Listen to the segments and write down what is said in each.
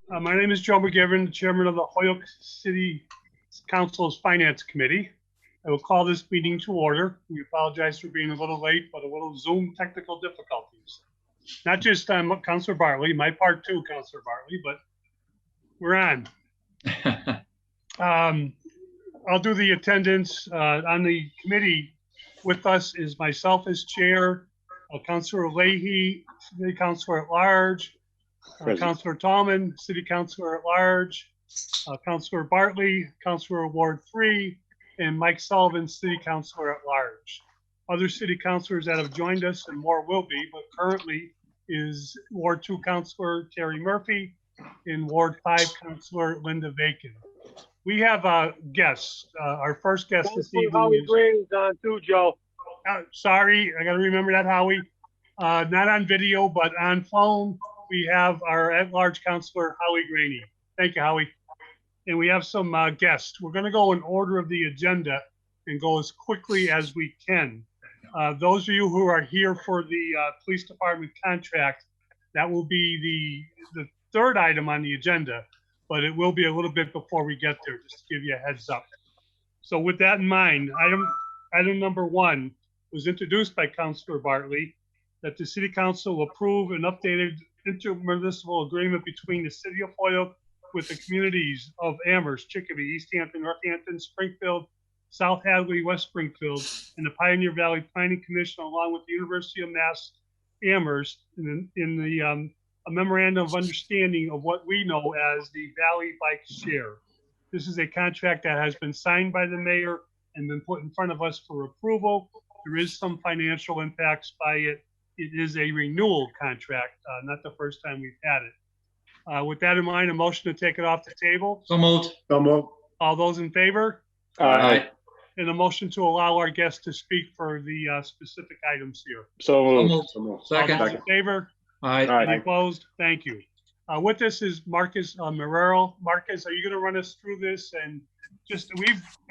My name is Joe McGiverin, Chairman of the Holyoke City Council's Finance Committee. I will call this meeting to order. We apologize for being a little late, but a little Zoom technical difficulties. Not just Councilor Bartley, my part too, Councilor Bartley, but we're on. I'll do the attendance on the committee. With us is myself as chair, Councilor Leahy, City Councilor at Large, Councilor Tallman, City Councilor at Large, Councilor Bartley, Councilor Ward 3, and Mike Sullivan, City Councilor at Large. Other city councilors that have joined us, and more will be, but currently is Ward 2 Councilor Terry Murphy and Ward 5 Councilor Linda Vacan. We have guests. Our first guest this evening Howie is Graney's on too, Joe. Sorry, I got to remember that, Howie. Not on video, but on phone, we have our at-large councilor, Howie Graney. Thank you, Howie. And we have some guests. We're going to go in order of the agenda and go as quickly as we can. Those of you who are here for the police department contract, that will be the third item on the agenda, but it will be a little bit before we get there, just to give you a heads up. So with that in mind, item number 1 was introduced by Councilor Bartley, that the City Council approve an updated inter-municipal agreement between the City of Holyoke with the communities of Amherst, Chicopee, Easthampton, Northampton, Springfield, South Hadley, West Springfield, and the Pioneer Valley Planning Commission, along with the University of Mass Amherst, in a memorandum of understanding of what we know as the ValleyBike Share. This is a contract that has been signed by the mayor and been put in front of us for approval. There is some financial impacts by it. It is a renewal contract, not the first time we've had it. With that in mind, a motion to take it off the table. So moved. So moved. All those in favor? Aye. And a motion to allow our guests to speak for the specific items here. So moved. moved. So moved. Second. All those in favor? Aye. Any opposed? Thank you. With this is Marcus Marrero. Marcus, are you going to run us through this? And just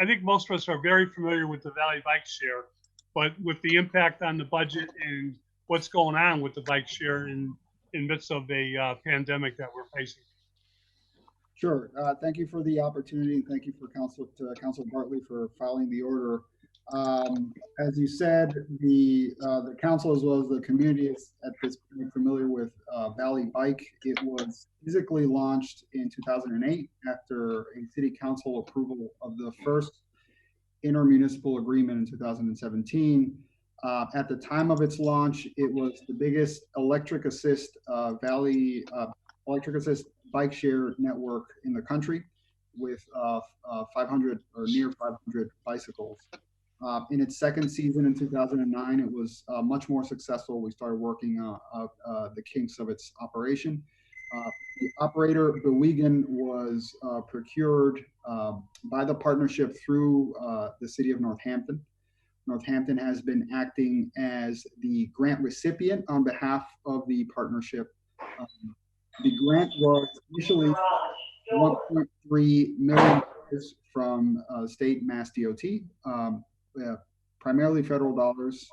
I think most of us are very familiar with the ValleyBike Share, but with the impact on the budget and what's going on with the bike share in midst of a pandemic that we're facing. Sure. Thank you for the opportunity, and thank you for Councilor Bartley for filing the order. As you said, the council as well as the community is at this point familiar with ValleyBike. It was physically launched in 2008 after a city council approval of the first inter-municipal agreement in 2017. At the time of its launch, it was the biggest electric assist bike share network in the country, with 500 or near 500 bicycles. In its second season in 2009, it was much more successful. We started working out the kinks of its operation. The operator, BARTLEY, was procured by the partnership through the city of Northampton. Northampton has been acting as the grant recipient on behalf of the partnership. The grant was initially $1.3 million from state Mass DOT, primarily federal dollars,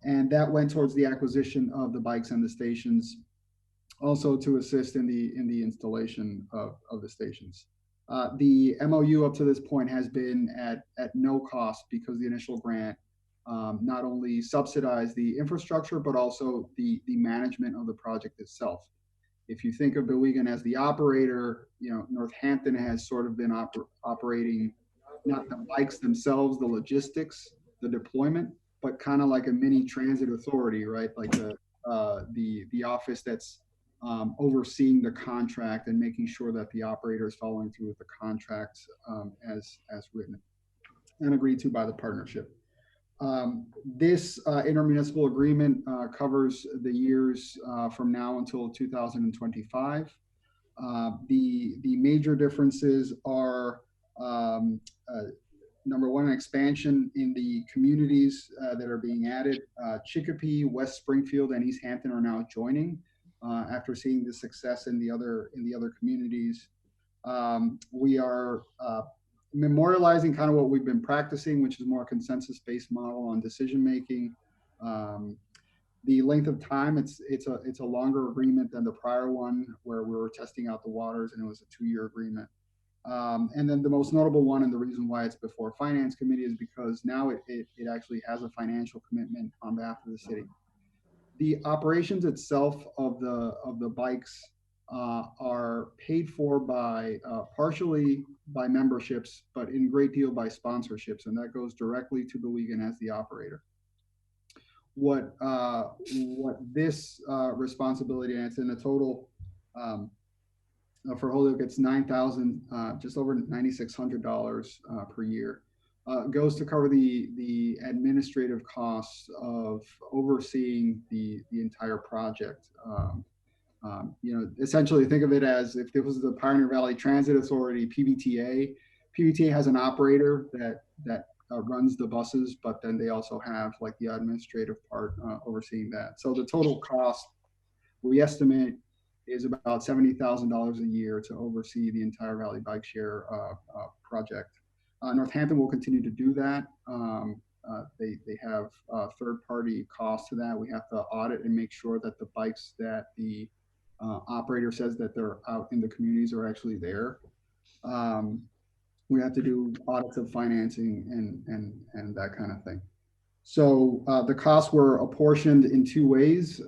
and that went towards the acquisition of the bikes and the stations, also to assist in the installation of the stations. The MOU up to this point has been at no cost, because the initial grant not only subsidized the infrastructure, but also the management of the project itself. If you think of BARTLEY as the operator, Northampton has sort of been operating not the bikes themselves, the logistics, the deployment, but kind of like a mini transit authority, right? Like the office that's overseeing the contract and making sure that the operator is following through with the contract as written and agreed to by the partnership. This intermunicipal agreement covers the years from now until 2025. The major differences are number one, an expansion in the communities that are being added. Chicopee, West Springfield, and Easthampton are now joining after seeing the success in the other communities. We are memorializing kind of what we've been practicing, which is more consensus-based model on decision making. The length of time, it's a longer agreement than the prior one where we were testing out the waters, and it was a 2-year agreement. And then the most notable one, and the reason why it's before Finance Committee, is because now it actually has a financial commitment on behalf of the city. The operations itself of the bikes are paid for by partially by memberships, but in great deal by sponsorships, and that goes directly to the league and as the operator. What this responsibility, and it's in a total for Holyoke, it's $9,000, just over $9,600 per year. Goes to cover the administrative costs of overseeing the entire project. Essentially think of it as if it was the Pioneer Valley Transit Authority, PVTA. PVTA has an operator that runs the buses, but then they also have like the administrative part overseeing that. So the total cost we estimate is about $70,000 a year to oversee the entire ValleyBike Share project. Northampton will continue to do that. They have third-party costs to that. We have to audit and make sure that the bikes that the operator says that they're out in the communities are actually there. We have to do audits of financing and that kind of thing. So the costs were apportioned in 2 ways.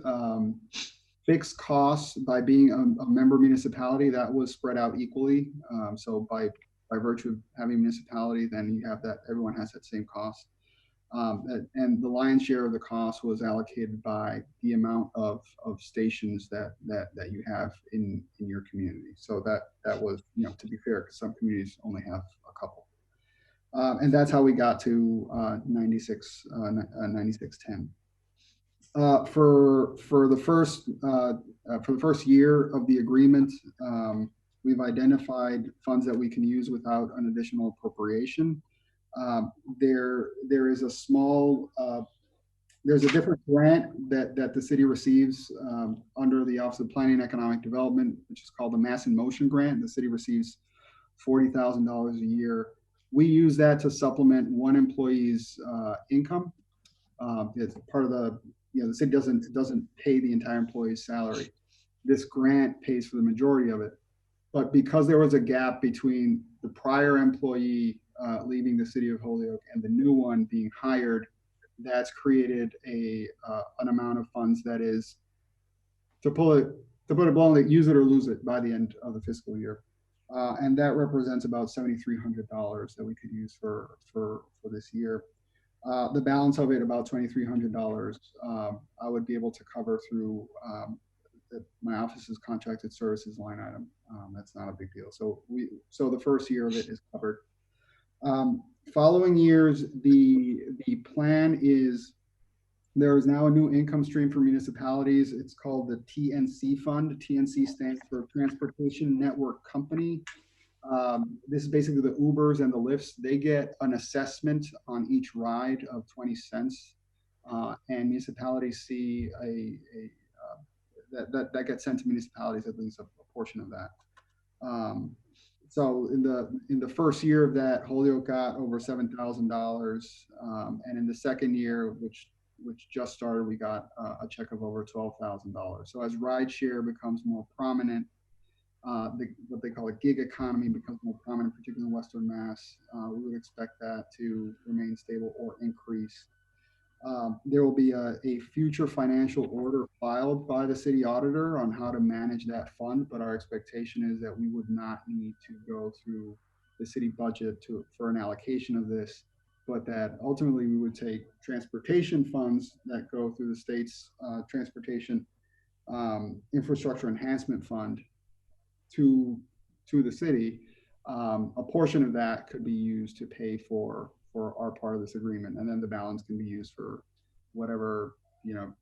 Fixed costs, by being a member municipality, that was spread out equally. So by virtue of having municipality, then you have that, everyone has that same cost. And the lion's share of the cost was allocated by the amount of stations that you have in your community. So that was, to be fair, because some communities only have a couple. And that's how we got to 9610. For the first year of the agreement, we've identified funds that we can use without an additional appropriation. There is a small, there's a different grant that the city receives under the Office of Planning and Economic Development, which is called the Mass in Motion Grant. The city receives $40,000 a year. We use that to supplement one employee's income. It's part of the city doesn't pay the entire employee's salary. This grant pays for the majority of it. But because there was a gap between the prior employee leaving the City of Holyoke and the new one being hired, that's created an amount of funds that is, to put it bluntly, use it or lose it by the end of the fiscal year. And that represents about $7,300 that we could use for this year. The balance of it, about $2,300, I would be able to cover through my office's contracted services line item. That's not a big deal. So the first year of it is covered. Following years, the plan is there is now a new income stream for municipalities. It's called the TNC Fund. TNC stands for Transportation Network Company. This is basically the Ubers and the Lyfts. They get an assessment on each ride of 20 cents, and municipalities see that gets sent to municipalities, at least a portion of that. So in the first year of that, Holyoke got over $7,000, and in the second year, which just started, we got a check of over $12,000. So as rideshare becomes more prominent, what they call a gig economy becomes more prominent, particularly in Western Mass, we would expect that to remain stable or increase. There will be a future financial order filed by the city auditor on how to manage that fund, but our expectation is that we would not need to go through the city budget for an allocation of this, but that ultimately we would take transportation funds that go through the state's transportation infrastructure enhancement fund to the city. A portion of that could be used to pay for our part of this agreement, and then the balance can be used for whatever,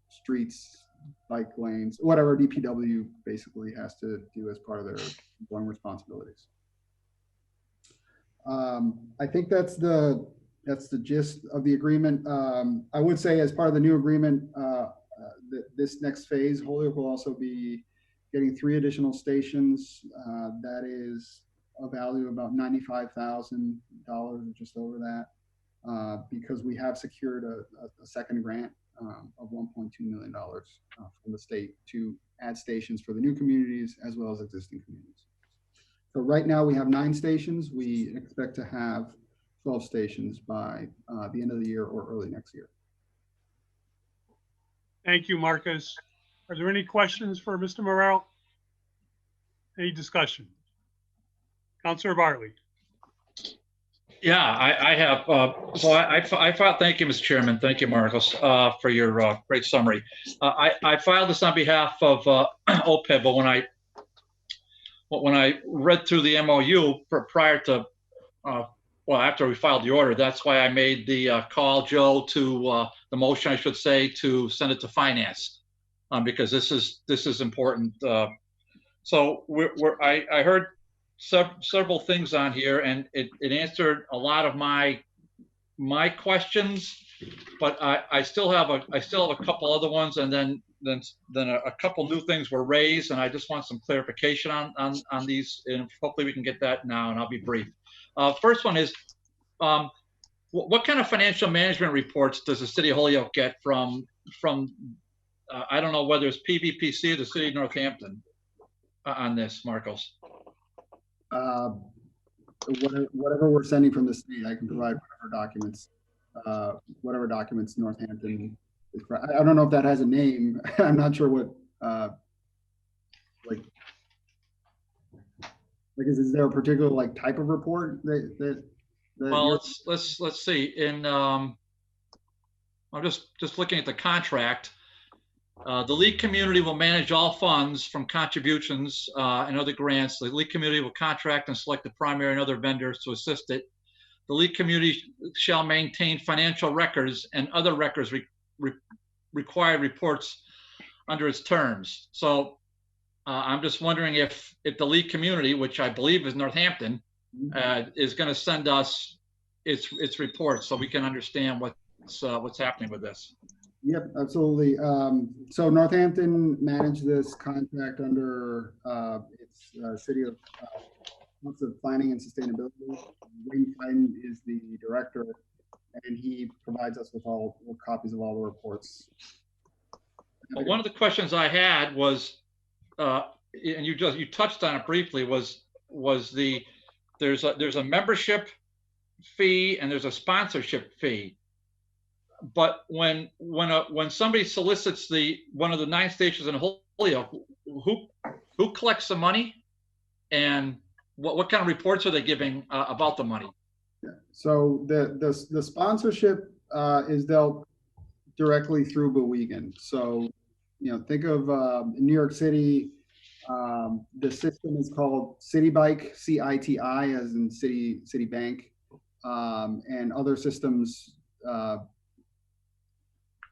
streets, bike lanes, whatever DPW basically has to do as part of their ongoing responsibilities. I think that's the gist of the agreement. I would say, as part of the new agreement, this next phase, Holyoke will also be getting 3 additional stations. That is a value of about $95,000, just over that, because we have secured a second grant of $1.2 million from the state to add stations for the new communities as well as existing communities. So right now we have 9 stations. We expect to have 12 stations by the end of the year or early next year. Thank you, Marcus. Are there any questions for Mr. Morrell? Any discussion? Councilor Bartley. Yeah, I have. So I filed. Thank you, Mr. Chairman. Thank you, Marcos, for your great summary. I filed this on behalf of OPED, but when I read through the MOU prior to, well, after we filed the order, that's why I made the call, Joe, to the motion, I should say, to send it to finance, because this is important. So I heard several things on here, and it answered a lot of my questions, but I still have a couple other ones, and then a couple new things were raised, and I just want some clarification on these, and hopefully we can get that now, and I'll be brief. First one is, what kind of financial management reports does the City of Holyoke get from I don't know whether it's PVPC or the City of Northampton on this, Marcos? Whatever we're sending from the state, I can provide whatever documents Northampton is. I don't know if that has a name. I'm not sure what is there a particular type of report that well, let's see. In I'm just looking at the contract. The lead community will manage all funds from contributions and other grants. The lead community will contract and select the primary and other vendors to assist it. The lead community shall maintain financial records and other records required reports under its terms. So I'm just wondering if the lead community, which I believe is Northampton, is going to send us its reports so we can understand what's happening with this. Yep, absolutely. So Northampton managed this contract under its City of Planning and Sustainability. Wayne Fine is the director, and he provides us with copies of all the reports. Well, one of the questions I had was, and you touched on it briefly, was there's a membership fee and there's a sponsorship fee. But when somebody solicits one of the 9 stations in Holyoke, who collects the money, and what kind of reports are they giving about the money? Yeah. So the sponsorship is dealt directly through Bewegan. So think of New York City. The system is called CityBike, CITI, as in City Bank, and other systems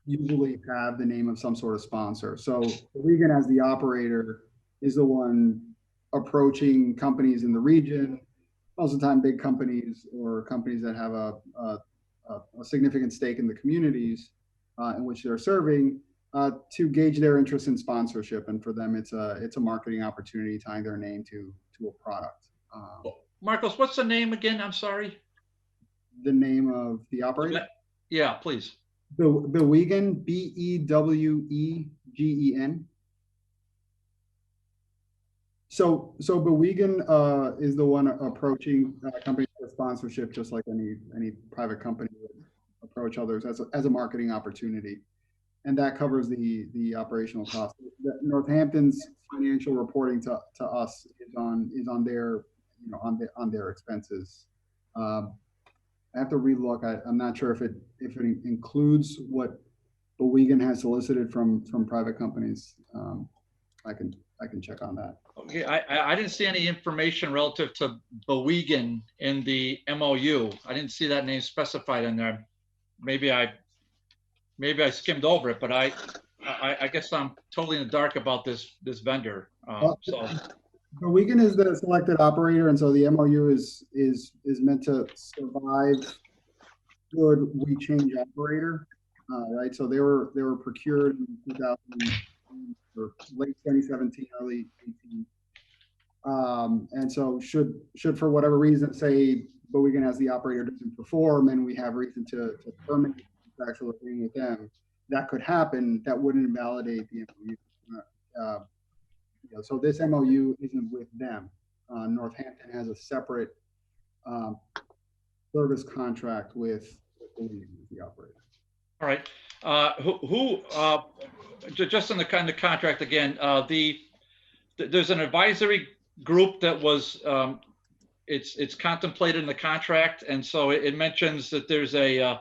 usually have the name of some sort of sponsor. So Bewegan, as the operator, is the one approaching companies in the region, most of the time big companies or companies that have a significant stake in the communities in which they're serving, to gauge their interest in sponsorship. And for them, it's a marketing opportunity tying their name to a product. Marcos, what's the name again? I'm sorry. The name of the operator? Yeah, please. Bewegan, Bewegen. So Bewegan is the one approaching companies for sponsorship, just like any private company would approach others as a marketing opportunity, and that covers the operational costs. Northampton's financial reporting to us is on their on their expenses. I have to relook. I'm not sure if it includes what Bewegan has solicited from private companies. I can check on that. Okay, I didn't see any information relative to Bewegan in the MOU. I didn't see that name specified in there. Maybe I skimmed over it, but I guess I'm totally in the dark about this vendor. So Bewegan is the selected operator, and so the MOU is meant to survive should we change operator, right? So they were procured in 2000 or late 2017, early 18. And so should for whatever reason, say Bewegan as the operator doesn't perform, and we have reason to terminate the contractual agreement with them, that could happen, that wouldn't invalidate the MOU. So this MOU isn't with them. Northampton has a separate service contract with the operator. All right. Just in the kind of contract again, there's an advisory group that was, it's contemplated in the contract. And so it mentions that there's a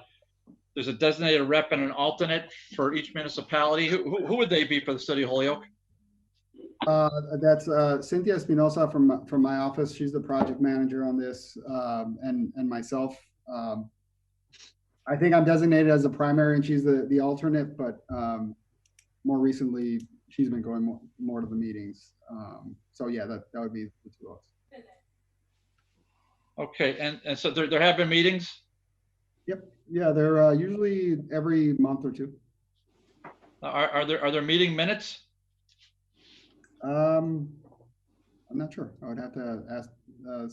designated rep and an alternate for each municipality. Who would they be for the City of Holyoke? That's Cynthia Espinosa from my office. She's the project manager on this, and myself. I think I'm designated as a primary and she's the alternate, but more recently she's been going more to the meetings. So yeah, that would be the two of us. Okay, and so there have been meetings? Yep. Yeah, they're usually every month or two. Are there meeting minutes? I'm not sure. I would have to ask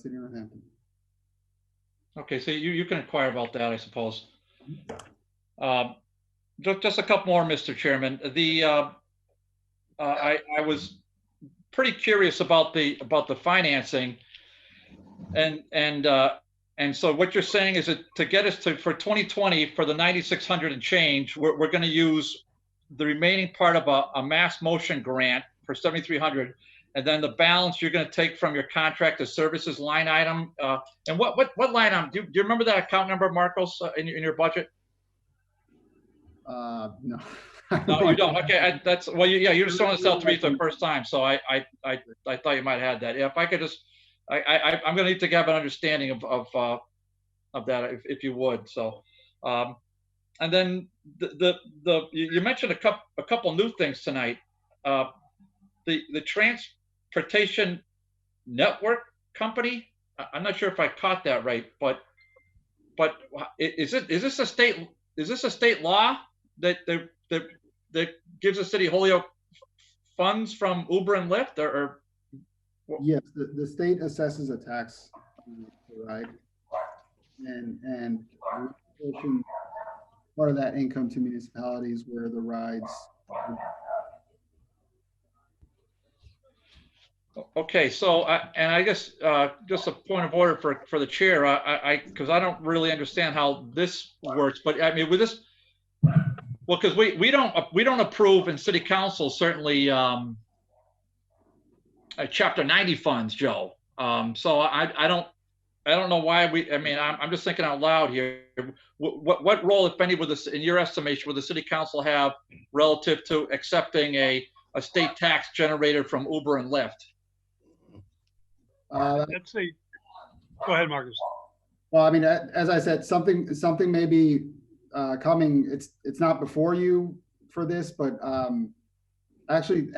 City of Northampton. Okay, so you can inquire about that, I suppose. Just a couple more, Mr. Chairman. I was pretty curious about the financing, and so what you're saying is that to get us for 2020 for the 9,600 and change, we're going to use the remaining part of a mass motion grant for 7,300, and then the balance you're going to take from your contracted services line item. And what line item? Do you remember that account number, Marcos, in your budget? No. No, you don't. Okay, you're just telling us out to me for the first time, so I thought you might have had that. Yeah, if I could just, I'm going to need to have an understanding of that, if you would. So, and then you mentioned a couple new things tonight. The transportation network company. I'm not sure if I caught that right, but is this a state law that gives the City of Holyoke funds from Uber and Lyft, or? Yes, the state assesses a tax per ride, and part of that income to municipalities where the rides. Okay, so I guess just a point of order for the chair, because I don't really understand how this works, but I mean with this, well, because we don't approve in City Council certainly Chapter 90 funds, Joe. So I don't know why I'm just thinking out loud here. What role, if any, in your estimation, would the City Council have relative to accepting a state tax generated from Uber and Lyft? Let's see. Go ahead, Marcus. Well, I mean, as I said, something may be coming. It's not before you for this, but actually,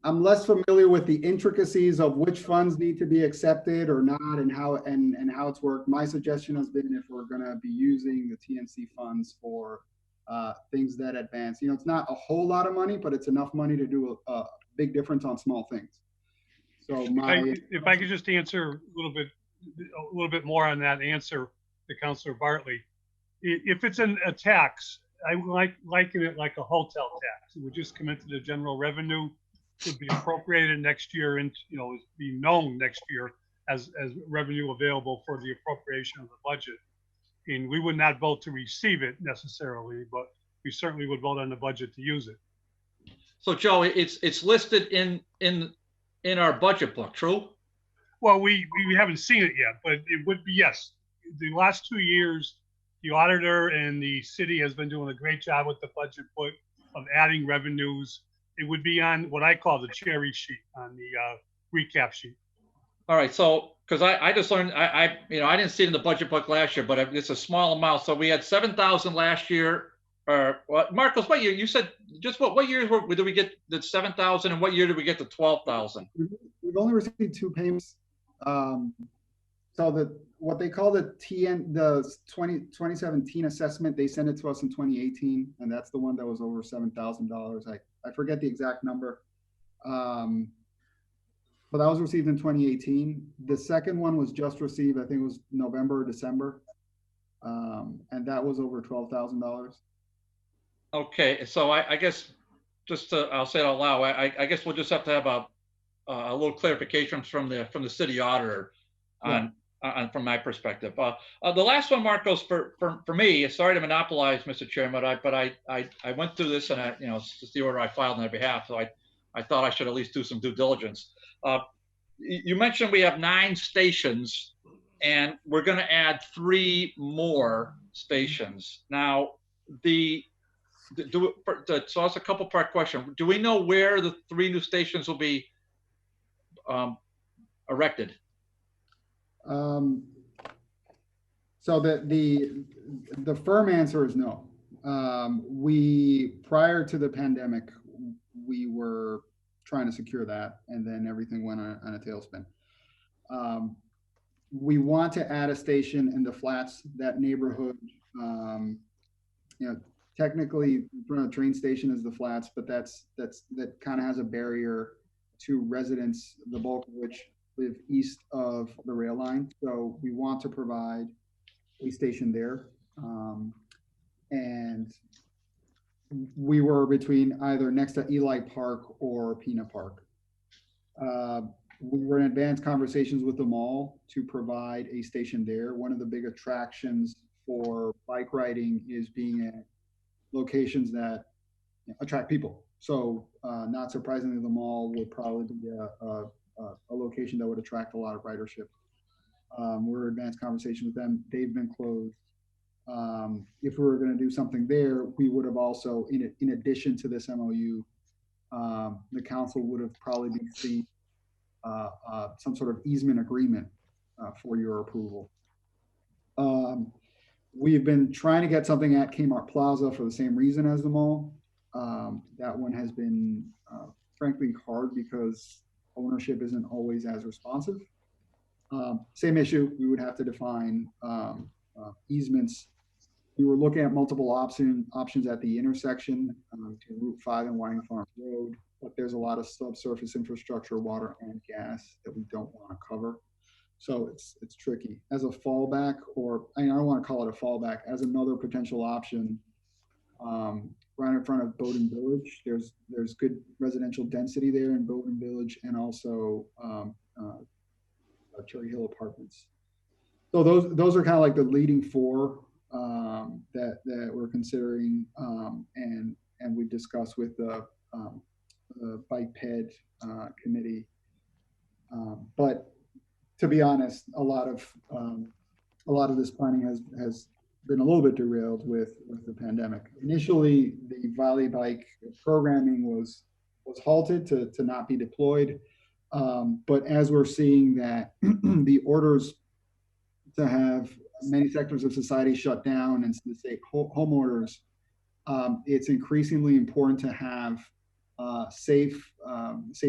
I'm less familiar with the intricacies of which funds need to be accepted or not, and how it's worked. My suggestion has been, if we're going to be using the TNC funds for things that advance, it's not a whole lot of money, but it's enough money to do a big difference on small things. So if I could just answer a little bit more on that answer to Councilor Bartley. If it's a tax, I liken it like a hotel tax. It would just come into the general revenue, would be appropriated next year, and be known next year as revenue available for the appropriation of the budget. And we would not vote to receive it necessarily, but we certainly would vote on the budget to use it. So Joe, it's listed in our budget book, true? Well, we haven't seen it yet, but it would be, yes. The last 2 years, the auditor and the city has been doing a great job with the budget book of adding revenues. It would be on what I call the cherry sheet, on the recap sheet. All right, so because I just learned, I didn't see it in the budget book last year, but it's a small amount. So we had 7,000 last year. Or Marcos, what year? You said just what year did we get the 7,000, and what year did we get the 12,000? We've only received 2 payments. So what they call the 2017 assessment, they sent it to us in 2018, and that's the one that was over $7,000. I forget the exact number, but that was received in 2018. The second one was just received, I think it was November or December, and that was over $12,000. Okay, so I guess just to, I'll say it out loud. I guess we'll just have to have a little clarification from the city auditor on, from my perspective. The last one, Marcos, for me, sorry to monopolize, Mr. Chairman, but I went through this and it's just the order I filed on their behalf. So I thought I should at least do some due diligence. You mentioned we have 9 stations and we're going to add 3 more stations. Now, so that's a couple part question. Do we know where the 3 new stations will be erected? So the firm answer is no. Prior to the pandemic, we were trying to secure that, and then everything went on a tailspin. We want to add a station in the Flats, that neighborhood. Technically, a train station is the Flats, but that kind of has a barrier to residents, the bulk of which live east of the rail line. So we want to provide a station there. And we were between either next to Eli Park or Pina Park. We were in advanced conversations with the mall to provide a station there. One of the big attractions for bike riding is being at locations that attract people. So not surprisingly, the mall would probably be a location that would attract a lot of ridership. We're in advanced conversation with them. They've been closed. If we were going to do something there, we would have also, in addition to this MOU, the council would have probably been seeing some sort of easement agreement for your approval. We've been trying to get something at Kmart Plaza for the same reason as the mall. That one has been, frankly, hard because ownership isn't always as responsive. Same issue, we would have to define easements. We were looking at multiple options at the intersection to Route 5 and Whiting Farm Road, but there's a lot of subsurface infrastructure, water and gas that we don't want to cover. So it's tricky. As a fallback, or I don't want to call it a fallback, as another potential option, right in front of Bowdoin Village, there's good residential density there in Bowdoin Village, and also Cherry Hill Apartments. So those are kind of like the leading 4 that we're considering, and we discussed with the BikePed committee. But to be honest, a lot of this planning has been a little bit derailed with the pandemic. Initially, the ValleyBike programming was halted to not be deployed. But as we're seeing that the orders to have many sectors of society shut down and to say home orders, it's increasingly important to have safe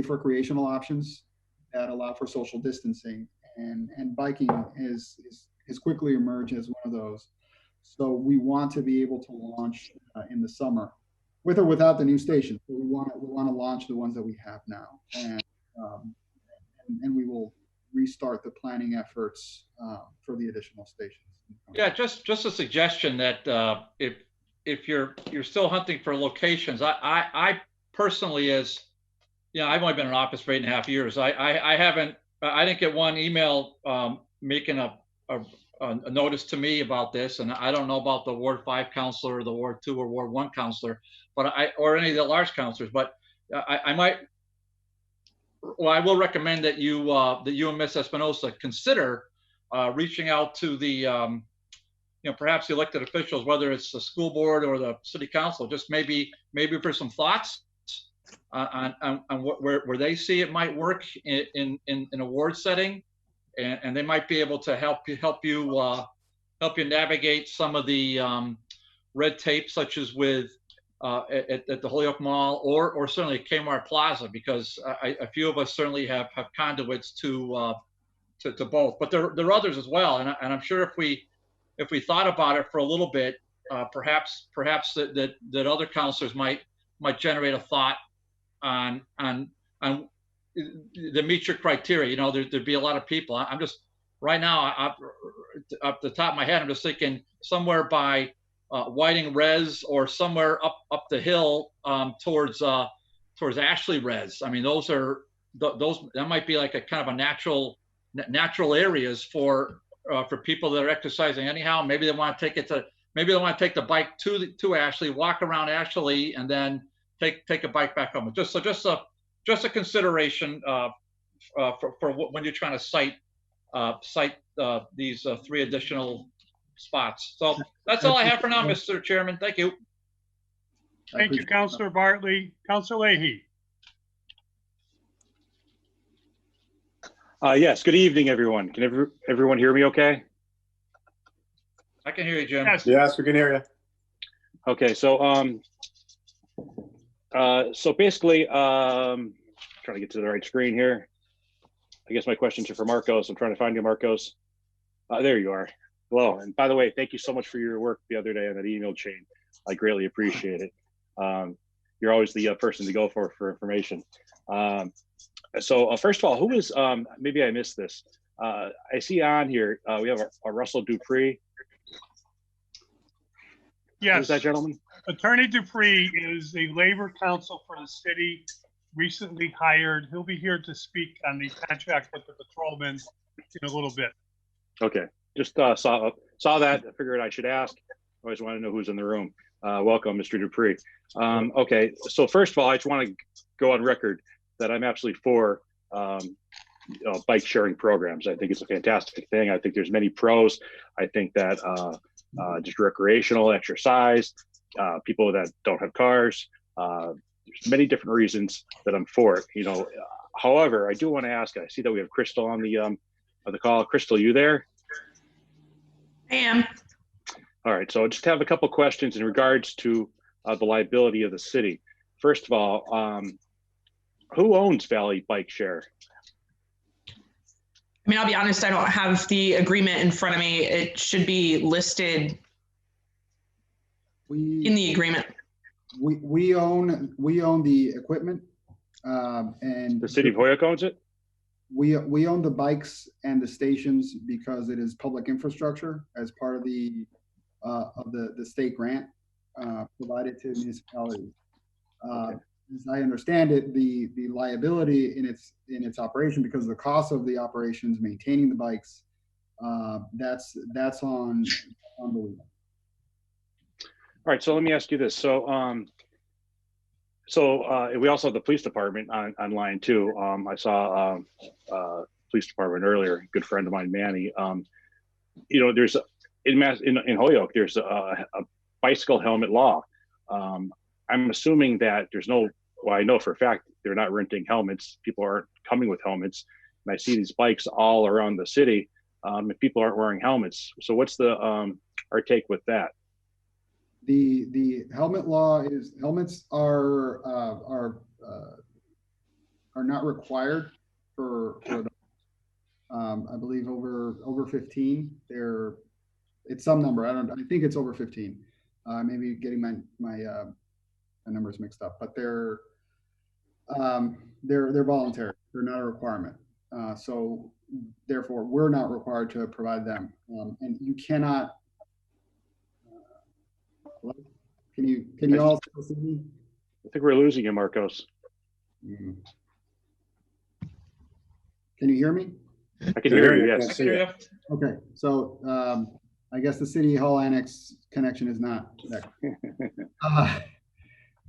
recreational options that allow for social distancing, and biking has quickly emerged as one of those. So we want to be able to launch in the summer, with or without the new station. So we want to launch the ones that we have now, and we will restart the planning efforts for the additional stations. Yeah, just a suggestion that if you're still hunting for locations, I personally, as I've only been in office for 8.5 years. I didn't get one email making a notice to me about this, and I don't know about the Ward 5 counselor or the Ward 2 or Ward 1 counselor, or any of the large counselors. But I will recommend that you and Ms. Espinosa consider reaching out to the perhaps the elected officials, whether it's the school board or the city council, just maybe for some thoughts on where they see it might work in a ward setting, and they might be able to help you navigate some of the red tape, such as with at the Holyoke Mall or certainly at Kmart Plaza, because a few of us certainly have conduits to both, but there are others as well, and I'm sure if we thought about it for a little bit, perhaps that other counselors might generate a thought on that meet your criteria. There'd be a lot of people. I'm just right now, up the top of my head, I'm just thinking somewhere by Whiting Res or somewhere up the hill towards Ashley Res. I mean, those that might be like a kind of a natural areas for people that are exercising anyhow. Maybe they want to take the bike to Ashley, walk around Ashley, and then take a bike back home. Just a consideration for when you're trying to cite these 3 additional spots. So that's all I have for now, Mr. Chairman. Thank you. Thank you, Councilor Bartley. Councilor Leahy. Yes, good evening, everyone. Can everyone hear me okay? I can hear you, Jim. Yes, we can hear you. Okay, so basically, trying to get to the right screen here. I guess my questions are for Marcos. I'm trying to find you, Marcos. There you are. Hello, and by the way, thank you so much for your work the other day on that email chain. I greatly appreciate it. You're always the person to go for information. So first of all, who is, maybe I missed this. I see on here, we have a Russell Dupree. Yes. Who's that gentleman? Attorney Dupree is a labor counsel for the city, recently hired. He'll be here to speak on the contract with the patrolmen in a little bit. Okay, just saw that. I figured I should ask. I always want to know who's in the room. Welcome, Mr. Dupree. Okay, so first of all, I just want to go on record that I'm absolutely for bike sharing programs. I think it's a fantastic thing. I think there's many pros. I think that just recreational exercise, people that don't have cars, there's many different reasons that I'm for it. You know, however, I do want to ask. I see that we have Crystal on the call. Crystal, you there? I am. All right. So I just have a couple questions in regards to the liability of the city. First of all, who owns ValleyBike Share? I mean, I'll be honest, I don't have the agreement in front of me. It should be listed in the agreement. We own the equipment, and The City of Holyoke owns it? we own the bikes and the stations because it is public infrastructure as part of the state grant provided to municipalities. Okay. As I understand it, the liability in its operation, because of the cost of the operations, maintaining the bikes, that's on the league. All right, so let me ask you this. So, we also have the police department online too. I saw police department earlier. A good friend of mine, Manny. You know, there's in Holyoke, there's a bicycle helmet law. I'm assuming that there's no. Well, I know for a fact they're not renting helmets. People aren't coming with helmets, and I see these bikes all around the city, and people aren't wearing helmets. So, what's our take with that? The helmet law is helmets are not required for adults. I believe over 15. It's some number. I think it's over 15. Maybe getting my numbers mixed up, but they're voluntary. They're not a requirement. So therefore, we're not required to provide them. And you cannot. Can you all still see me? I think we're losing you, Marcos. Can you hear me? I can hear you. Yes. Okay, so I guess the City Hall Annex connection is not there.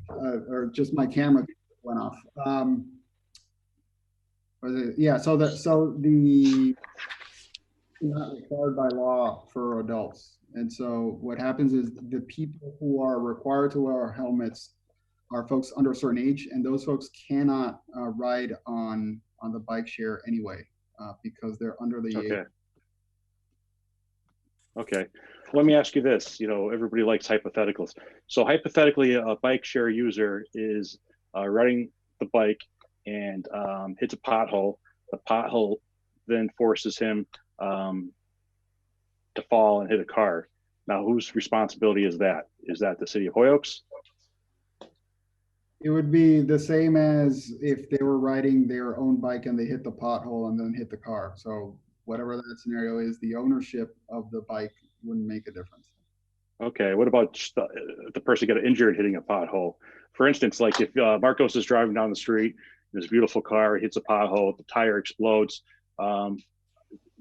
Or just my camera went off. Yeah, so the not required by law for adults. And so what happens is the people who are required to wear helmets are folks under a certain age, and those folks cannot ride on the bike share anyway because they're under the age. Okay. Let me ask you this. You know, everybody likes hypotheticals. So hypothetically, a bike share user is riding the bike and hits a pothole. The pothole then forces him to fall and hit a car. Now, whose responsibility is that? Is that the City of Holyoke's? It would be the same as if they were riding their own bike and they hit the pothole and then hit the car. So whatever that scenario is, the ownership of the bike wouldn't make a difference. Okay, what about just the person got injured hitting a pothole? For instance, like if Marcos is driving down the street in his beautiful car, hits a pothole, the tire explodes.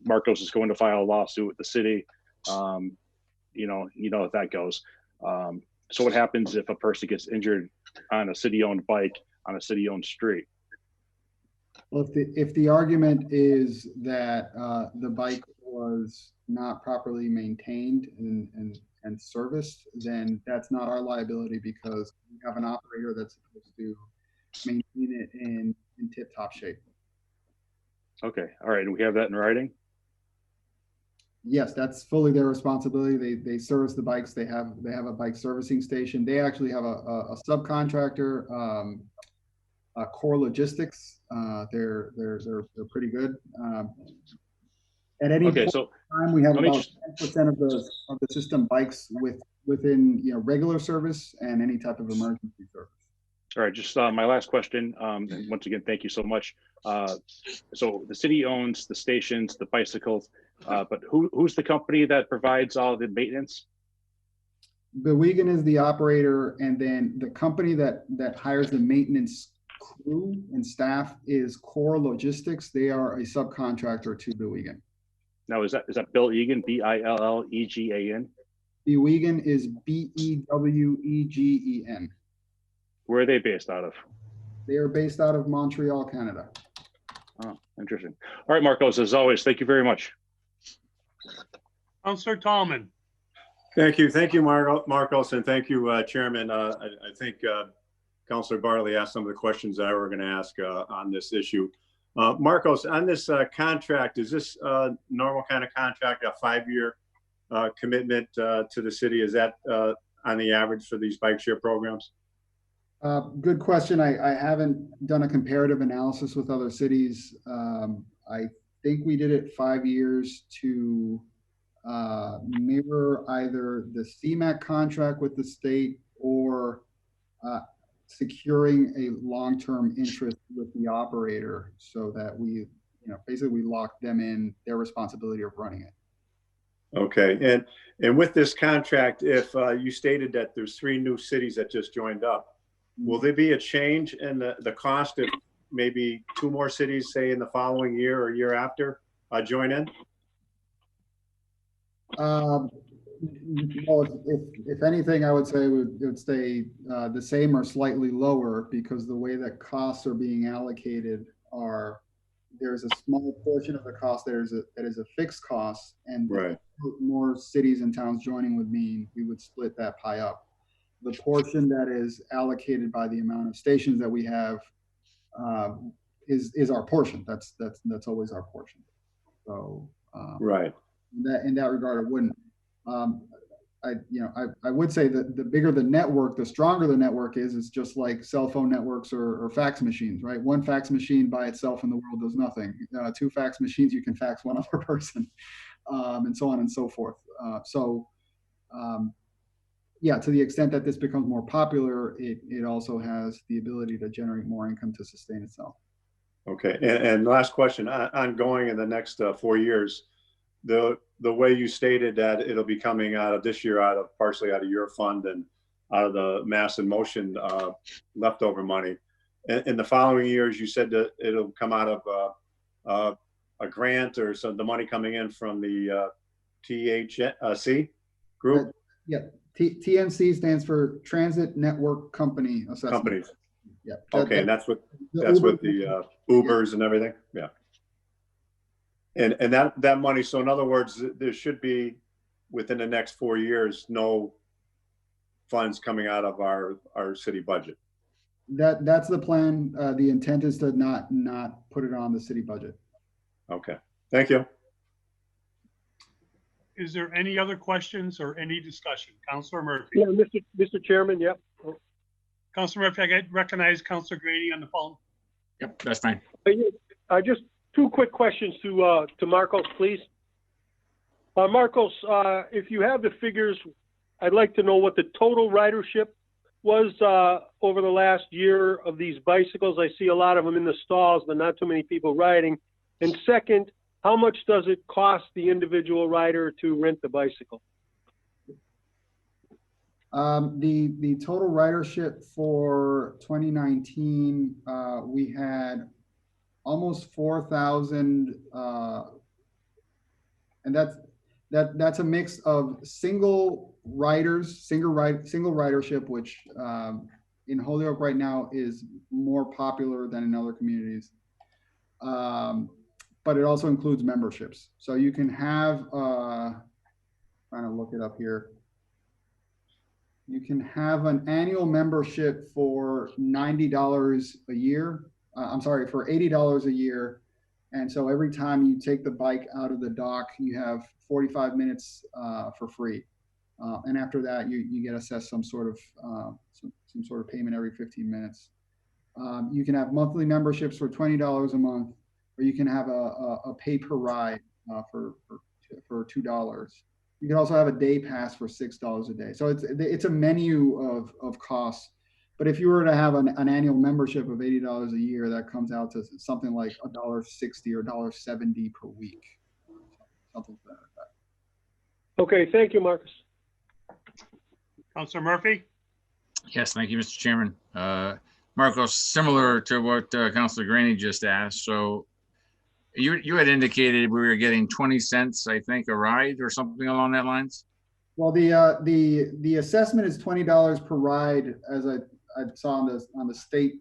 Marcos is going to file a lawsuit with the city. You know how that goes. So what happens if a person gets injured on a city-owned bike on a city-owned street? Well, if the argument is that the bike was not properly maintained and serviced, then that's not our liability because we have an operator that's supposed to maintain it in tip-top shape. Okay, all right, and we have that in writing? Yes, that's fully their responsibility. They service the bikes. They have a bike servicing station. They actually have a subcontractor, Core Logistics. They're pretty good. At any Okay, point so in time, we have let me about just- 10% of the system bikes within regular service and any type of emergency service. all right, just my last question. And once again, thank you so much. So the city owns the stations, the bicycles, but who's the company that provides all the maintenance? BARTLEY is the operator, and then the company that hires the maintenance crew and staff is Core Logistics. They are a subcontractor to BARTLEY. Now, is that Bill Egan, Billegan? BARTLEY is Bewegen. Where are they based out of? They are based out of Montreal, Canada. Oh, interesting. All right, Marcos, as always, thank you very much. Councillor Tallman. Thank you, Marcos, and thank you, Chairman. I think Councillor Bartley asked some of the questions that I were going to ask on this issue. Marcos, on this contract, is this a normal kind of contract, a 5-year commitment to the city? Is that on the average for these bike share programs? Good question. I haven't done a comparative analysis with other cities. I think we did it 5 years to mirror either the CMAQ contract with the state or securing a long-term interest with the operator so that we, basically we lock them in their responsibility of running it. Okay. And with this contract, if you stated that there's 3 new cities that just joined up, will there be a change in the cost if maybe 2 more cities, say in the following year or year after, join in? Well, if anything, I would say it would stay the same or slightly lower because the way that costs are being allocated there's a small portion of the cost that is a fixed cost, and right. More cities and towns joining would mean we would split that pie up. The portion that is allocated by the amount of stations that we have is our portion. That's always our portion. So right. In that regard, it wouldn't. I would say that the bigger the network, the stronger the network is. It's just like cell phone networks or fax machines, right? 1 fax machine by itself in the world does nothing. 2 fax machines, you can fax 1 other person, and so on and so forth. Yeah, to the extent that this becomes more popular, it also has the ability to generate more income to sustain itself. Okay, and last question, ongoing in the next 4 years, the way you stated that it'll be coming out of this year, partially out of your fund and out of the Mass in Motion leftover money. In the following years, you said that it'll come out of a grant or the money coming in from the THC group? Yeah. TNC stands for Transit Network Company Assessment. Companies. Yeah. Okay, and that's what the Ubers and everything. Yeah. And that money. So in other words, there should be within the next 4 years no funds coming out of our city budget. That's the plan. The intent is to not put it on the city budget. Okay. Thank you. Is there any other questions or any discussion? Councillor Murphy. Yeah, Mr. Chairman, yep. Councillor Murphy, I recognize Councillor Graney on the phone. Yep, that's fine. Just 2 quick questions to Marcos, please. Marcos, if you have the figures, I'd like to know what the total ridership was over the last year of these bicycles. I see a lot of them in the stalls, but not too many people riding. And second, how much does it cost the individual rider to rent the bicycle? The total ridership for 2019, we had almost 4,000, and that's a mix of single ridership, which in Holyoke right now is more popular than in other communities. But it also includes memberships. So you can have, trying to look it up here. You can have an annual membership for $90 a year. I'm sorry, for $80 a year. And so every time you take the bike out of the dock, you have 45 minutes for free. And after that, you get assessed some sort of payment every 15 minutes. You can have monthly memberships for $20 a month, or you can have a pay per ride for $2. You can also have a day pass for $6 a day. So it's a menu of costs. But if you were to have an annual membership of $80 a year, that comes out to something like $1.60 or $1.70 per week. Something like that. Okay, thank you, Marcus. Councilor Murphy? Yes, thank you, Mr. Chairman. Marcos, similar to what Councilor Graney just asked. So you had indicated we were getting 20 cents, I think, a ride or something along that lines. Well, the assessment is $20 per ride, as I saw on the state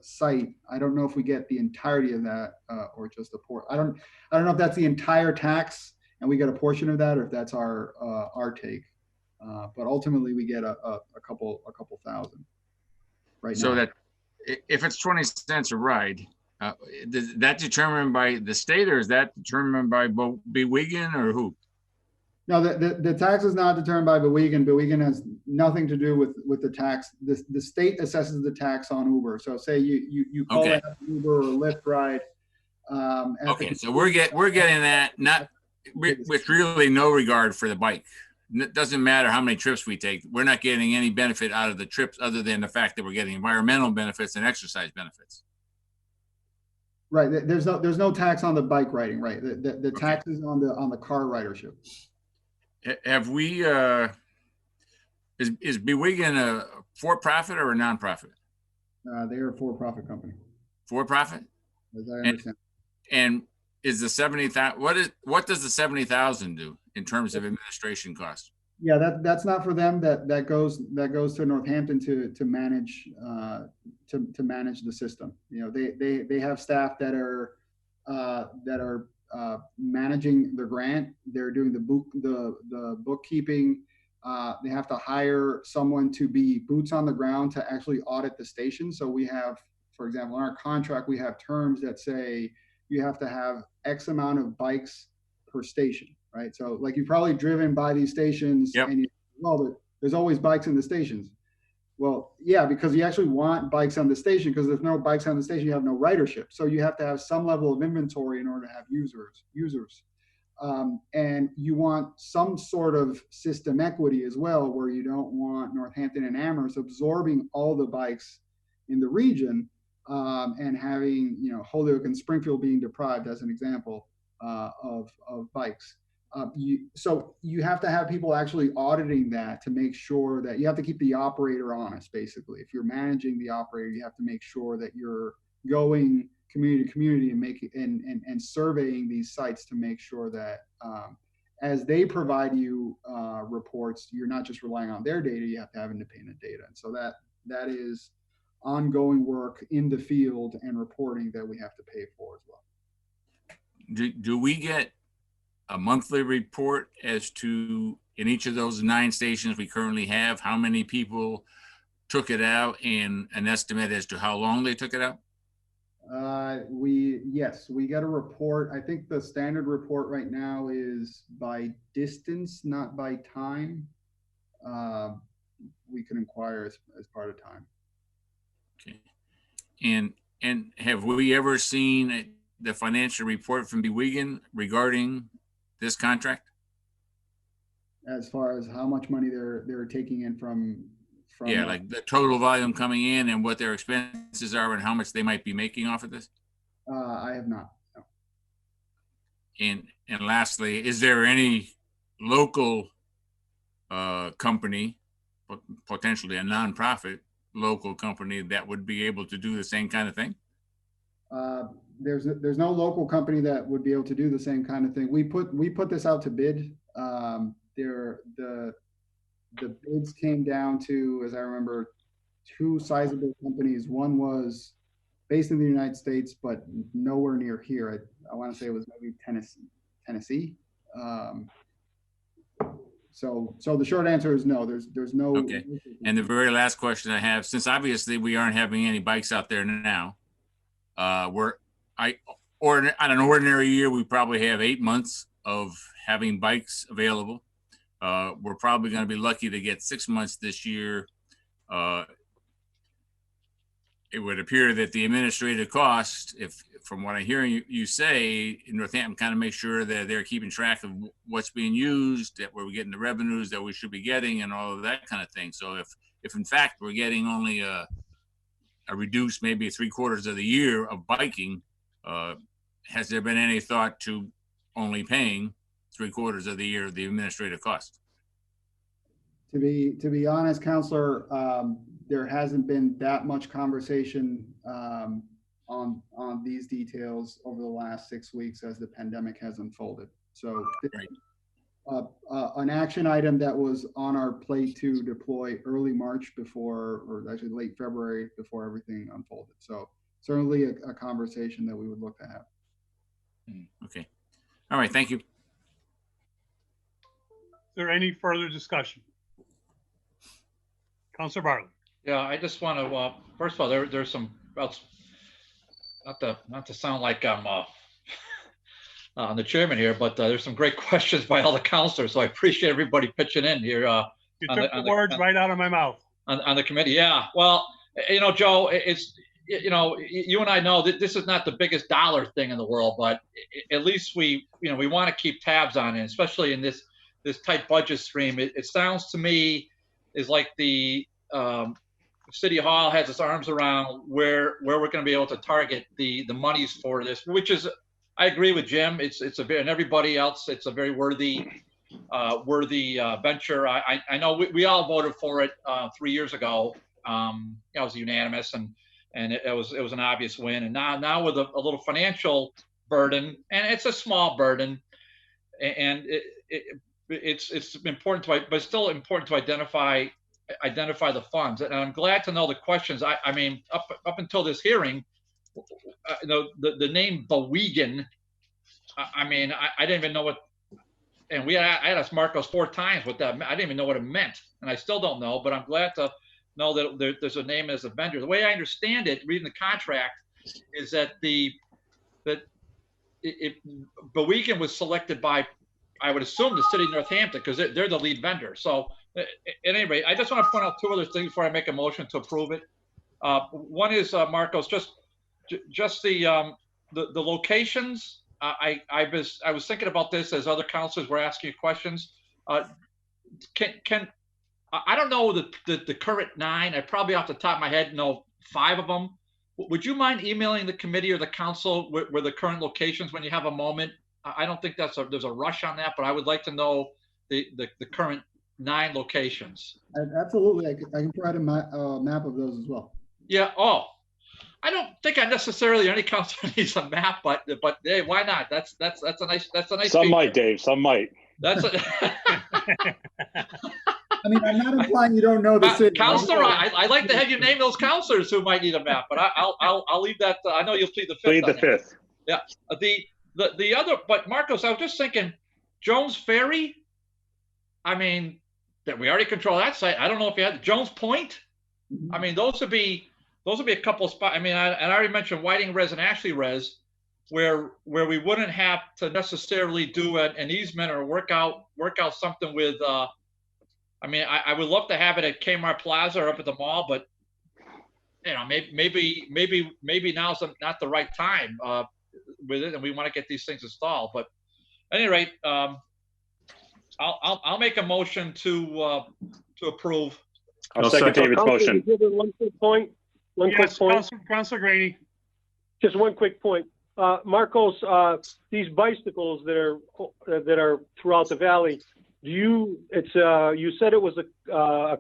site. I don't know if we get the entirety of that or just a port. I don't know if that's the entire tax and we get a portion of that, or if that's our take. But ultimately, we get a couple thousand right now. So that if it's 20 cents a ride, is that determined by the state, or is that determined by Bewegan or who? No, the tax is not determined by Bewegan. Bewegan has nothing to do with the tax. The state assesses the tax on Uber. So say you call it an Uber or Lyft ride. Okay, so we're getting that not with really no regard for the bike. It doesn't matter how many trips we take. We're not getting any benefit out of the trips other than the fact that we're getting environmental benefits and exercise benefits. Right. There's no tax on the bike riding. Right. The tax is on the car ridership. Have we? Is Bewegan a for-profit or a non-profit? They are a for-profit company. For-profit. As I understand. And is the 70,000? What does the 70,000 do in terms of administration costs? Yeah, that's not for them. That goes to Northampton to manage to manage the system. You know, they have staff that are managing the grant. They're doing the bookkeeping. They have to hire someone to be boots on the ground to actually audit the station. So we have, for example, in our contract, we have terms that say you have to have X amount of bikes per station, right? So like you've probably driven by these stations and there's always bikes in the stations. Well, yeah, because you actually want bikes on the station, because if there's no bikes on the station, you have no ridership. So you have to have some level of inventory in order to have users. And you want some sort of system equity as well, where you don't want Northampton and Amherst absorbing all the bikes in the region and having, Holyoke and Springfield being deprived, as an example, of bikes. So you have to have people actually auditing that to make sure that you have to keep the operator honest, basically. If you're managing the operator, you have to make sure that you're going community to community and surveying these sites to make sure that as they provide you reports, you're not just relying on their data, you have to have independent data. And so that is ongoing work in the field and reporting that we have to pay for as well. Do we get a monthly report as to, in each of those 9 stations we currently have, how many people took it out and an estimate as to how long they took it out? Yes, we get a report. I think the standard report right now is by distance, not by time. We can inquire as part of time. Okay. And have we ever seen the financial report from Bewegan regarding this contract? As far as how much money they're taking in from yeah, like the total volume coming in and what their expenses are and how much they might be making off of this? I have not. No. And lastly, is there any local company, potentially a nonprofit local company that would be able to do the same kind of thing? There's no local company that would be able to do the same kind of thing. We put this out to bid. The bids came down to, as I remember, two sizable companies. One was based in the United States, but nowhere near here. I want to say it was maybe Tennessee. So the short answer is no. There's no. Okay. And the very last question I have, since obviously we aren't having any bikes out there now, on an ordinary year we probably have 8 months of having bikes available. We're probably going to be lucky to get 6 months this year. It would appear that the administrative cost, if from what I hear you say, in Northampton kind of make sure that they're keeping track of what's being used, that we're getting the revenues that we should be getting, and all of that kind of thing. So if in fact we're getting only a reduced maybe 3/4 of the year of biking, has there been any thought to only paying 3/4 of the year of the administrative cost? To be honest, Counselor, there hasn't been that much conversation on these details over the last 6 weeks as the pandemic has unfolded. So right. An action item that was on our plate to deploy early March before, or actually late February before everything unfolded. So certainly a conversation that we would look to have. Okay. All right. Thank you. Is there any further discussion? Councilor Bartley. Yeah, I just want to, first of all, there's some, not to sound like I'm the chairman here, but there's some great questions by all the counselors. So I appreciate everybody pitching in here. You took the words right out of my mouth. On the committee. Yeah. Well, Joe, it's, you and I know that this is not the biggest dollar thing in the world, but at least we want to keep tabs on it, especially in this tight budget stream. It sounds to me is like the City Hall has its arms around where we're going to be able to target the monies for this, which is, I agree with Jim. It's a very, and everybody else, it's a very worthy venture. I know we all voted for it 3 years ago. It was unanimous, and it was an obvious win. And now with a little financial burden, and it's a small burden, and it's important to, but it's still important to identify the funds. And I'm glad to know the questions. I mean, up until this hearing, the name Bowegan, I mean, I didn't even know what, and I asked Marcos 4 times what that meant. I didn't even know what it meant, and I still don't know, but I'm glad to know that there's a name as a vendor. The way I understand it, reading the contract, is that Bowegan was selected by, I would assume, the city of Northampton, because they're the lead vendor. So at any rate, I just want to point out 2 other things before I make a motion to approve it. One is, Marcos, just the locations. I was thinking about this as other councilors were asking questions. I don't know the current 9. I probably off the top of my head know 5 of them. Would you mind emailing the committee or the council where the current locations when you have a moment? I don't think there's a rush on that, but I would like to know the current 9 locations. Absolutely, I can provide a map of those as well. Yeah. Oh, I don't think I necessarily any council needs a map, but hey, why not? That's a nice. Some feature. Might, Dave. Some might. That's. I mean, I'm not implying you don't know the city. Counselor, I like to have you name those counselors who might need a map, but I'll leave that. I know you'll plead the 5th. Plead the 5th. Yeah. The other, but Marcos, I was just thinking, Jones Ferry. I mean, that we already control that site. I don't know if you had Jones Point. I mean, those would be a couple of spots. I mean, I already mentioned Whiting Res and Ashley Res, where we wouldn't have to necessarily do an easement or work out something with. I mean, I would love to have it at Kmart Plaza or up at the mall, but maybe now's not the right time with it, and we want to get these things installed. But at any rate, I'll make a motion to approve. I'll second David's motion. One quick point. Councilor Graney. Just one quick point. Marcos, these bicycles that are throughout the valley, You said it was a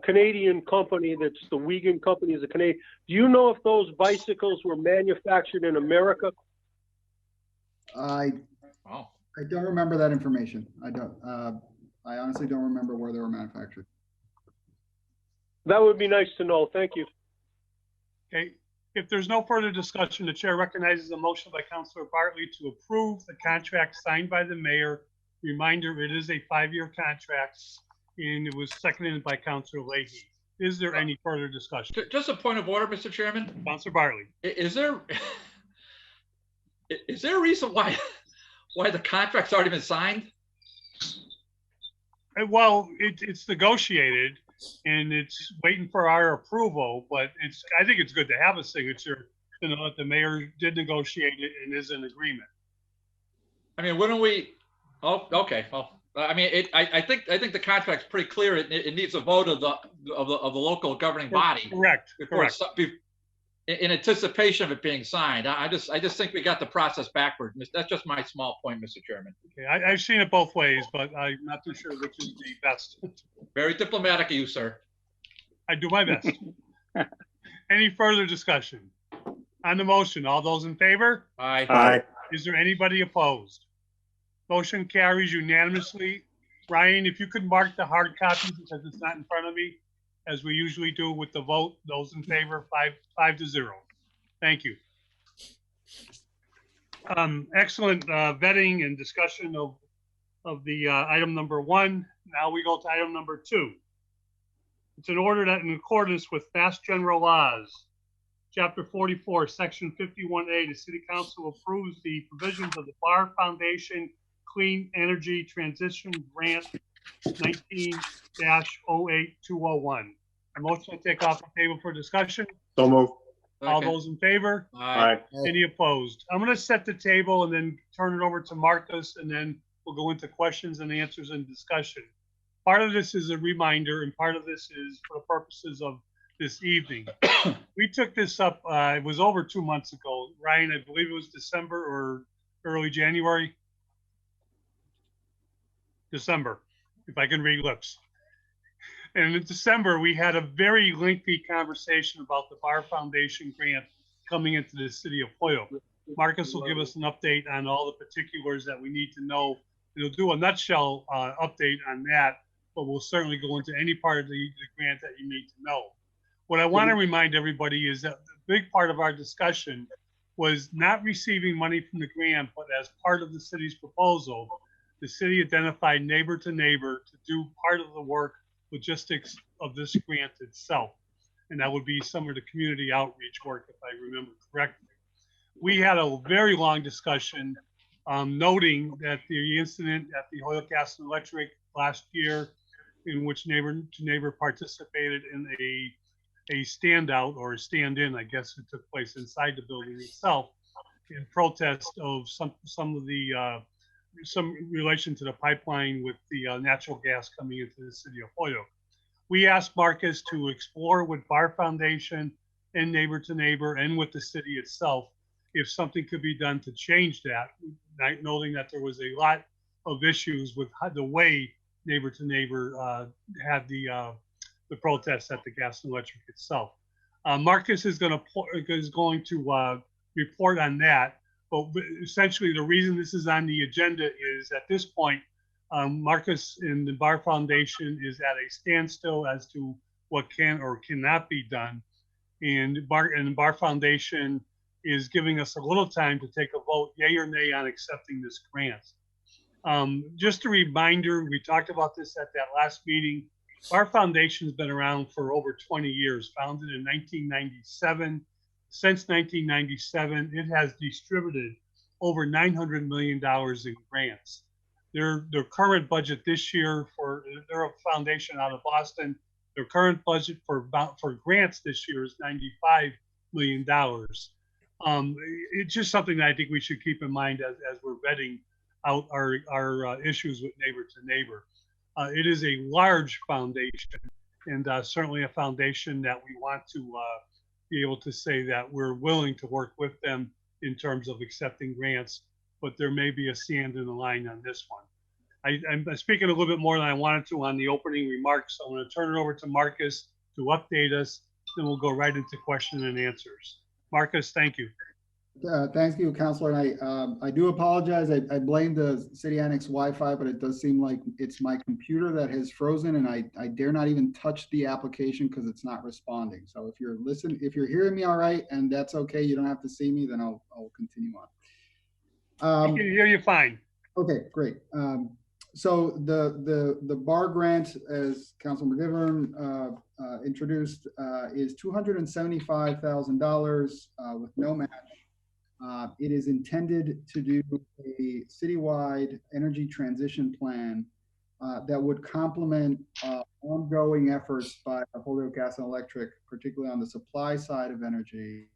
Canadian company. That's the Wiegand company is a Canadian. Do you know if those bicycles were manufactured in America? I don't remember that information. I don't. I honestly don't remember where they were manufactured. That would be nice to know. Thank you. Okay. If there's no further discussion, the chair recognizes a motion by Councilor Bartley to approve the contract signed by the mayor. Reminder, it is a 5-year contract, and it was seconded by Councilor Leahy. Is there any further discussion? Just a point of order, Mr. Chairman. Councilor Bartley. Is there a reason why the contract's already been signed? Well, it's negotiated, and it's waiting for our approval, but I think it's good to have a signature to know that the mayor did negotiate it and is in agreement. I mean, wouldn't we? Oh, okay. Well, I mean, I think the contract's pretty clear. It needs a vote of the local governing body. Correct. Correct. In anticipation of it being signed. I just think we got the process backward. That's just my small point, Mr. Chairman. Okay, I've seen it both ways, but I'm not too sure which is the best. Very diplomatic of you, sir. I do my best. Any further discussion on the motion? All those in favor? Aye. Aye. Is there anybody opposed? Motion carries unanimously. Ryan, if you could mark the hard copy because it's not in front of me, as we usually do with the vote. Those in favor, 5-0. Thank you. Excellent vetting and discussion of the item number 1. Now we go to item number 2. It's an order that in accordance with Mass General Laws, Chapter 44, Section 51A, the City Council approves the provisions of the BARR Foundation Clean Energy Transition Grant 19-08201. A motion to take off the table for discussion. So move. All those in favor? Aye. Any opposed? I'm going to set the table and then turn it over to Marcus, and then we'll go into questions and answers and discussion. Part of this is a reminder, and part of this is for the purposes of this evening. We took this up, it was over 2 months ago. Ryan, I believe it was December or early January. December, if I can read lips. And in December, we had a very lengthy conversation about the BARR Foundation grant coming into the city of Holyoke. Marcus will give us an update on all the particulars that we need to know. He'll do a nutshell update on that, but we'll certainly go into any part of the grant that you need to know. What I want to remind everybody is that the big part of our discussion was not receiving money from the grant, but as part of the city's proposal, the city identified neighbor to neighbor to do part of the work, logistics of this grant itself. And that would be some of the community outreach work, if I remember correctly. We had a very long discussion noting that the incident at the Holyoke Gas and Electric last year, in which neighbor to neighbor participated in a standout or a stand-in, I guess it took place inside the building itself, in protest of some relation to the pipeline with the natural gas coming into the city of Holyoke. We asked Marcus to explore with BARR Foundation and neighbor to neighbor and with the city itself if something could be done to change that, noting that there was a lot of issues with the way neighbor to neighbor had the protests at the gas and electric itself. Marcus is going to report on that. But essentially, the reason this is on the agenda is at this point, Marcus and the BARR Foundation is at a standstill as to what can or cannot be done. And the BARR Foundation is giving us a little time to take a vote, yay or nay, on accepting this grant. Just a reminder, we talked about this at that last meeting. BARR Foundation has been around for over 20 years, founded in 1997. Since 1997, it has distributed over $900 million in grants. Their current budget this year they're a foundation out of Boston. Their current budget for grants this year is $95 million. It's just something that I think we should keep in mind as we're vetting out our issues with neighbor to neighbor. It is a large foundation, and certainly a foundation that we want to be able to say that we're willing to work with them in terms of accepting grants, but there may be a sand in the line on this one. I'm speaking a little bit more than I wanted to on the opening remarks. So I'm going to turn it over to Marcus to update us. Then we'll go right into question and answers. Marcus, thank you. Thank you, Councilor. And I do apologize. I blame the City Annex Wi-Fi, but it does seem like it's my computer that has frozen, and I dare not even touch the application because it's not responding. So if you're hearing me all right, and that's okay, you don't have to see me, then I'll continue on. I can hear you fine. Okay, great. So the BARR grant, as Councilor McGiverin introduced, is $275,000 with no match. It is intended to do a citywide energy transition plan that would complement ongoing efforts by Holyoke Gas and Electric, particularly on the supply side of energy,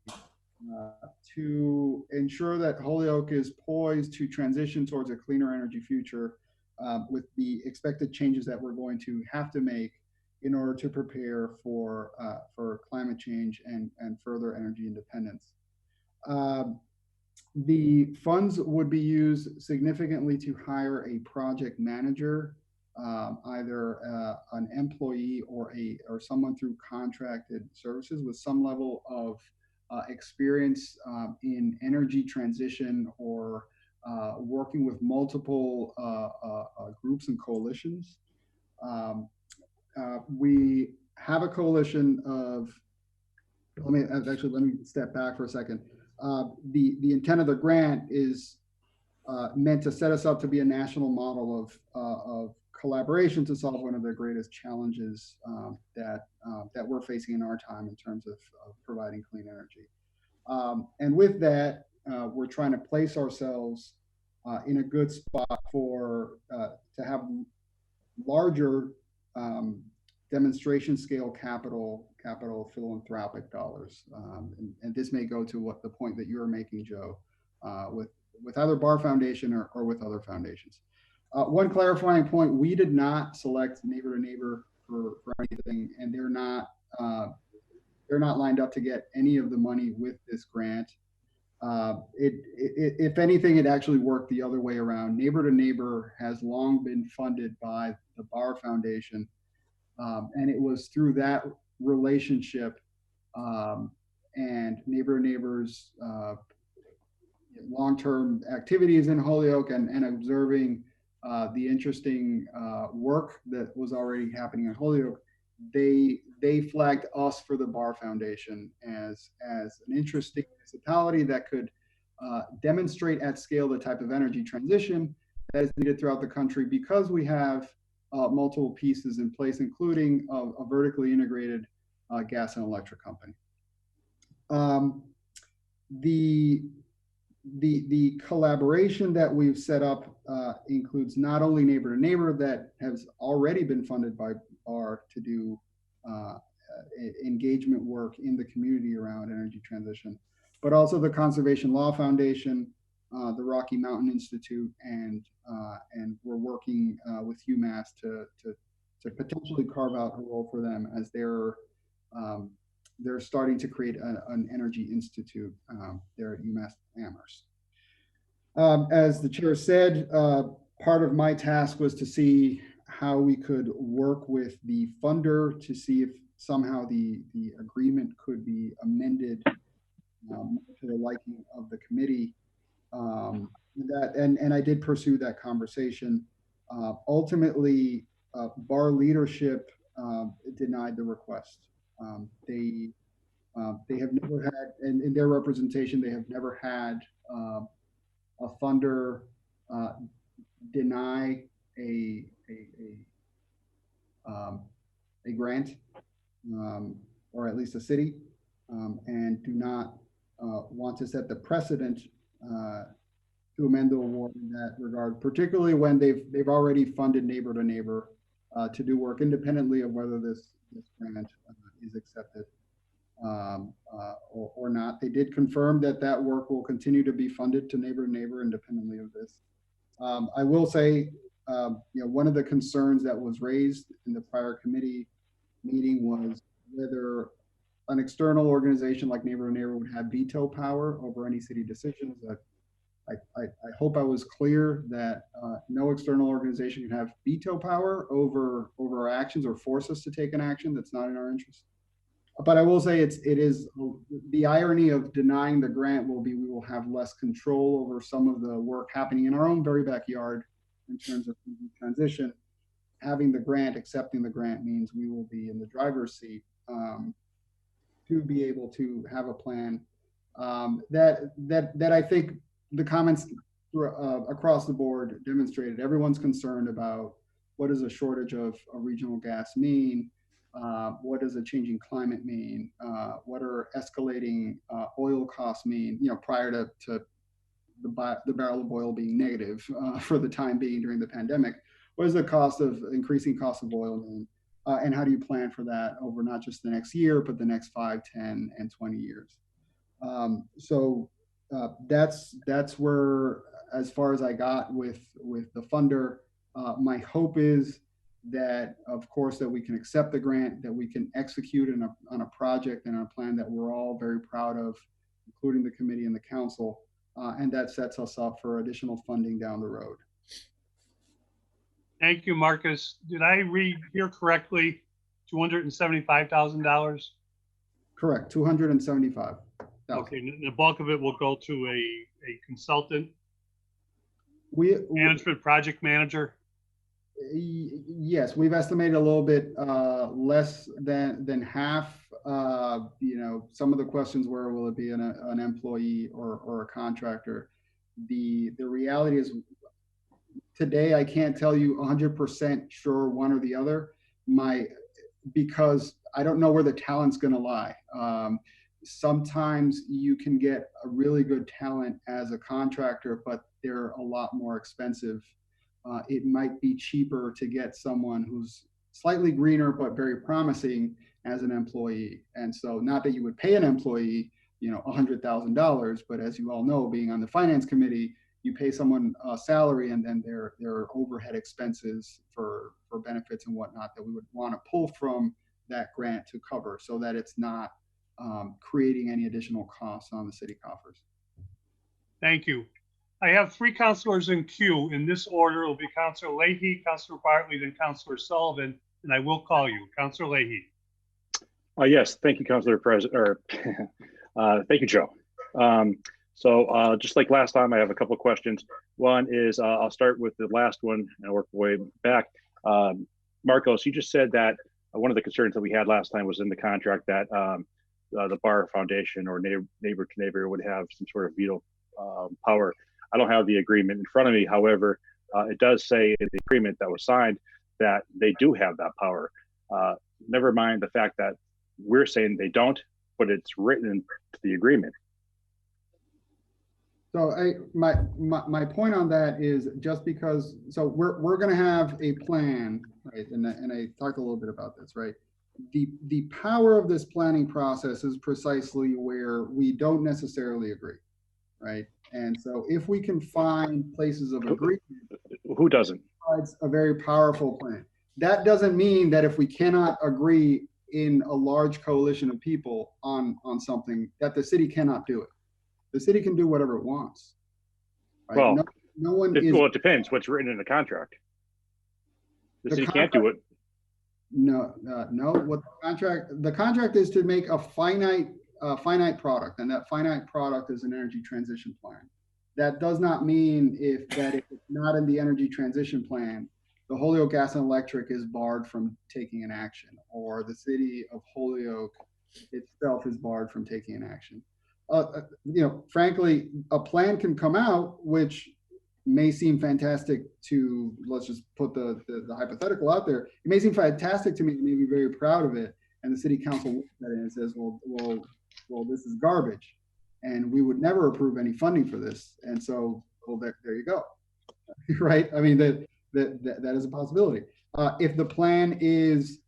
to ensure that Holyoke is poised to transition towards a cleaner energy future with the expected changes that we're going to have to make in order to prepare for climate change and further energy independence. The funds would be used significantly to hire a project manager, either an employee or someone through contracted services with some level of experience in energy transition or working with multiple groups and coalitions. We have a coalition of, let me step back for a second. The intent of the grant is meant to set us up to be a national model of collaboration to solve one of the greatest challenges that we're facing in our time in terms of providing clean energy. And with that, we're trying to place ourselves in a good spot to have larger demonstration scale capital philanthropic dollars. And this may go to what the point that you were making, Joe, with either BARR Foundation or with other foundations. One clarifying point, we did not select Neighbor to Neighbor for anything, and they're not lined up to get any of the money with this grant. If anything, it actually worked the other way around. Neighbor to Neighbor has long been funded by the BARR Foundation, and it was through that relationship and Neighbor to Neighbor's long-term activities in Holyoke and observing the interesting work that was already happening in Holyoke, they flagged us for the BARR Foundation as an interesting municipality that could demonstrate at scale the type of energy transition that is needed throughout the country, because we have multiple pieces in place, including a vertically integrated gas and electric company. The collaboration that we've set up includes not only Neighbor to Neighbor that has already been funded by BARR to do engagement work in the community around energy transition, but also the Conservation Law Foundation, the Rocky Mountain Institute, and we're working with UMass to potentially carve out a role for them as they're starting to create an energy institute there at UMass Amherst. As the chair said, part of my task was to see how we could work with the funder to see if somehow the agreement could be amended to the liking of the committee. And I did pursue that conversation. Ultimately, BARR leadership denied the request. They have never had, in their representation, they have never had a funder deny a grant, or at least a city, and do not want to set the precedent to amend the award in that regard, particularly when they've already funded Neighbor to Neighbor to do work independently of whether this grant is accepted or not. They did confirm that work will continue to be funded to Neighbor independently of this. I will say, one of the concerns that was raised in the prior committee meeting was whether an external organization like Neighbor would have veto power over any city decisions. I hope I was clear that no external organization can have veto power over our actions or force us to take an action that's not in our interest. But I will say it is the irony of denying the grant will be we will have less control over some of the work happening in our own very backyard in terms of transition. Having the grant, accepting the grant means we will be in the driver's seat to be able to have a plan that I think the comments across the board demonstrated. Everyone's concerned about what does a shortage of regional gas mean? What does a changing climate mean? What are escalating oil costs mean? You know, prior to the barrel of oil being negative for the time being during the pandemic. What is the cost of increasing cost of oil mean? And how do you plan for that over not just the next year, but the next 5, 10, and 20 years? That's where, as far as I got with the funder, my hope is that, of course, that we can accept the grant, that we can execute on a project and a plan that we're all very proud of, including the committee and the council, and that sets us up for additional funding down the road. Thank you, Marcus. Did I read here correctly? $275,000? Correct, $275,000. Okay, the bulk of it will go to a consultant, management project manager. Yes, we've estimated a little bit less than half. You know, some of the questions were, will it be an employee or a contractor? The reality is, today I can't tell you 100% sure one or the other. Because I don't know where the talent's going to lie. Sometimes you can get a really good talent as a contractor, but they're a lot more expensive. It might be cheaper to get someone who's slightly greener but very promising as an employee. And so, not that you would pay an employee, you know, $100,000, but as you all know, being on the finance committee, you pay someone a salary and then there are overhead expenses for benefits and whatnot that we would want to pull from that grant to cover, so that it's not creating any additional costs on the city coffers. Thank you. I have 3 councilors in queue. In this order, it will be Councilor Leahy, Councilor Bartley, then Councilor Sullivan, and I will call you. Councilor Leahy. Yes, thank you, Councilor President, thank you, Joe. So just like last time, I have a couple of questions. One is, I'll start with the last one and work my way back. Marcos, you just said that one of the concerns that we had last time was in the contract that the BARR Foundation or neighbor to neighbor would have some sort of veto power. I don't have the agreement in front of me. However, it does say in the agreement that was signed that they do have that power. Never mind the fact that we're saying they don't, but it's written into the agreement. So my point on that is, just because, so we're going to have a plan, right? And I talked a little bit about this, right? The power of this planning process is precisely where we don't necessarily agree, right? And so if we can find places of agreement, who doesn't? It's a very powerful plan. That doesn't mean that if we cannot agree in a large coalition of people on something, that the city cannot do it. The city can do whatever it wants. Right? Well, no one well, it depends what's written in the contract. The city can't do it. No. What the contract is to make a finite product, and that finite product is an energy transition plan. That does not mean if it's not in the energy transition plan, the Holyoke Gas and Electric is barred from taking an action, or the City of Holyoke itself is barred from taking an action. Frankly, a plan can come out which may seem fantastic to, let's just put the hypothetical out there. It may seem fantastic to me, may be very proud of it, and the city council looks at it and says, well, this is garbage, and we would never approve any funding for this. And so, well, there you go, right? I mean, that is a possibility. If the plan is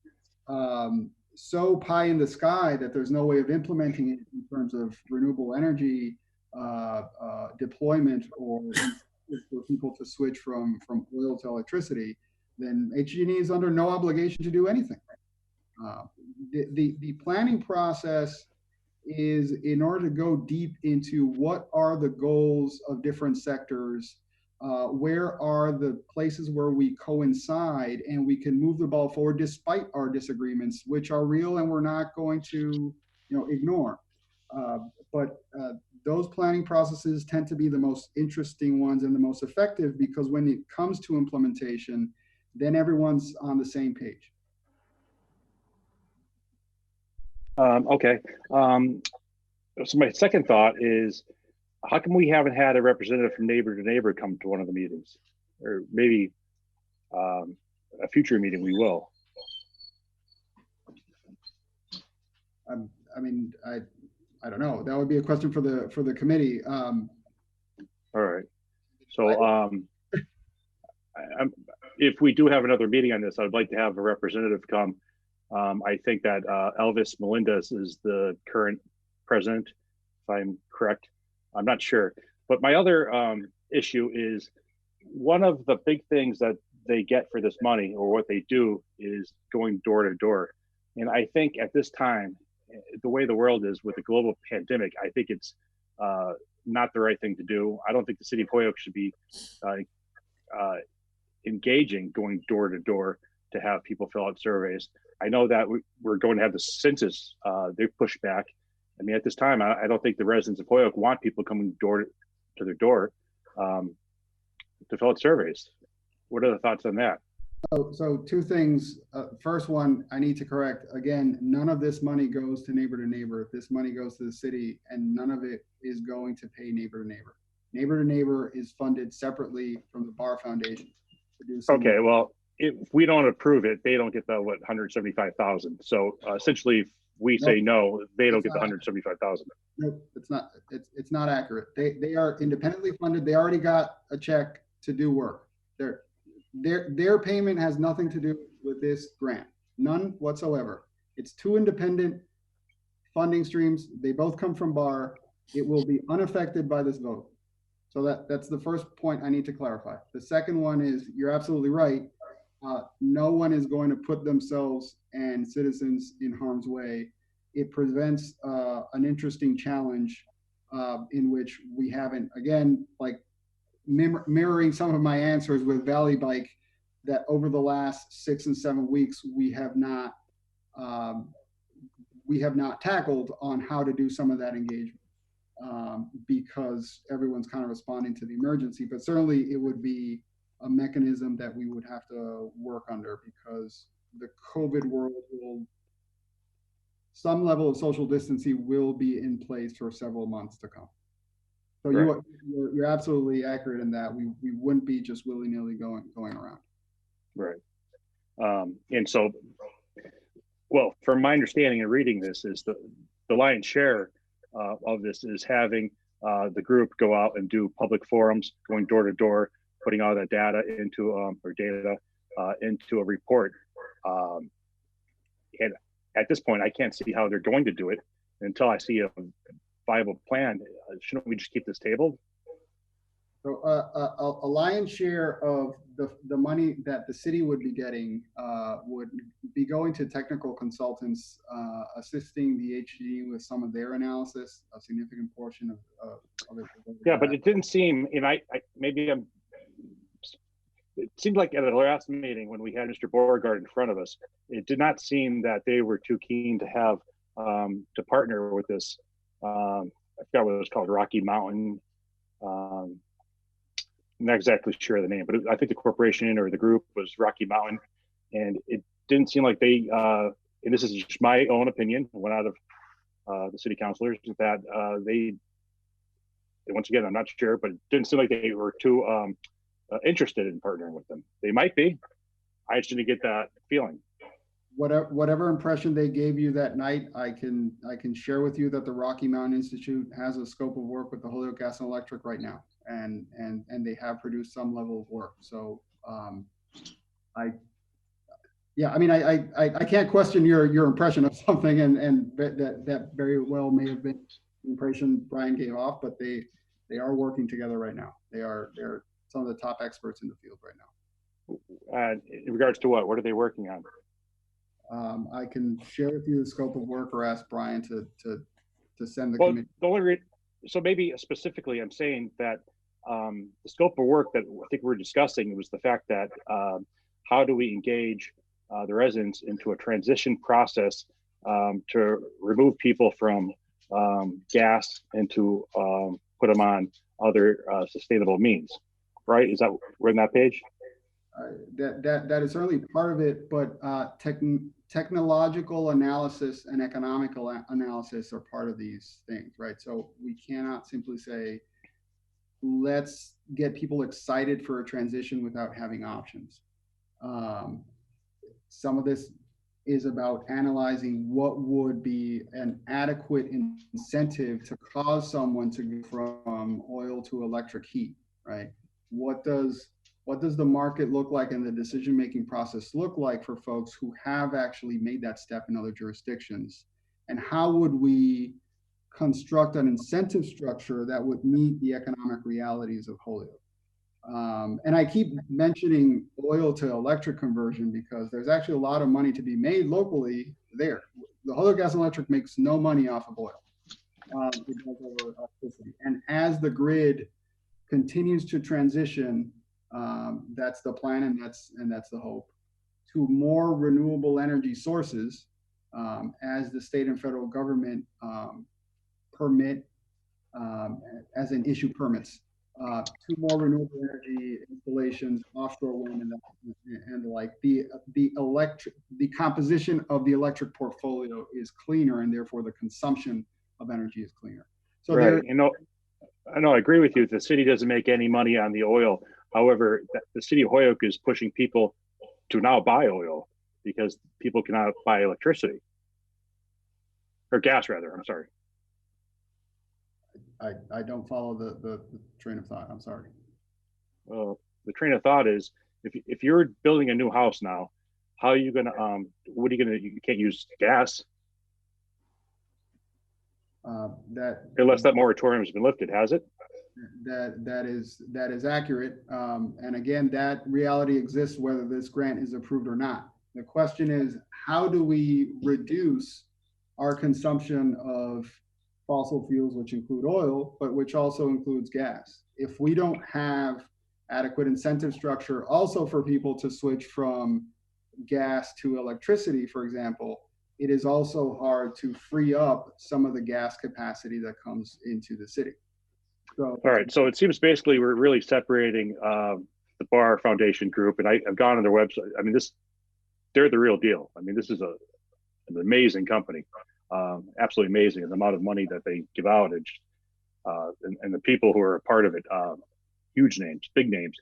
so pie in the sky that there's no way of implementing it in terms of renewable energy deployment or for people to switch from oil to electricity, then HG&E is under no obligation to do anything. The planning process is in order to go deep into what are the goals of different sectors, where are the places where we coincide and we can move the ball forward despite our disagreements, which are real and we're not going to, ignore. But those planning processes tend to be the most interesting ones and the most effective, because when it comes to implementation, then everyone's on the same page. Okay. So my second thought is, how come we haven't had a representative from neighbor to neighbor come to one of the meetings? Or maybe a future meeting we will. I mean, I don't know. That would be a question for the committee. All right. So if we do have another meeting on this, I'd like to have a representative come. I think that Elvis Melendez is the current president, if I'm correct. I'm not sure. But my other issue is, one of the big things that they get for this money, or what they do, is going door to door. And I think at this time, the way the world is with the global pandemic, I think it's not the right thing to do. I don't think the city of Holyoke should be engaging going door to door to have people fill out surveys. I know that we're going to have the census, they've pushed back. I mean, at this time, I don't think the residents of Holyoke want people coming door to their door to fill out surveys. What are the thoughts on that? So two things. First one, I need to correct. Again, none of this money goes to neighbor. This money goes to the city, and none of it is going to pay neighbor to neighbor. Neighbor to neighbor is funded separately from the BARR Foundation. Okay, well, if we don't approve it, they don't get the, what, 175,000. So essentially, if we say no, they don't get the 175,000. Nope, it's not. It's not accurate. They are independently funded. They already got a check to do work. Their payment has nothing to do with this grant, none whatsoever. It's two independent funding streams. They both come from BARR. It will be unaffected by this vote. So that's the first point I need to clarify. The second one is, you're absolutely right. No one is going to put themselves and citizens in harm's way. It presents an interesting challenge in which we haven't, again, like mirroring some of my answers with ValleyBike, that over the last 6 and 7 weeks, we have not tackled on how to do some of that engagement. Because everyone's kind of responding to the emergency, but certainly it would be a mechanism that we would have to work under, because the COVID world some level of social distancing will be in place for several months to come. So right. You're absolutely accurate in that. We wouldn't be just willy-nilly going around. Right. And so, well, from my understanding and reading this, is the lion's share of this is having the group go out and do public forums, going door to door, putting all that data into into a report. And at this point, I can't see how they're going to do it until I see a viable plan. Shouldn't we just keep this tabled? So a lion's share of the money that the city would be getting would be going to technical consultants assisting the HD with some of their analysis. A significant portion of it. Yeah, but it didn't seem, and it seemed like at the last meeting when we had Mr. Beauregard in front of us, it did not seem that they were too keen to have to partner with this. I forgot what it was called, Rocky Mountain. I'm not exactly sure of the name, but I think the corporation or the group was Rocky Mountain, and it didn't seem like they, and this is just my own opinion, one out of the city councilors, that they, once again, I'm not sure, but it didn't seem like they were too interested in partnering with them. They might be. I just didn't get that feeling. Whatever impression they gave you that night, I can share with you that the Rocky Mountain Institute has a scope of work with the Holyoke Gas and Electric right now, and they have produced some level of work. So I can't question your impression of something, and that very well may have been the impression Brian gave off, but they are working together right now. They're some of the top experts in the field right now. In regards to what are they working on? I can share with you the scope of work, or ask Brian to to send the Well, committee. the only so maybe specifically, I'm saying that the scope of work that I think we're discussing was the fact that how do we engage the residents into a transition process to remove people from gas and to put them on other sustainable means, right? Is that we're in that page? That is certainly part of it, but technological analysis and economical analysis are part of these things, right? So we cannot simply say, let's get people excited for a transition without having options. Some of this is about analyzing what would be an adequate incentive to cause someone to go from oil to electric heat, right? What does the market look like and the decision-making process look like for folks who have actually made that step in other jurisdictions? And how would we construct an incentive structure that would meet the economic realities of Holyoke? And I keep mentioning oil to electric conversion because there's actually a lot of money to be made locally there. The Holyoke Gas and Electric makes no money off of oil. It does over electricity. And as the grid continues to transition, that's the plan, and that's the hope, to more renewable energy sources as the state and federal government permit, as in issue permits, to more renewable energy installations, offshore wind, and the like. The composition of the electric portfolio is cleaner, and therefore the consumption of energy is cleaner. So right. I know, I agree with you. The city doesn't make any money on the oil. However, the city of Holyoke is pushing people to now buy oil because people cannot buy electricity or gas, rather. I'm sorry. I don't follow the train of thought. I'm sorry. Well, the train of thought is if you're building a new house now, how are you gonna what are you gonna? You can't use gas. Unless that moratorium has been lifted, has it? That is accurate. And again, that reality exists whether this grant is approved or not. The question is, how do we reduce our consumption of fossil fuels, which include oil, but which also includes gas? If we don't have adequate incentive structure also for people to switch from gas to electricity, for example, it is also hard to free up some of the gas capacity that comes into the city. So, all right. So it seems basically we're really separating the BARR Foundation group, and I've gone on their website. I mean, they're the real deal. I mean, this is an amazing company, absolutely amazing. And the amount of money that they give out, and the people who are a part of it, huge names, big names.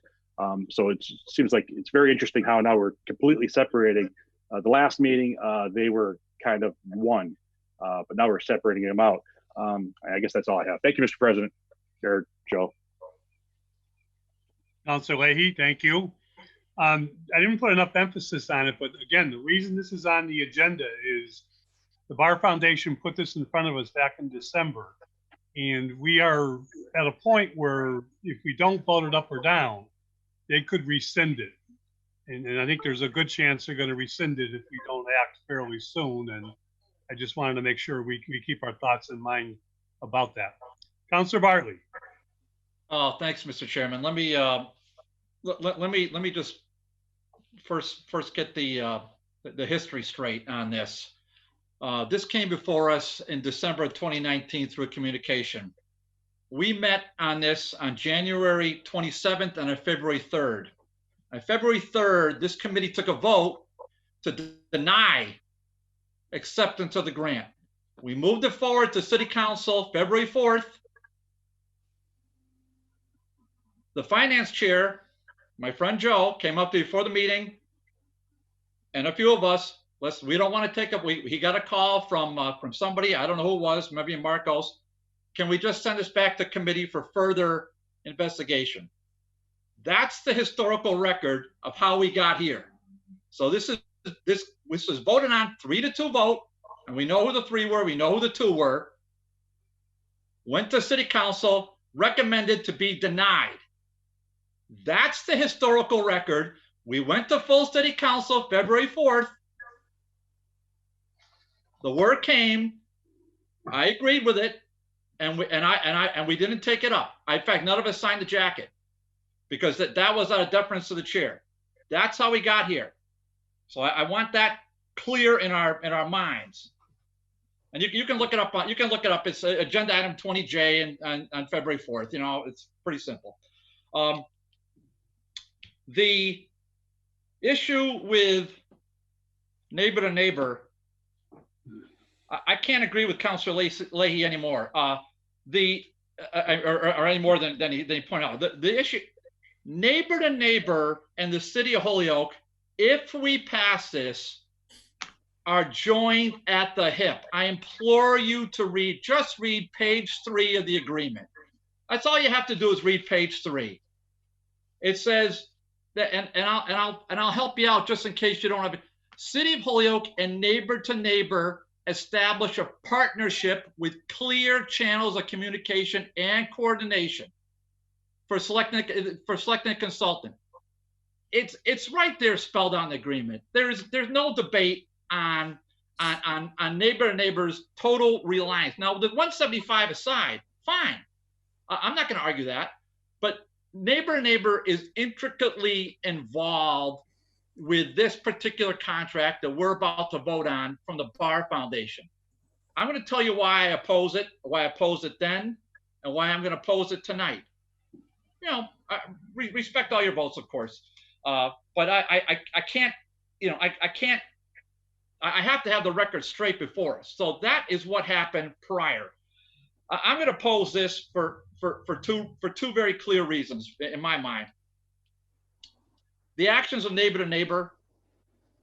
So it seems like it's very interesting how now we're completely separating. The last meeting, they were kind of one, but now we're separating them out. I guess that's all I have. Thank you, Mr. President. Or Joe. Councilor Leahy, thank you. I didn't put enough emphasis on it, but again, the reason this is on the agenda is the BARR Foundation put this in front of us back in December. And we are at a point where if we don't vote it up or down, they could rescind it. And I think there's a good chance they're going to rescind it if we don't act fairly soon. And I just wanted to make sure we keep our thoughts in mind about that. Councilor Bartley. Oh, thanks, Mr. Chairman. Let me just first get the history straight on this. This came before us in December of 2019 through a communication. We met on this on January 27th and on February 3rd. On February 3rd, this committee took a vote to deny acceptance of the grant. We moved it forward to City Council February 4th. The finance chair, my friend Joe, came up before the meeting, and a few of us, we don't want to take up, he got a call from somebody, I don't know who it was, maybe Marcos. Can we just send this back to committee for further investigation? That's the historical record of how we got here. So this was voted on 3-2 vote, and we know who the 3 were, we know who the 2 were. Went to City Council, recommended to be denied. That's the historical record. We went to full City Council February 4th. The word came, I agreed with it, and we didn't take it up. In fact, none of us signed the jacket because that was out of deference to the chair. That's how we got here. So I want that clear in our minds. And you can look it up. You can look it up. It's agenda item 20J on February 4th. You know, it's pretty simple. The issue with neighbor to neighbor, I can't agree with Councilor Leahy anymore. Or any more than he pointed out. The issue, neighbor to neighbor, and the City of Holyoke, if we pass this, are joined at the hip. I implore you to just read page 3 of the agreement. That's all you have to do is read page 3. It says that, and I'll help you out just in case you don't have it. City of Holyoke and neighbor to neighbor establish a partnership with clear channels of communication and coordination for selecting a consultant. It's right there spelled on the agreement. There's no debate on neighbor to neighbor's total reliance. Now, the 175 aside, fine. I'm not going to argue that, but neighbor to neighbor is intricately involved with this particular contract that we're about to vote on from the BARR Foundation. I'm going to tell you why I oppose it, why I opposed it then, and why I'm going to oppose it tonight. You know, I respect all your votes, of course, but I can't, you know, I can't. I have to have the record straight before us. So that is what happened prior. I'm going to oppose this for two very clear reasons in my mind. The actions of neighbor to neighbor,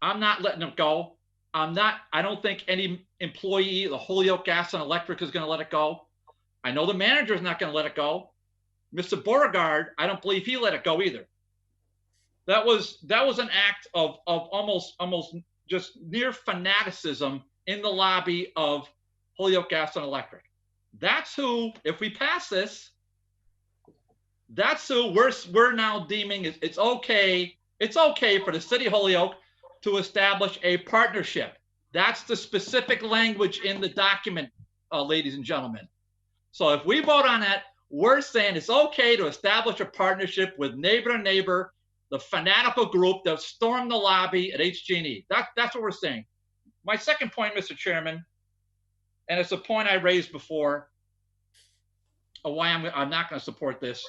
I'm not letting them go. I don't think any employee of the Holyoke Gas and Electric is going to let it go. I know the manager is not going to let it go. Mr. Beauregard, I don't believe he let it go either. That was an act of almost just near fanaticism in the lobby of Holyoke Gas and Electric. That's who, if we pass this, that's who we're now deeming it's okay. It's okay for the City of Holyoke to establish a partnership. That's the specific language in the document, ladies and gentlemen. So if we vote on that, we're saying it's okay to establish a partnership with neighbor to neighbor, the fanatical group that stormed the lobby at HG&E. That's what we're saying. My second point, Mr. Chairman, and it's a point I raised before, of why I'm not going to support this,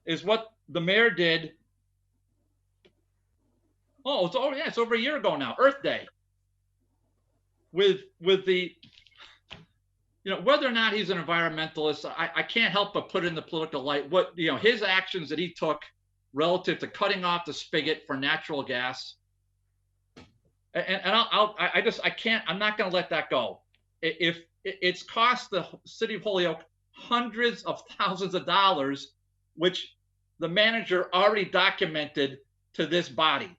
is what the mayor did. Oh, it's over a year ago now, Earth Day. With the, you know, whether or not he's an environmentalist, I can't help but put in the political light what, you know, his actions that he took relative to cutting off the spigot for natural gas. And I'm not going to let that go. If it's cost the City of Holyoke hundreds of thousands of dollars, which the manager already documented to this body.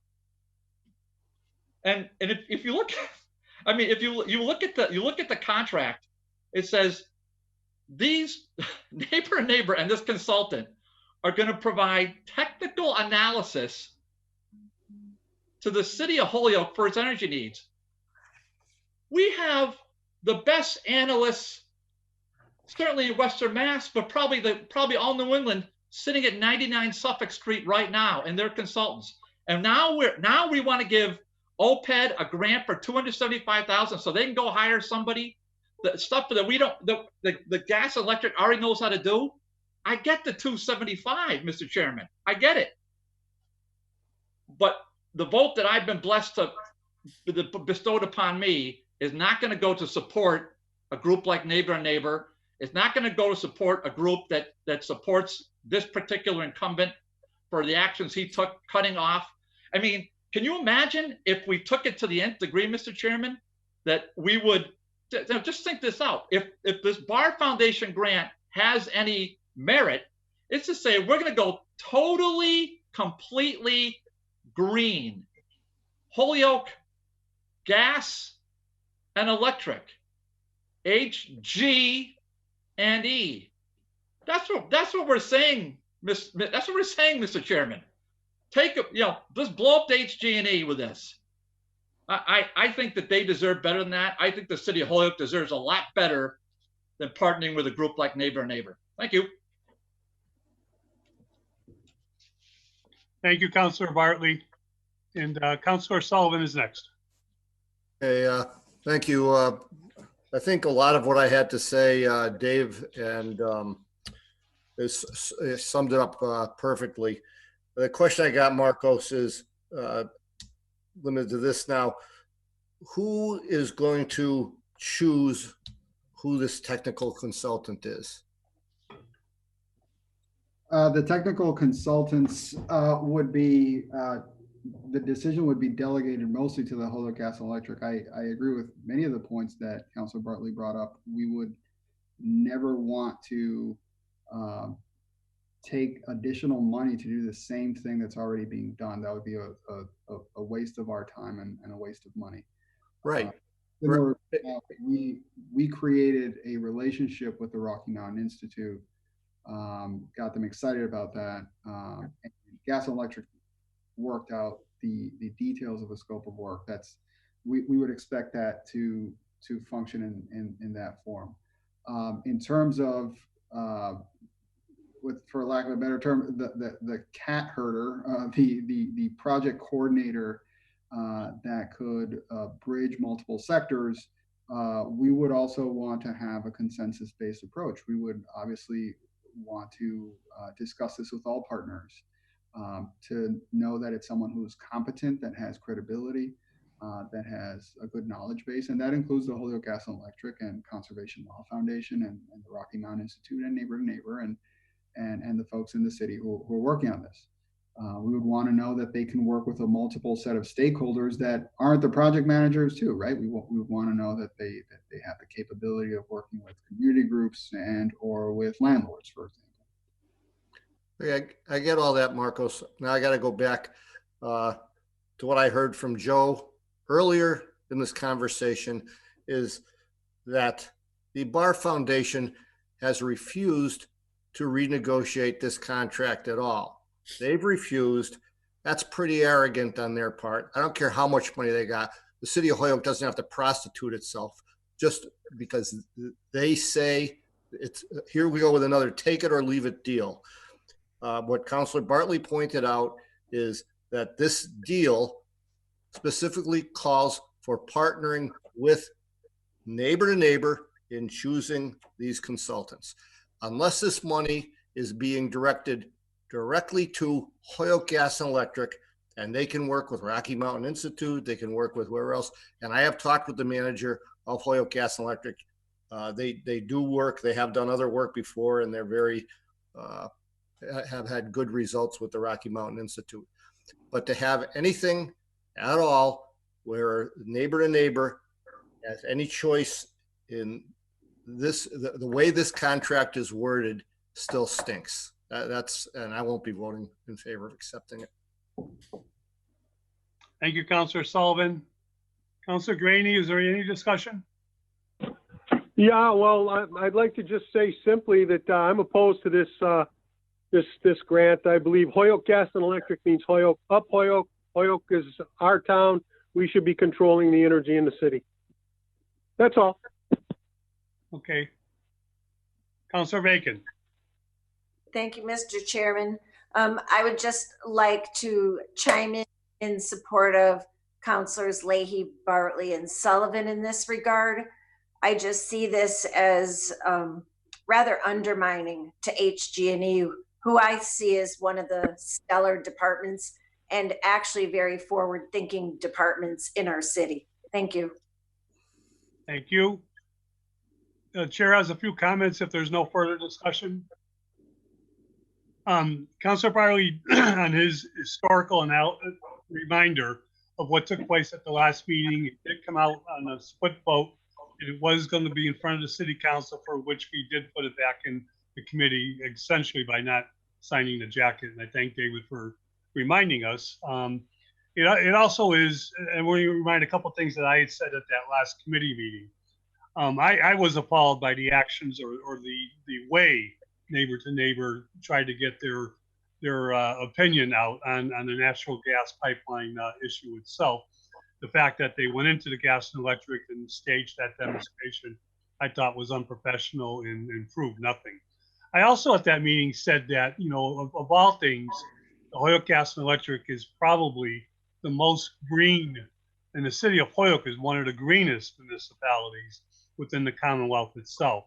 And if you look, I mean, if you look at the contract, it says these neighbor and this consultant are going to provide technical analysis to the City of Holyoke for its energy needs. We have the best analysts, certainly in Western Mass, but probably all New England, sitting at 99 Suffolk Street right now, and they're consultants. And now we want to give OPED a grant for $275,000 so they can go hire somebody. The stuff that we don't, the gas electric already knows how to do. I get the 275, Mr. Chairman. I get it. But the vote that I've been blessed to bestowed upon me is not going to go to support a group like Neighbor and Neighbor. It's not going to go to support a group that supports this particular incumbent for the actions he took, cutting off. I mean, can you imagine if we took it to the nth degree, Mr. Chairman, that we would, just think this out. If this BARR Foundation grant has any merit, it's to say we're going to go totally, completely green. Holyoke Gas and Electric, HG and E. That's what we're saying. That's what we're saying, Mr. Chairman. Just blow up the HG and E with this. I think that they deserve better than that. I think the city of Holyoke deserves a lot better than partnering with a group like Neighbor to Neighbor. Thank you. Thank you, Councilor Bartley. And Councilor Sullivan is next. Hey, thank you. I think a lot of what I had to say, Dave, and is summed it up perfectly. The question I got, Marcos, is limited to this now. Who is going to choose who this technical consultant is? The technical consultants would be, the decision would be delegated mostly to the Holyoke Gas and Electric. I agree with many of the points that Councilor Bartley brought up. We would never want to take additional money to do the same thing that's already being done. That would be a waste of our time and a waste of money. Right. We created a relationship with the Rocky Mountain Institute, got them excited about that. And Gas and Electric worked out the details of the scope of work. We would expect that to function in that form. In terms of for lack of a better term, the cat herder, the project coordinator that could bridge multiple sectors, we would also want to have a consensus-based approach. We would obviously want to discuss this with all partners to know that it's someone who's competent, that has credibility, that has a good knowledge base, and that includes the Holyoke Gas and Electric and Conservation Law Foundation and the Rocky Mountain Institute and Neighbor to Neighbor and the folks in the city who are working on this. We would want to know that they can work with a multiple set of stakeholders that aren't the project managers too, right? We would want to know that they have the capability of working with community groups and or with landlords, for example. I get all that, Marcos. Now I got to go back to what I heard from Joe earlier in this conversation, is that the BARR Foundation has refused to renegotiate this contract at all. They've refused. That's pretty arrogant on their part. I don't care how much money they got. The city of Holyoke doesn't have to prostitute itself just because they say it's, here we go with another take it or leave it deal. What Councilor Bartley pointed out is that this deal specifically calls for partnering with Neighbor to Neighbor in choosing these consultants. Unless this money is being directed directly to Holyoke Gas and Electric, and they can work with Rocky Mountain Institute, they can work with where else. And I have talked with the manager of Holyoke Gas and Electric. They do work, they have done other work before, and they're very, have had good results with the Rocky Mountain Institute. But to have anything at all where Neighbor to Neighbor has any choice in this, the way this contract is worded still stinks. And I won't be voting in favor of accepting it. Thank you, Councilor Sullivan. Councilor Graney, is there any discussion? Yeah, well, I'd like to just say simply that I'm opposed to this this grant. I believe Holyoke Gas and Electric means Holyoke, up Holyoke. Holyoke is our town. We should be controlling the energy in the city. That's all. Okay. Councilor Bacon. Thank you, Mr. Chairman. I would just like to chime in support of Councilors Leahy, Bartley, and Sullivan in this regard. I just see this as rather undermining to HG&E, who I see as one of the stellar departments and actually very forward-thinking departments in our city. Thank you. Thank you. The chair has a few comments if there's no further discussion. Councilor Bartley, on his historical reminder of what took place at the last meeting, it did come out on a split vote. It was going to be in front of the city council, for which we did put it back in the committee, essentially by not signing the jacket. And I thank David for reminding us. It also is, and we remind a couple of things that I had said at that last committee meeting. I was appalled by the actions or the way Neighbor to Neighbor tried to get their opinion out on the natural gas pipeline issue itself. the fact that they went into the gas and electric and staged that demonstration, I thought was unprofessional and proved nothing. I also at that meeting said that, you know, of all things, the Holyoke Gas and Electric is probably the most green, and the city of Holyoke is one of the greenest municipalities within the Commonwealth itself.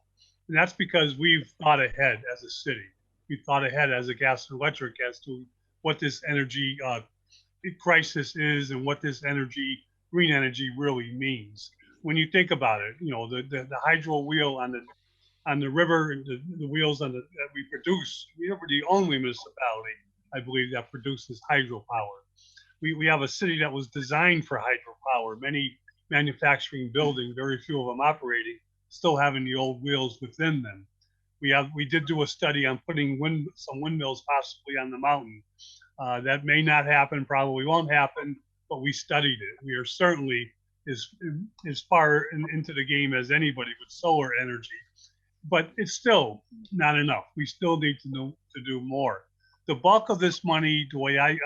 And that's because we've thought ahead as a city. We thought ahead as a gas and electric as to what this energy crisis is and what this energy, green energy, really means. When you think about it, you know, the hydro wheel on the river, the wheels that we produce, we are the only municipality, I believe, that produces hydropower. We have a city that was designed for hydropower. Many manufacturing buildings, very few of them operating, still having the old wheels within them. We did do a study on putting some windmills possibly on the mountain. That may not happen, probably won't happen, but we studied it. We are certainly as far into the game as anybody with solar energy, but it's still not enough. We still need to do more. The bulk of this money, the way I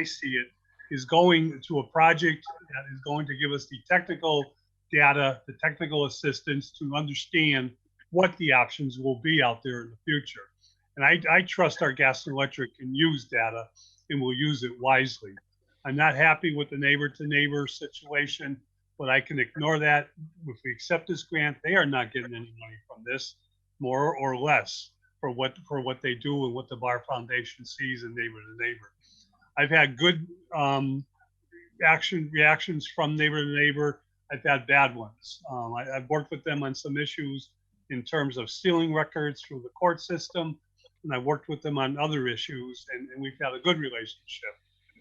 see it, is going to a project that is going to give us the technical data, the technical assistance to understand what the options will be out there in the future. And I trust our gas and electric can use data and will use it wisely. I'm not happy with the neighbor-to-neighbor situation, but I can ignore that. If we accept this grant, they are not getting any money from this, more or less, for what they do and what the BARR Foundation sees in neighbor-to-neighbor. I've had good reactions from neighbor-to-neighbor. I've had bad ones. I've worked with them on some issues in terms of stealing records through the court system, and I've worked with them on other issues, and we've had a good relationship.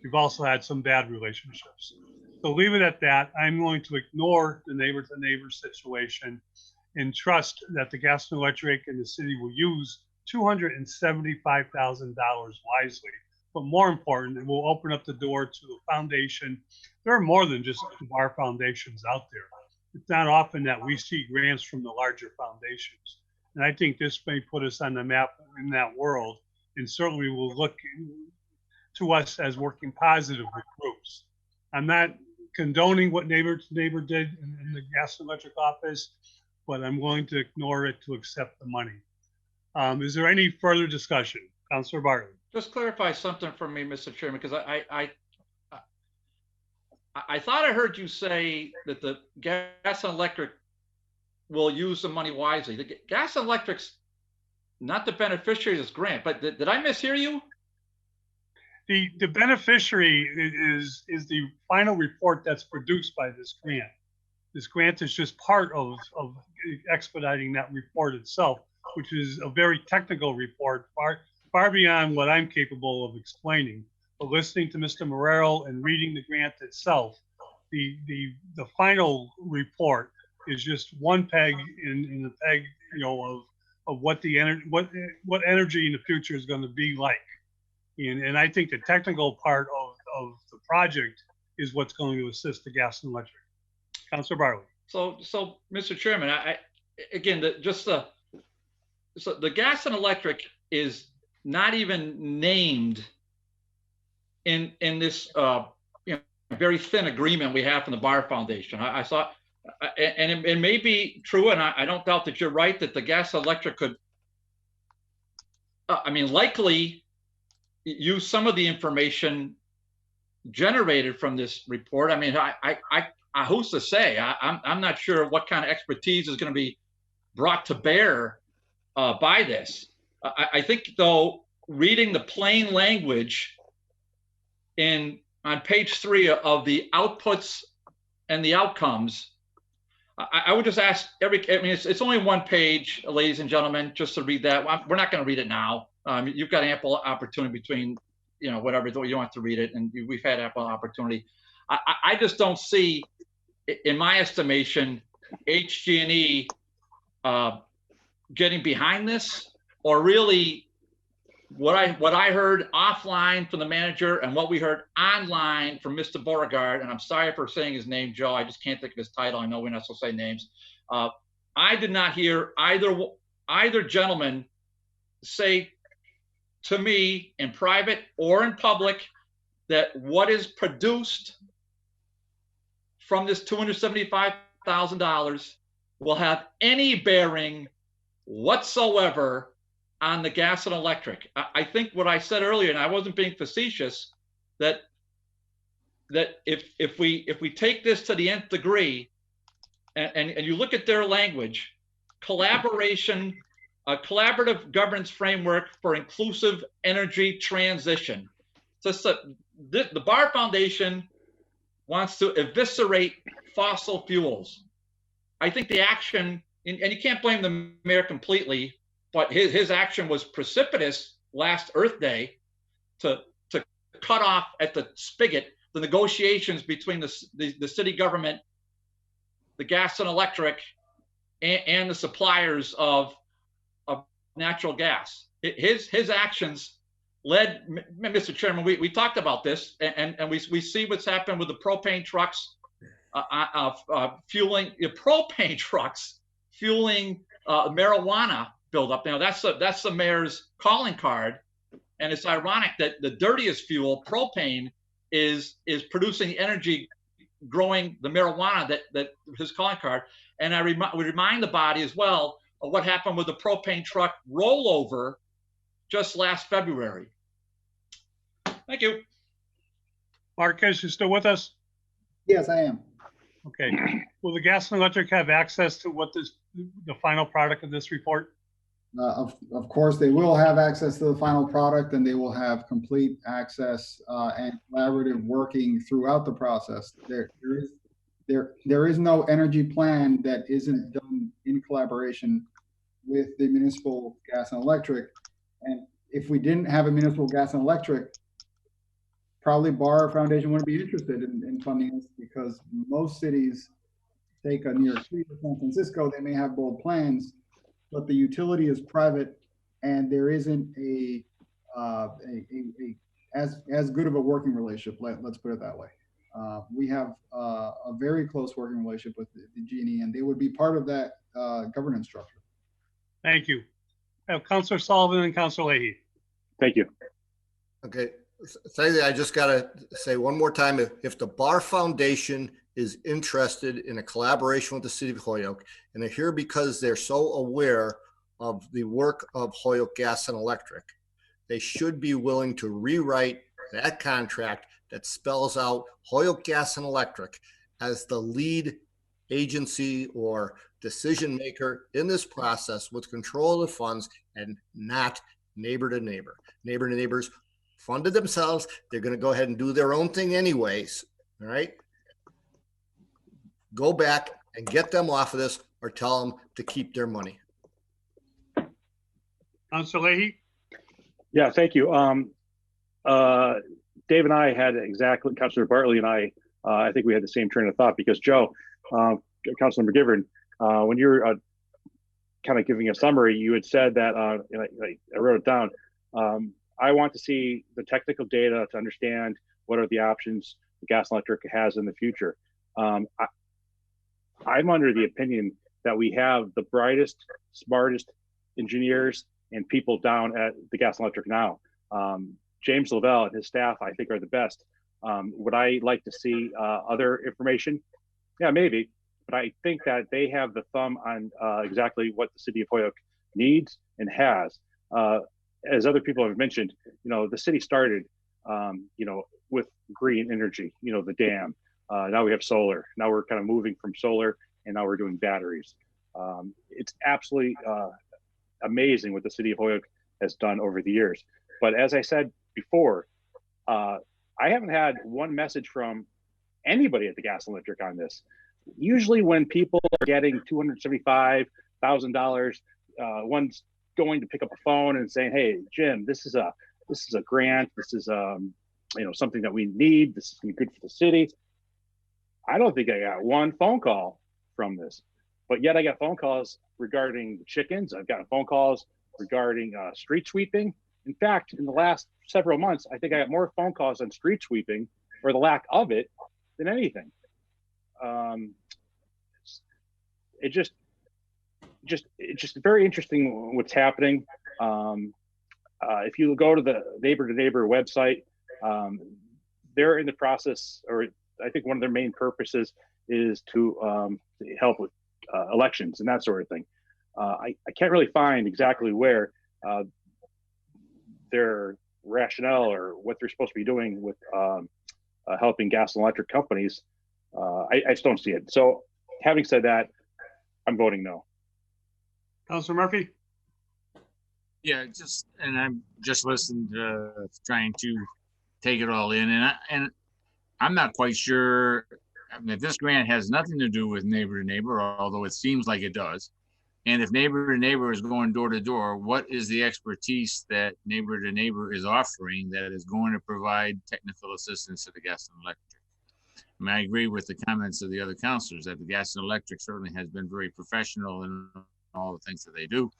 We've also had some bad relationships. So leave it at that. I'm going to ignore the neighbor-to-neighbor situation and trust that the gas and electric and the city will use $275,000 wisely. But more important, it will open up the door to a foundation. There are more than just BARR foundations out there. It's not often that we see grants from the larger foundations. And I think this may put us on the map in that world, and certainly will look to us as working positive with groups. I'm not condoning what neighbor-to-neighbor did in the gas and electric office, but I'm going to ignore it to accept the money. Is there any further discussion? Councilor Bartley. Just clarify something for me, Mr. Chairman, because I thought I heard you say that the gas and electric will use the money wisely. The gas and electric's not the beneficiary of this grant, but did I mishear you? The beneficiary is the final report that's produced by this grant. This grant is just part of expediting that report itself, which is a very technical report, far beyond what I'm capable of explaining. But listening to Mr. Morero and reading the grant itself, the final report is just one peg in the peg, you know, of what the what energy in the future is going to be like. And I think the technical part of the project is what's going to assist the gas and electric. Councilor Bartley. So Mr. Chairman, again, the gas and electric is not even named in this very thin agreement we have from the BARR Foundation. I thought, and it may be true, and I don't doubt that you're right, that the gas and electric could, likely use some of the information generated from this report. I mean, who's to say? I'm not sure what kind of expertise is going to be brought to bear by this. I think, though, reading the plain language on page 3 of the outputs and the outcomes, I would just ask it's only one page, ladies and gentlemen, just to read that. We're not going to read it now. You've got ample opportunity between, whatever you want to read it, and we've had ample opportunity. I just don't see, in my estimation, HG&E getting behind this, or really what I heard offline from the manager and what we heard online from Mr. Beauregard, and I'm sorry for saying his name, Joe, I just can't think of his title. I know we're not supposed to say names. I did not hear either gentleman say to me in private or in public that what is produced from this $275,000 will have any bearing whatsoever on the gas and electric. I think what I said earlier, and I wasn't being facetious, that if we take this to the nth degree, and you look at their language, collaboration, a collaborative governance framework for inclusive energy transition. So the BARR Foundation wants to eviscerate fossil fuels. I think the action, and you can't blame the mayor completely, but his action was precipitous last Earth Day to cut off at the spigot the negotiations between the city government, the gas and electric, and the suppliers of natural gas. His actions led, Mr. Chairman, we talked about this, and we see what's happened with the propane trucks fueling marijuana buildup. Now that's the mayor's calling card, and it's ironic that the dirtiest fuel, propane, is producing energy, growing the marijuana that his calling card. And we remind the body as well of what happened with the propane truck rollover just last February. Thank you. Marcus, you still with us? Yes, I am. Okay. Will the gas and electric have access to what the final product of this report? Of course, they will have access to the final product, and they will have complete access and collaborative working throughout the process. There is no energy plan that isn't done in collaboration with the municipal gas and electric. And if we didn't have a municipal gas and electric, probably BARR Foundation wouldn't be interested in funding us, because most cities, take a New York City or San Francisco, they may have bold plans, but the utility is private, and there isn't as good of a working relationship. Let's put it that way. We have a very close working relationship with the G&E, and they would be part of that governance structure. Thank you. I have Councilor Sullivan and Councilor Leahy. Thank you. Okay, I just got to say one more time, if the BARR Foundation is interested in a collaboration with the City of Holyoke, and they're here because they're so aware of the work of Holyoke Gas and Electric, they should be willing to rewrite that contract that spells out Holyoke Gas and Electric as the lead agency or decision maker in this process with control of the funds, and not neighbor to neighbor. Neighbor to neighbors funded themselves. They're going to go ahead and do their own thing anyways. All right. Go back and get them off of this, or tell them to keep their money. Councilor Leahy? Yeah, thank you. Dave and I had exactly, Councilor Bartley and I think we had the same train of thought, because Joe, Councilor McGiverin, when you were kind of giving a summary, you had said that, and I wrote it down, I want to see the technical data to understand what are the options the gas and electric has in the future. I'm under the opinion that we have the brightest, smartest engineers and people down at the gas and electric now. James Lavelle and his staff, I think, are the best. Would I like to see other information? Yeah, maybe. But I think that they have the thumb on exactly what the City of Holyoke needs and has. As other people have mentioned, the city started, with green energy, the dam. Now we have solar. Now we're kind of moving from solar, and now we're doing batteries. It's absolutely amazing what the City of Holyoke has done over the years. But as I said before, I haven't had one message from anybody at the gas and electric on this. Usually when people are getting $275,000, one's going to pick up a phone and saying, "Hey, Jim, this is a grant. This is something that we need. This is going to be good for the city." I don't think I got one phone call from this, but yet I got phone calls regarding the chickens. I've gotten phone calls regarding street sweeping. In fact, in the last several months, I think I got more phone calls on street sweeping, or the lack of it, than anything. It's just very interesting what's happening. If you go to the neighbor website, they're in the process, or I think one of their main purposes is to help with elections and that sort of thing. I can't really find exactly where their rationale or what they're supposed to be doing with helping gas and electric companies. I just don't see it. So having said that, I'm voting no. Councilor Murphy? Yeah, and I'm just listening to trying to take it all in, and I'm not quite sure. I mean, if this grant has nothing to do with neighbor to neighbor, although it seems like it does, and if neighbor to neighbor is going door to door, what is the expertise that neighbor to neighbor is offering that is going to provide technical assistance to the gas and electric? I mean, I agree with the comments of the other councilors that the gas and electric certainly has been very professional in all the things that they do.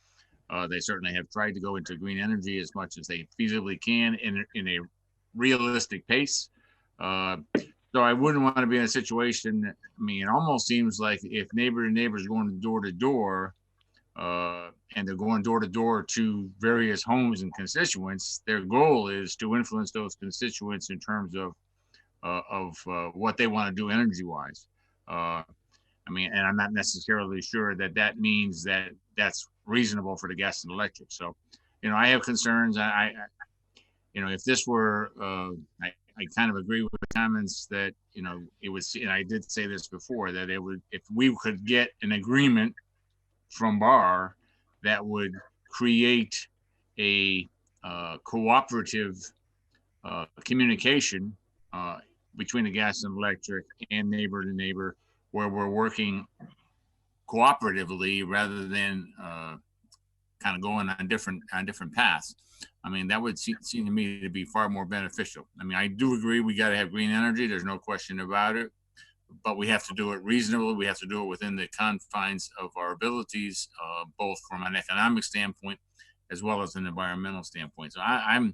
They certainly have tried to go into green energy as much as they feasibly can in a realistic pace. So I wouldn't want to be in a situation. I mean, it almost seems like if neighbor to neighbor is going door to door, and they're going door to door to various homes and constituents, their goal is to influence those constituents in terms of what they want to do energy wise. I mean, and I'm not necessarily sure that that means that that's reasonable for the gas and electric. So, you know, I have concerns. You know, if this were, I kind of agree with the comments that, you know, it was, and I did say this before, that it would, if we could get an agreement from BARR that would create a cooperative communication between the gas and electric and neighbor to neighbor, where we're working cooperatively rather than kind of going on different paths. I mean, that would seem to me to be far more beneficial. I mean, I do agree we got to have green energy. There's no question about it, but we have to do it reasonably. We have to do it within the confines of our abilities, both from an economic standpoint as well as an environmental standpoint. So I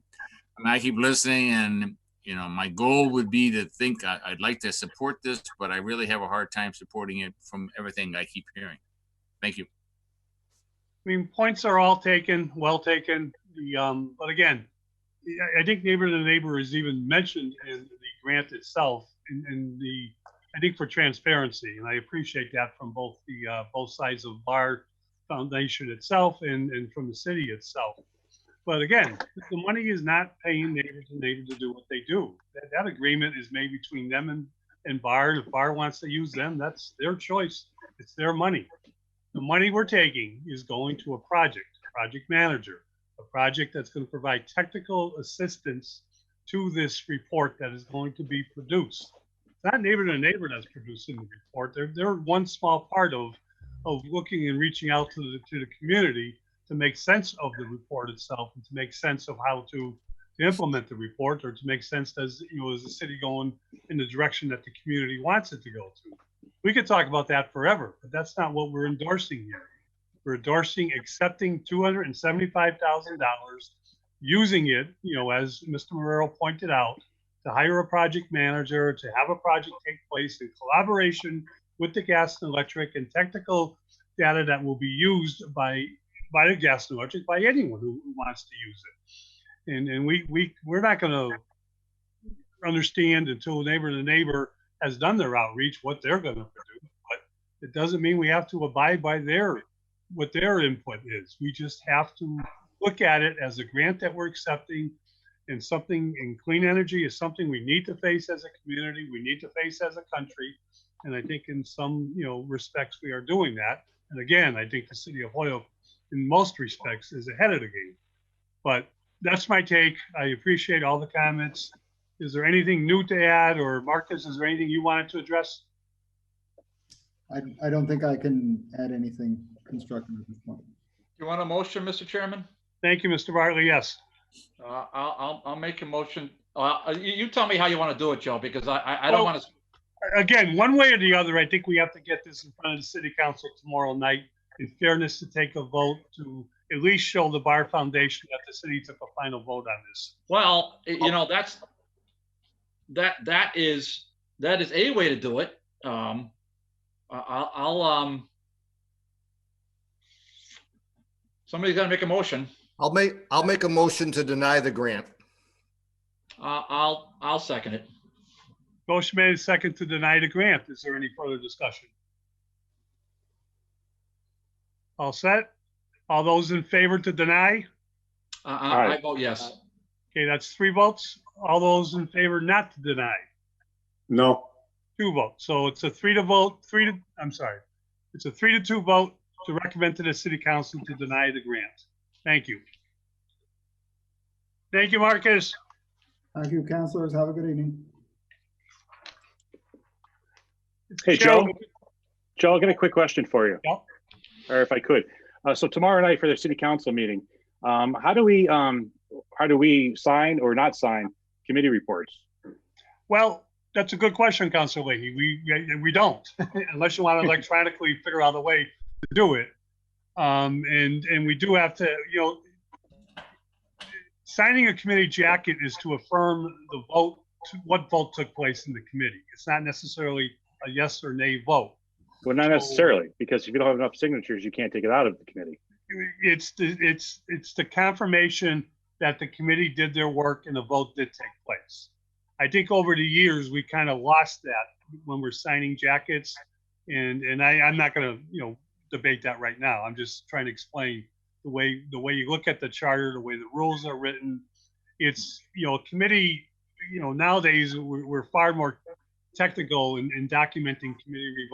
keep listening, and you know, my goal would be to think I'd like to support this, but I really have a hard time supporting it from everything I keep hearing. Thank you. I mean, points are all taken, well taken. But again, I think neighbor to neighbor is even mentioned in the grant itself, and I think for transparency, and I appreciate that from both sides of BARR Foundation itself and from the city itself. But again, the money is not paying neighbor to neighbor to do what they do. That agreement is made between them and BARR. And if BARR wants to use them, that's their choice. It's their money. The money we're taking is going to a project manager, a project that's going to provide technical assistance to this report that is going to be produced. It's not neighbor to neighbor that's producing the report. They're one small part of looking and reaching out to the community to make sense of the report itself and to make sense of how to implement the report, or to make sense as, you know, as the city going in the direction that the community wants it to go to. We could talk about that forever, but that's not what we're endorsing here. We're endorsing accepting $275,000, using it, you know, as Mr. Marrero pointed out, to hire a project manager, to have a project take place in collaboration with the gas and electric, and technical data that will be used by the gas and electric, by anyone who wants to use it. And we're not going to understand until neighbor to neighbor has done their outreach what they're going to do. But it doesn't mean we have to abide by what their input is. We just have to look at it as a grant that we're accepting, and something in clean energy is something we need to face as a community, we need to face as a country. And I think in some, you know, respects we are doing that. And again, I think the city of Holyoke in most respects is ahead of the game. But that's my take. I appreciate all the comments. Is there anything new to add, or Marcus, is there anything you wanted to address? I don't think I can add anything constructive at this point. You want a motion, Mr. Chairman? Thank you, Mr. Bartley. Yes. I'll make a motion. You tell me how you want to do it, Joe, because I don't want to. Again, one way or the other, I think we have to get this in front of the city council tomorrow night, in fairness, to take a vote to at least show the BARR Foundation that the city took a final vote on this. Well, you know, that is a way to do it. Somebody's got to make a motion. I'll make a motion to deny the grant. I'll second it. Motion made second to deny the grant. Is there any further discussion? All set? All those in favor to deny? I vote yes. Okay, that's 3 votes. All those in favor not to deny? No. 2 votes. So it's a 3 to vote, it's a 3 to 2 vote to recommend to the city council to deny the grant. Thank you. Thank you, Marcus. Thank you, councilors. Have a good evening. Hey, Joe. Joe, I got a quick question for you. Yep. Or if I could. So tomorrow night for the city council meeting, how do we sign or not sign committee reports? Well, that's a good question, Councilor Leahy. We don't, unless you want to electronically figure out a way to do it. And we do have to, signing a committee jacket is to affirm the vote, what vote took place in the committee. It's not necessarily a yes or nay vote. Well, not necessarily, because if you don't have enough signatures, you can't take it out of the committee. It's the confirmation that the committee did their work and the vote did take place. I think over the years we kind of lost that when we're signing jackets, and I'm not going to debate that right now. I'm just trying to explain the way you look at the charter, the way the rules are written. It's committee. Nowadays we're far more technical in documenting committee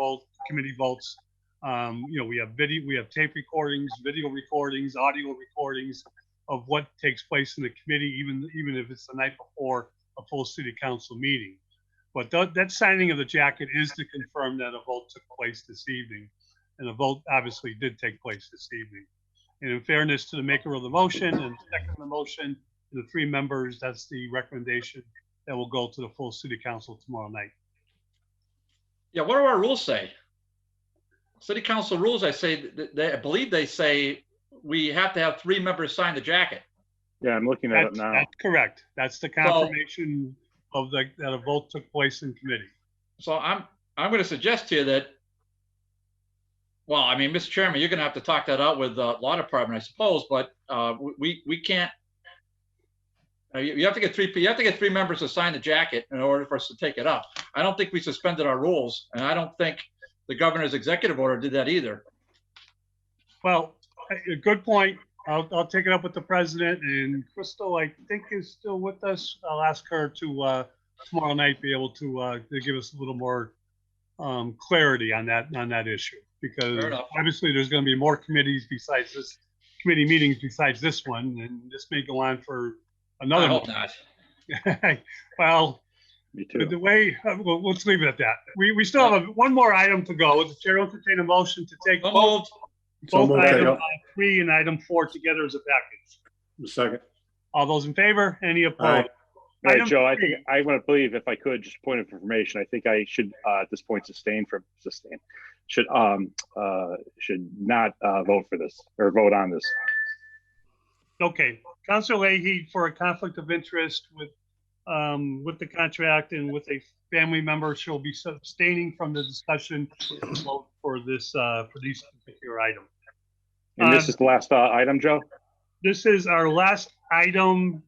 votes. We have tape recordings, video recordings, audio recordings of what takes place in the committee, even if it's the night before a full city council meeting. But that signing of the jacket is to confirm that a vote took place this evening, and a vote obviously did take place this evening. And in fairness to the maker of the motion and second the motion, the 3 members, that's the recommendation that will go to the full city council tomorrow night. Yeah, what do our rules say? City council rules, I believe they say we have to have 3 members sign the jacket. Yeah, I'm looking at it now. That's correct. That's the confirmation of that a vote took place in committee. So I'm going to suggest to you that, well, I mean, Mr. Chairman, you're going to have to talk that out with the law department, I suppose, but we can't. You have to get 3 members to sign the jacket in order for us to take it up. I don't think we suspended our rules, and I don't think the governor's executive order did that either. Well, a good point. I'll take it up with the president, and Crystal, I think, is still with us. I'll ask her to tomorrow night be able to give us a little more clarity on that issue, because obviously there's going to be more committees besides this committee meetings besides this one, and this may go on for another. I hope not. Well, me too. The way, well, let's leave it at that. We still have one more item to go. The chair will entertain a motion to take both item 3 and item 4 together as a package. Second. All those in favor? Any opposed? Right, Joe, I think I want to believe, if I could, just point of information, I think I should at this point should not vote for this or vote on this. Okay, Councilor Leahy, for a conflict of interest with the contract and with a family member, she'll be abstaining from the discussion for these particular items. And this is the last item, Joe? This is our last item.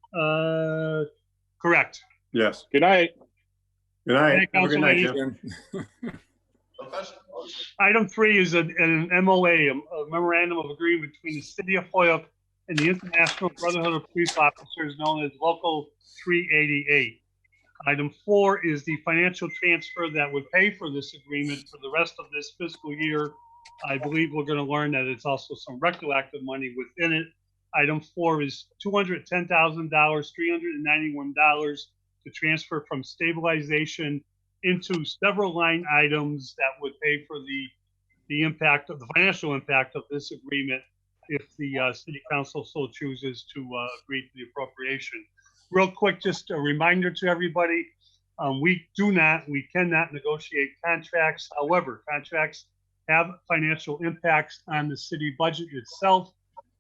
Correct. Yes. Good night. Good night. Have a good night, Jim. Item 3 is an MOA, a Memorandum of Agreement between the City of Holyoke and the International Brotherhood of Police Officers, known as Local 388. Item 4 is the financial transfer that would pay for this agreement for the rest of this fiscal year. I believe we're going to learn that it's also some retroactive money within it. Item 4 is $210,000, $391 to transfer from stabilization into several line items that would pay for the impact of the financial impact of this agreement if the city council so chooses to agree to the appropriation. Real quick, just a reminder to everybody, we cannot negotiate contracts. However, contracts have financial impacts on the city budget itself.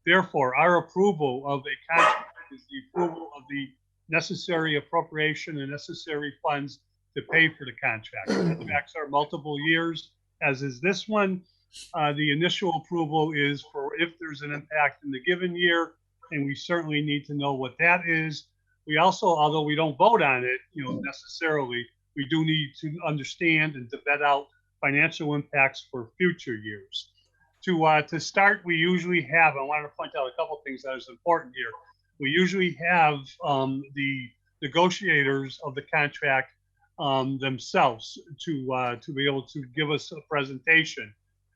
Therefore, our approval of a contract is the approval of the necessary appropriation and necessary funds to pay for the contract. Contracts are multiple years, as is this one. The initial approval is for if there's an impact in the given year, and we certainly need to know what that is. We also, although we don't vote on it, necessarily, we do need to understand and to vet out financial impacts for future years. To start, we usually have, I wanted to point out a couple of things that is important here. We usually have the negotiators of the contract themselves to be able to give us a presentation.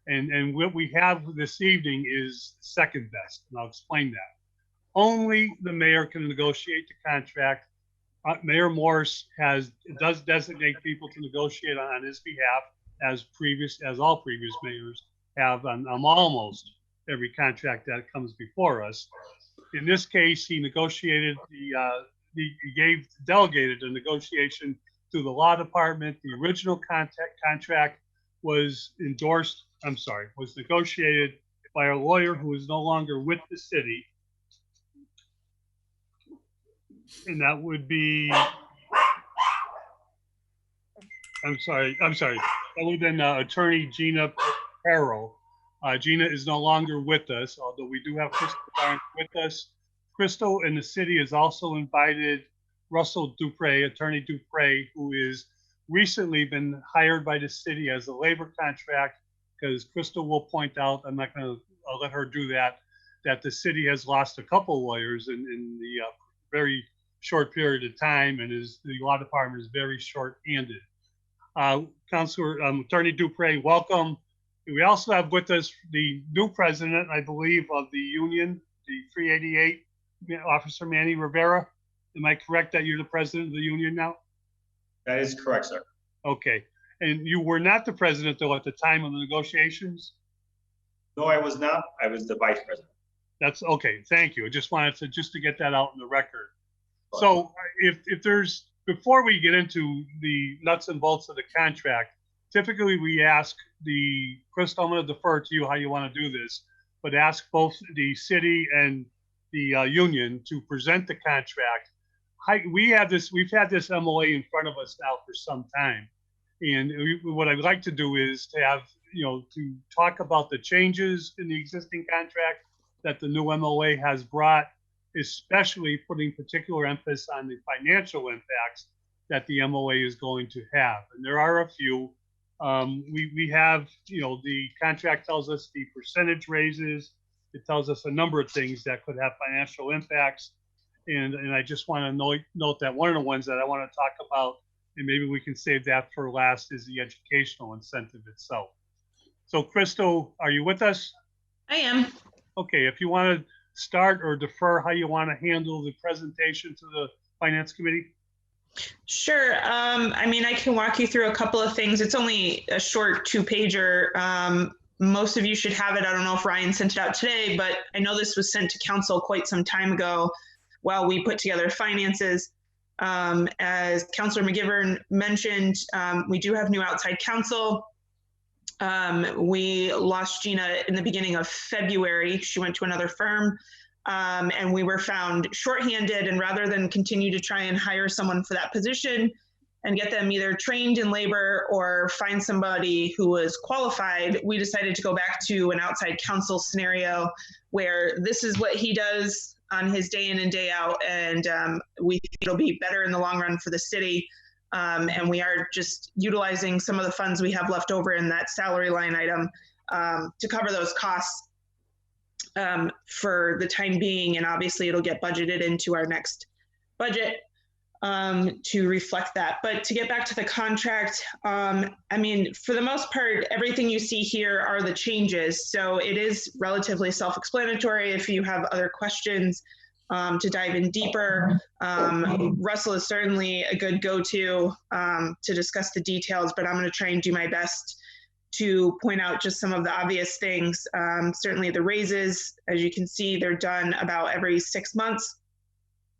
And what we have this evening is second best, and I'll explain that. Only the mayor can negotiate the contract. Mayor Morse does designate people to negotiate on his behalf, as all previous mayors have on almost every contract that comes before us. In this case, he negotiated delegated the negotiation to the law department. The original contract was negotiated by a lawyer who is no longer with the city. And that would be, that would have been attorney Gina Perro. Gina is no longer with us, although we do have Crystal Barnes with us. Crystal and the city has also invited Russell Dupre, attorney Dupre, who is recently been hired by the city as a labor contract, because Crystal will point out, I'll let her do that the city has lost a couple lawyers in the very short period of time, and the law department is very short-handed. Councilor Attorney Dupre, welcome. We also have with us the new president, I believe, of the union, the 388, Officer Manny Rivera. Am I correct that you're the president of the union now? That is correct, sir. Okay. And you were not the president, though, at the time of the negotiations? No, I was not. I was the vice president. That's okay. Thank you. I just wanted to get that out in the record. So if there's, before we get into the nuts and bolts of the contract, typically we ask Crystal, I'm going to defer to you how you want to do this, but ask both the city and the union to present the contract. We've had this MOA in front of us now for some time. And what I'd like to do is to have, to talk about the changes in the existing contract that the new MOA has brought, especially putting particular emphasis on the financial impacts that the MOA is going to have. And there are a few. We have, the contract tells us the percentage raises. It tells us a number of things that could have financial impacts. And I just want to note that one of the ones that I want to talk about, and maybe we can save that for last, is the educational incentive itself. So Crystal, are you with us? I am. Okay, if you want to start or defer how you want to handle the presentation to the Finance Committee. Sure. I can walk you through a couple of things. It's only a short 2-pager. Most of you should have it. I don't know if Ryan sent it out today, but I know this was sent to council quite some time ago while we put together finances. As Councilor McGiverin mentioned, we do have new outside counsel. We lost Gina in the beginning of February. She went to another firm, and we were found shorthanded. And rather than continue to try and hire someone for that position and get them either trained in labor or find somebody who was qualified, we decided to go back to an outside counsel scenario where this is what he does on his day in and day out. And we think it'll be better in the long run for the city. And we are just utilizing some of the funds we have left over in that salary line item to cover those costs for the time being. And obviously it'll get budgeted into our next budget to reflect that. But to get back to the contract, for the most part, everything you see here are the changes. So it is relatively self-explanatory. If you have other questions to dive in deeper, Russell is certainly a good go-to to discuss the details, but I'm going to try and do my best to point out just some of the obvious things. Certainly the raises, as you can see, they're done about every 6 months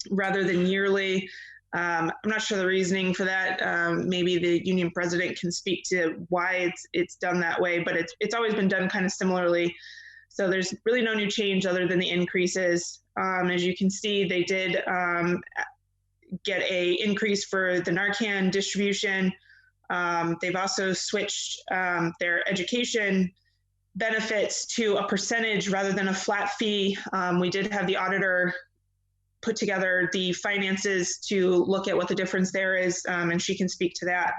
rather than yearly. I'm not sure the reasoning for that. Maybe the union president can speak to why it's done that way, but it's always been done kind of similarly. So there's really no new change other than the increases. As you can see, they did get a increase for the Narcan distribution. They've also switched their education benefits to a percentage rather than a flat fee. We did have the auditor put together the finances to look at what the difference there is, and she can speak to that.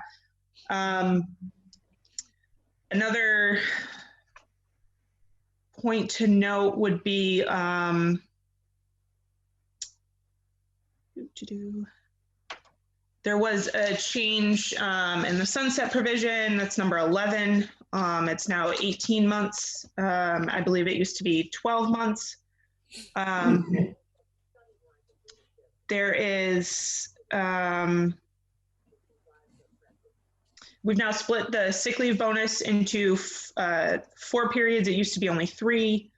Another point to note would be there was a change in the sunset provision. That's number 11. It's now 18 months. I believe it used to be 12 months. There is, we've now split the sick leave bonus into 4 periods. It used to be only 3.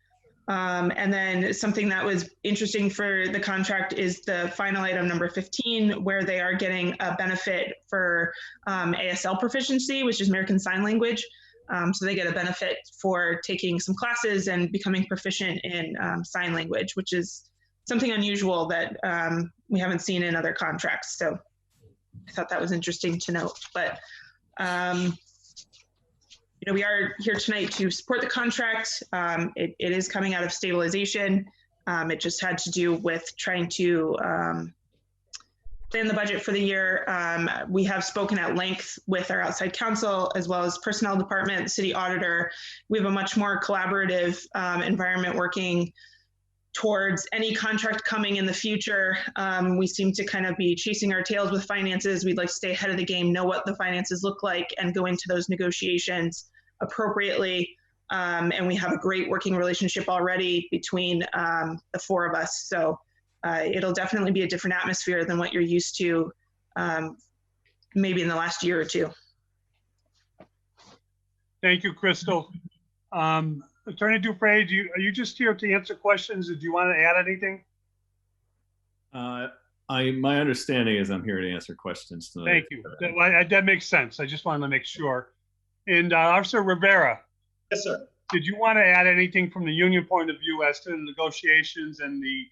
And then something that was interesting for the contract is the final item number 15, where they are getting a benefit for ASL proficiency, which is American Sign Language. So they get a benefit for taking some classes and becoming proficient in sign language, which is something unusual that we haven't seen in other contracts. So I thought that was interesting to note. But you know, we are here tonight to support the contract. It is coming out of stabilization. It just had to do with trying to plan the budget for the year. We have spoken at length with our outside counsel, as well as personnel department, the city auditor. We have a much more collaborative environment working towards any contract coming in the future. We seem to kind of be chasing our tails with finances. We'd like to stay ahead of the game, know what the finances look like, and go into those negotiations appropriately. And we have a great working relationship already between the 4 of us. So it'll definitely be a different atmosphere than what you're used to maybe in the last year or 2. Thank you, Crystal. Attorney Dupre, are you just here to answer questions? Did you want to add anything? My understanding is I'm here to answer questions tonight. Thank you. That makes sense. I just wanted to make sure. And Officer Rivera. Yes, sir. Did you want to add anything from the union point of view as to the negotiations and the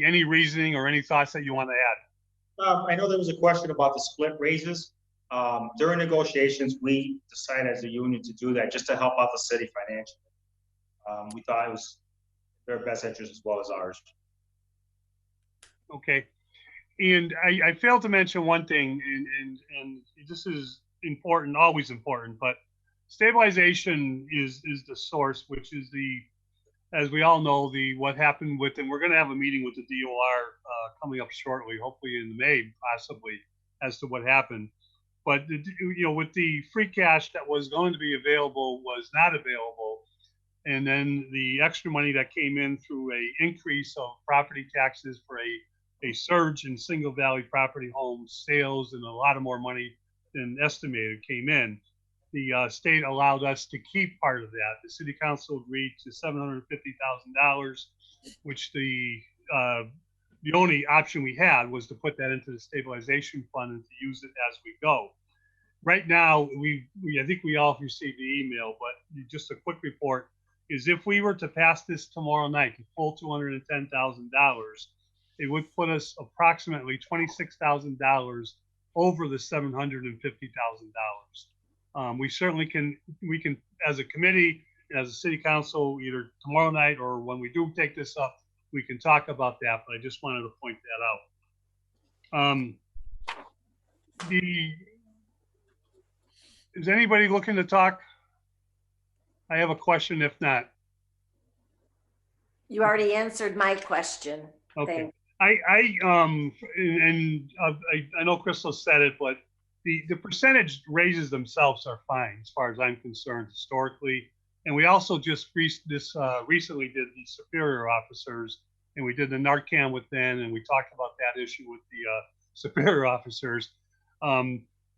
any reasoning or any thoughts that you want to add? I know there was a question about the split raises. During negotiations, we decided as a union to do that just to help out the city financially. We thought it was their best interest as well as ours. Okay. And I failed to mention one thing, and this is important, always important, but stabilization is the source, which is as we all know, what happened with, and we're going to have a meeting with the DOR coming up shortly, hopefully in May, possibly, as to what happened. But you know, with the free cash that was going to be available was not available, and then the extra money that came in through a increase of property taxes for a surge in single valley property home sales, and a lot of more money than estimated came in. The state allowed us to keep part of that. The city council agreed to $750,000, which the only option we had was to put that into the stabilization fund and to use it as we go. Right now, I think we all received the email, but just a quick report is if we were to pass this tomorrow night, the full $210,000, it would put us approximately $26,000 over the $750,000. We certainly can, as a committee, as a city council, either tomorrow night or when we do take this up, we can talk about that, but I just wanted to point that out. Is anybody looking to talk? I have a question, if not. You already answered my question. Okay. I know Crystal said it, but the percentage raises themselves are fine as far as I'm concerned historically. And we also just recently did the superior officers, and we did the Narcan with them, and we talked about that issue with the superior officers.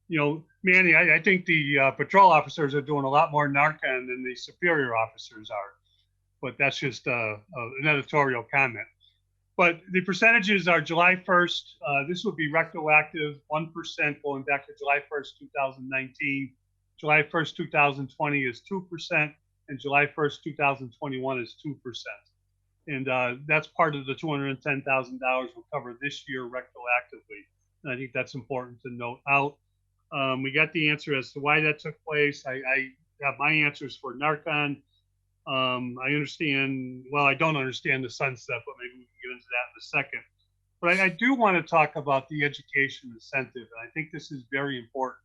You know, Manny, I think the patrol officers are doing a lot more Narcan than the superior officers are, but that's just an editorial comment. But the percentages are July 1st. This would be retroactive, 1% going back to July 1st, 2019. July 1st, 2020 is 2%, and July 1st, 2021 is 2%. And that's part of the $210,000 we'll cover this year retroactively. And I think that's important to note out. We got the answer as to why that took place. I have my answers for Narcan. I understand, well, I don't understand the sunset, but maybe we can get into that in a second. But I do want to talk about the education incentive, and I think this is very important.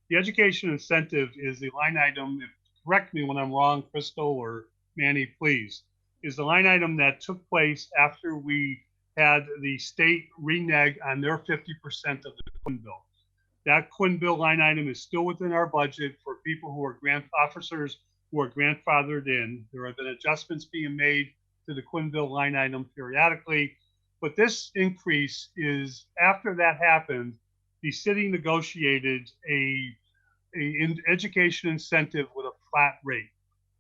The education incentive is the line item, correct me when I'm wrong, Crystal or Manny, please, is the line item that took place after we had the state renege on their 50% of the Quinn bill. That Quinn bill line item is still within our budget for people who are officers who are grandfathered in. There have been adjustments being made to the Quinn bill line item periodically, but this increase is after that happened, the city negotiated an education incentive with a flat rate.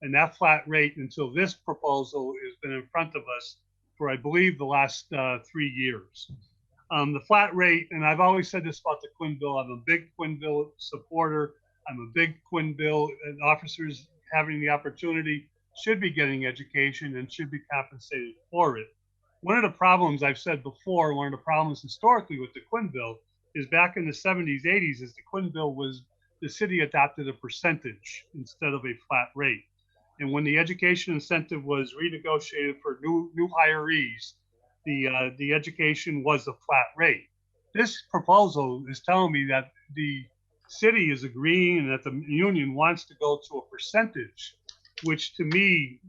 And that flat rate until this proposal has been in front of us for, I believe, the last 3 years. The flat rate, and I've always said this about the Quinn bill, I'm a big Quinn bill supporter. I'm a big Quinn bill, and officers having the opportunity should be getting education and should be compensated for it. One of the problems I've said before, one of the problems historically with the Quinn bill is back in the 70s, 80s, is the Quinn bill was the city adopted a percentage instead of a flat rate. And when the education incentive was renegotiated for new hirees, the education was a flat rate. This proposal is telling me that the city is agreeing and that the union wants to go to a percentage, which to me,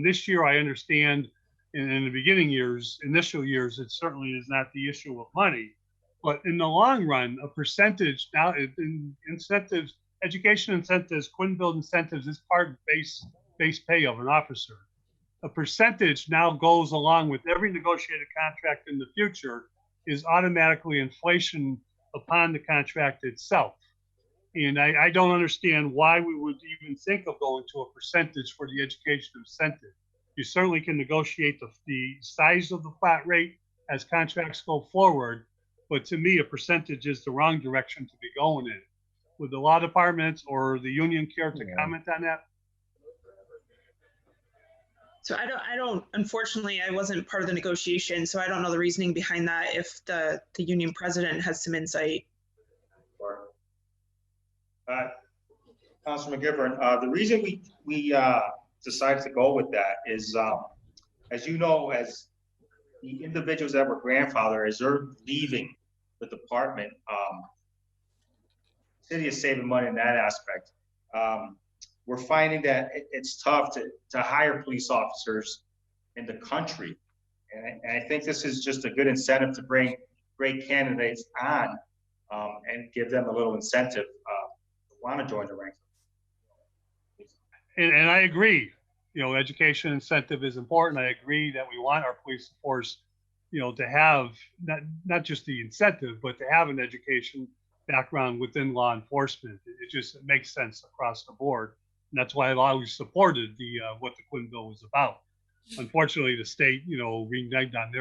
this year I understand in the beginning years, initial years, it certainly is not the issue of money. But in the long run, a percentage now in incentives, education incentives, Quinn bill incentives is part of base pay of an officer. A percentage now goes along with every negotiated contract in the future is automatically inflation upon the contract itself. And I don't understand why we would even think of going to a percentage for the education incentive. You certainly can negotiate the size of the flat rate as contracts go forward, but to me, a percentage is the wrong direction to be going in. Would the law department or the union care to comment on that? So I don't, unfortunately, I wasn't part of the negotiation, so I don't know the reasoning behind that. If the union president has some insight. Sure. Councilor McGiverin, the reason we decided to go with that is, as you know, as the individuals that were grandfathered, as they're leaving the department, city is saving money in that aspect. We're finding that it's tough to hire police officers in the country. And I think this is just a good incentive to bring great candidates on and give them a little incentive to want to join the ranks. And I agree, you know, education incentive is important. I agree that we want our police force, you know, to have not just the incentive, but to have an education background within law enforcement. It makes sense across the board. And that's why I've always supported what the Quinn bill was about. Unfortunately, the state, you know, reneged on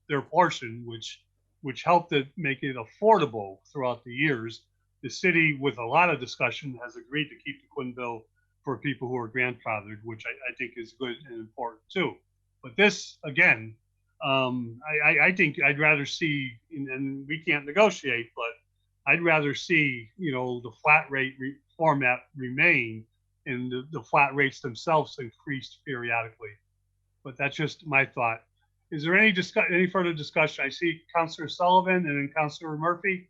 their portion, which helped to make it affordable throughout the years. The city, with a lot of discussion, has agreed to keep the Quinn bill for people who are grandfathered, which I think is good and important too. But this, again, I think I'd rather see, and we can't negotiate, but I'd rather see, you know, the flat rate format remain and the flat rates themselves increased periodically. But that's just my thought. Is there any further discussion? I see Councilor Sullivan and then Councilor Murphy.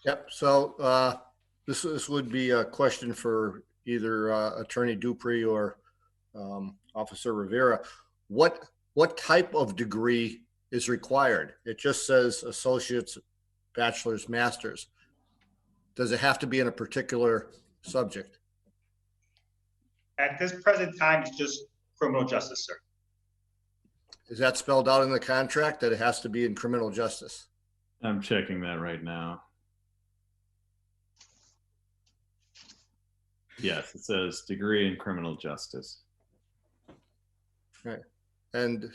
Yep. So this would be a question for either Attorney Dupree or Officer Rivera. What type of degree is required? It just says associates, bachelor's, master's. Does it have to be in a particular subject? At this present time, it's just criminal justice, sir. Is that spelled out in the contract that it has to be in criminal justice? I'm checking that right now. Yes, it says degree in criminal justice. Right. And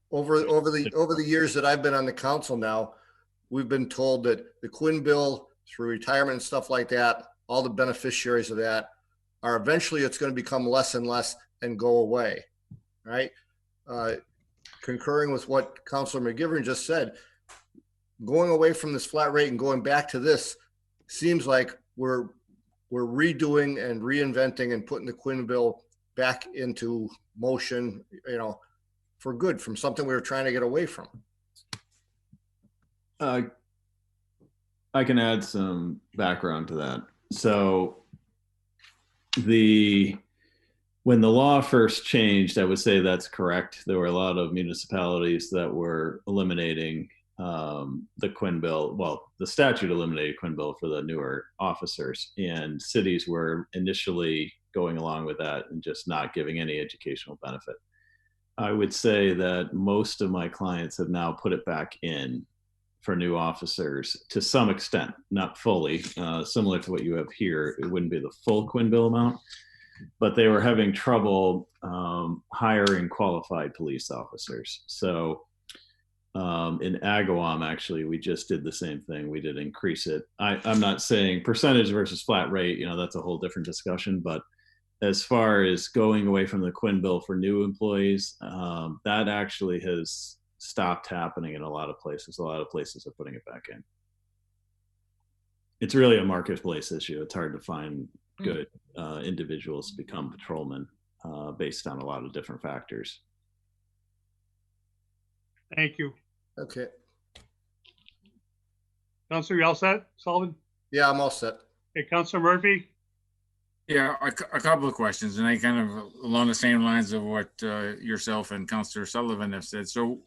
over the years that I've been on the council now, we've been told that the Quinn bill, through retirement and stuff like that, all the beneficiaries of that are eventually it's going to become less and less and go away, right? Concurring with what Councilor McGiverin just said, going away from this flat rate and going back to this seems like we're redoing and reinventing and putting the Quinn bill back into motion, you know, for good, from something we were trying to get away from. I can add some background to that. So when the law first changed, I would say that's correct. There were a lot of municipalities that were eliminating the Quinn bill. Well, the statute eliminated Quinn bill for the newer officers, and cities were initially going along with that and just not giving any educational benefit. I would say that most of my clients have now put it back in for new officers to some extent, not fully, similar to what you have here. It wouldn't be the full Quinn bill amount, but they were having trouble hiring qualified police officers. So in Agawam, actually, we just did the same thing. We did increase it. I'm not saying percentage versus flat rate, you know, that's a whole different discussion, but as far as going away from the Quinn bill for new employees, that actually has stopped happening in a lot of places. A lot of places are putting it back in. It's really a marketplace issue. It's hard to find good individuals to become patrolmen based on a lot of different factors. Thank you. Okay. Councilor, you all set? Sullivan? Yeah, I'm all set. Okay, Councilor Murphy? Yeah, a couple of questions, and I kind of along the same lines of what yourself and Councilor Sullivan have said. So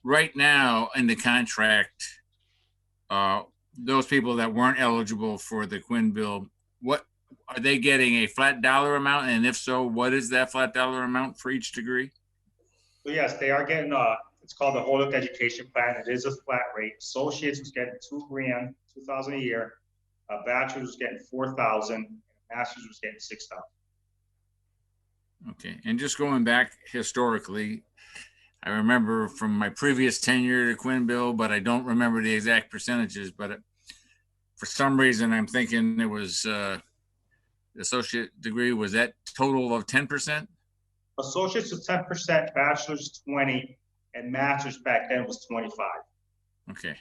right now in the contract, those people that weren't eligible for the Quinn bill, what are they getting, a flat dollar amount? And if so, what is that flat dollar amount for each degree? So yes, they are getting it's called the Holyoke Education Plan. It is a flat rate. Associates was getting $2,000 a year. A bachelor's was getting $4,000. Master's was getting $6,000. Okay, and just going back historically, I remember from my previous tenure the Quinn bill, but I don't remember the exact percentages. But for some reason, I'm thinking it was associate degree. Was that total of 10%? Associates was 10%, bachelor's 20%, and master's back then was 25%. Okay.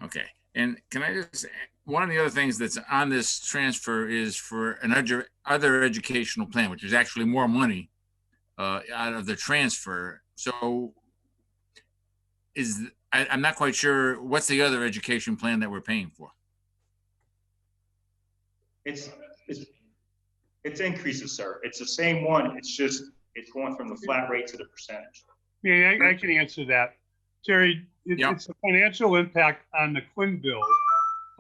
Okay. And can I just, one of the other things that's on this transfer is for an other educational plan, which is actually more money out of the transfer. So I'm not quite sure, what's the other education plan that we're paying for? It's increases, sir. It's the same one. It's just, it's going from the flat rate to the percentage. Yeah, I can answer that. Jerry, it's a financial impact on the Quinn bill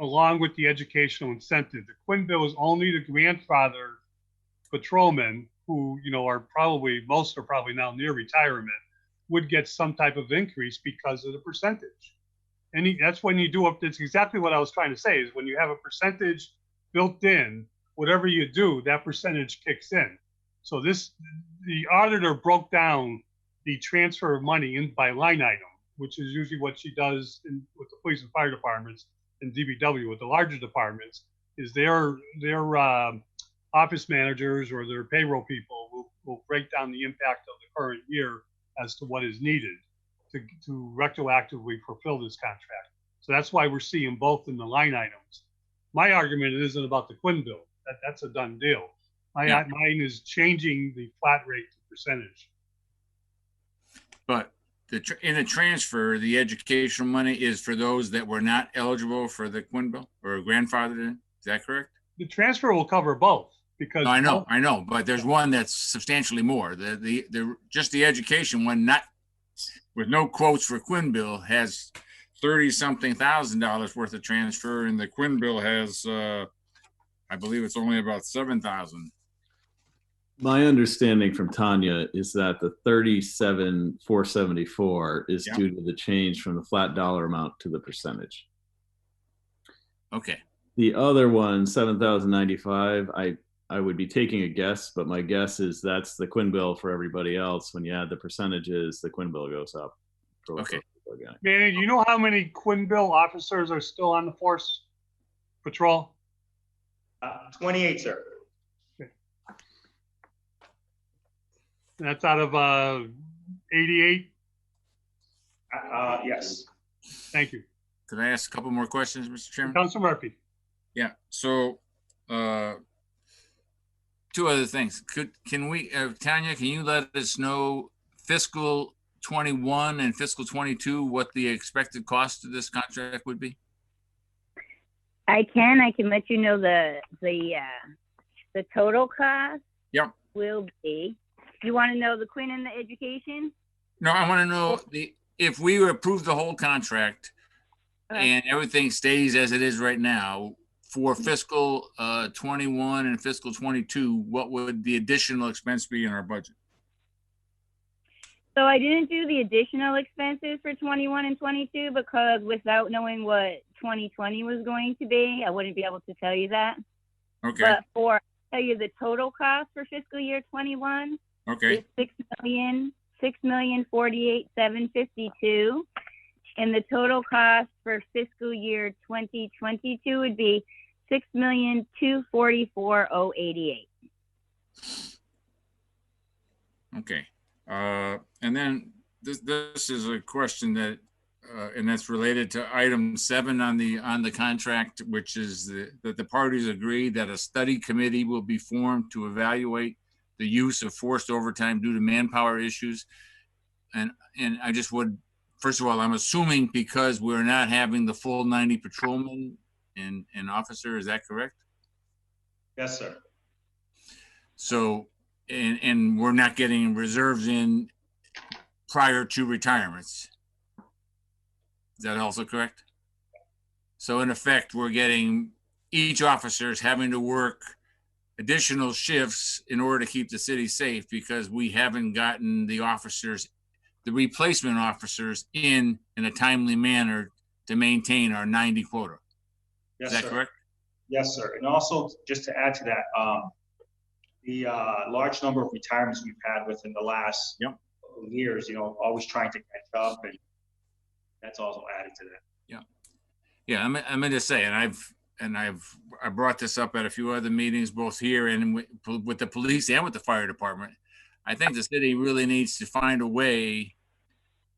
along with the educational incentive. The Quinn bill is only the grandfather patrolmen who, you know, most are probably now near retirement, would get some type of increase because of the percentage. And that's when you do up, that's exactly what I was trying to say, is when you have a percentage built in, whatever you do, that percentage kicks in. So the auditor broke down the transfer of money in by line item, which is usually what she does with the police and fire departments and DBW. With the larger departments, is their office managers or their payroll people will break down the impact of the current year as to what is needed to retroactively fulfill this contract. So that's why we're seeing both in the line items. My argument isn't about the Quinn bill. That's a done deal. Mine is changing the flat rate to percentage. But in the transfer, the educational money is for those that were not eligible for the Quinn bill or grandfathered in. Is that correct? The transfer will cover both because no, I know, but there's one that's substantially more. Just the education one, not with no quotes for Quinn bill, has $30-something thousand worth of transfer, and the Quinn bill has, I believe it's only about $7,000. My understanding from Tanya is that the $37,474 is due to the change from the flat dollar amount to the percentage. Okay. The other one, $7,095, I would be taking a guess, but my guess is that's the Quinn bill for everybody else. When you add the percentages, the Quinn bill goes up. Okay. Man, you know how many Quinn bill officers are still on the force patrol? 28, sir. Okay. That's out of 88? Yes. Thank you. Could I ask a couple more questions, Mr. Chairman? Councilor Murphy. Yeah. So two other things. Can we, Tanya, can you let us know fiscal 21 and fiscal 22, what the expected cost of this contract would be? I can let you know the total cost. Yep. Will be. You want to know the Quinn and the education? No, I want to know if we approve the whole contract and everything stays as it is right now for fiscal 21 and fiscal 22, what would the additional expense be in our budget? So I didn't do the additional expenses for 21 and 22 because without knowing what 2020 was going to be, I wouldn't be able to tell you that. Okay. But tell you the total cost for fiscal year 21 okay. is $6,048,752, and the total cost for fiscal year 2022 would be $6,244,088. Okay. And then this is a question that, and that's related to item 7 on the contract, which is that the parties agree that a study committee will be formed to evaluate the use of forced overtime due to manpower issues. And I just would, first of all, I'm assuming because we're not having the full 90 patrolmen and officer, is that correct? Yes, sir. So, and we're not getting reserves in prior to retirements. Is that also correct? So in effect, we're getting each officer is having to work additional shifts in order to keep the city safe because we haven't gotten the officers, the replacement officers in a timely manner to maintain our 90 quota. Yes, is that sir. correct? Yes, sir. And also, just to add to that, the large number of retirements we've had within the last couple of years, always trying to catch up, and that's also added to that. Yeah, I'm going to say, and I brought this up at a few other meetings, both here and with the police and with the fire department. I think the city really needs to find a way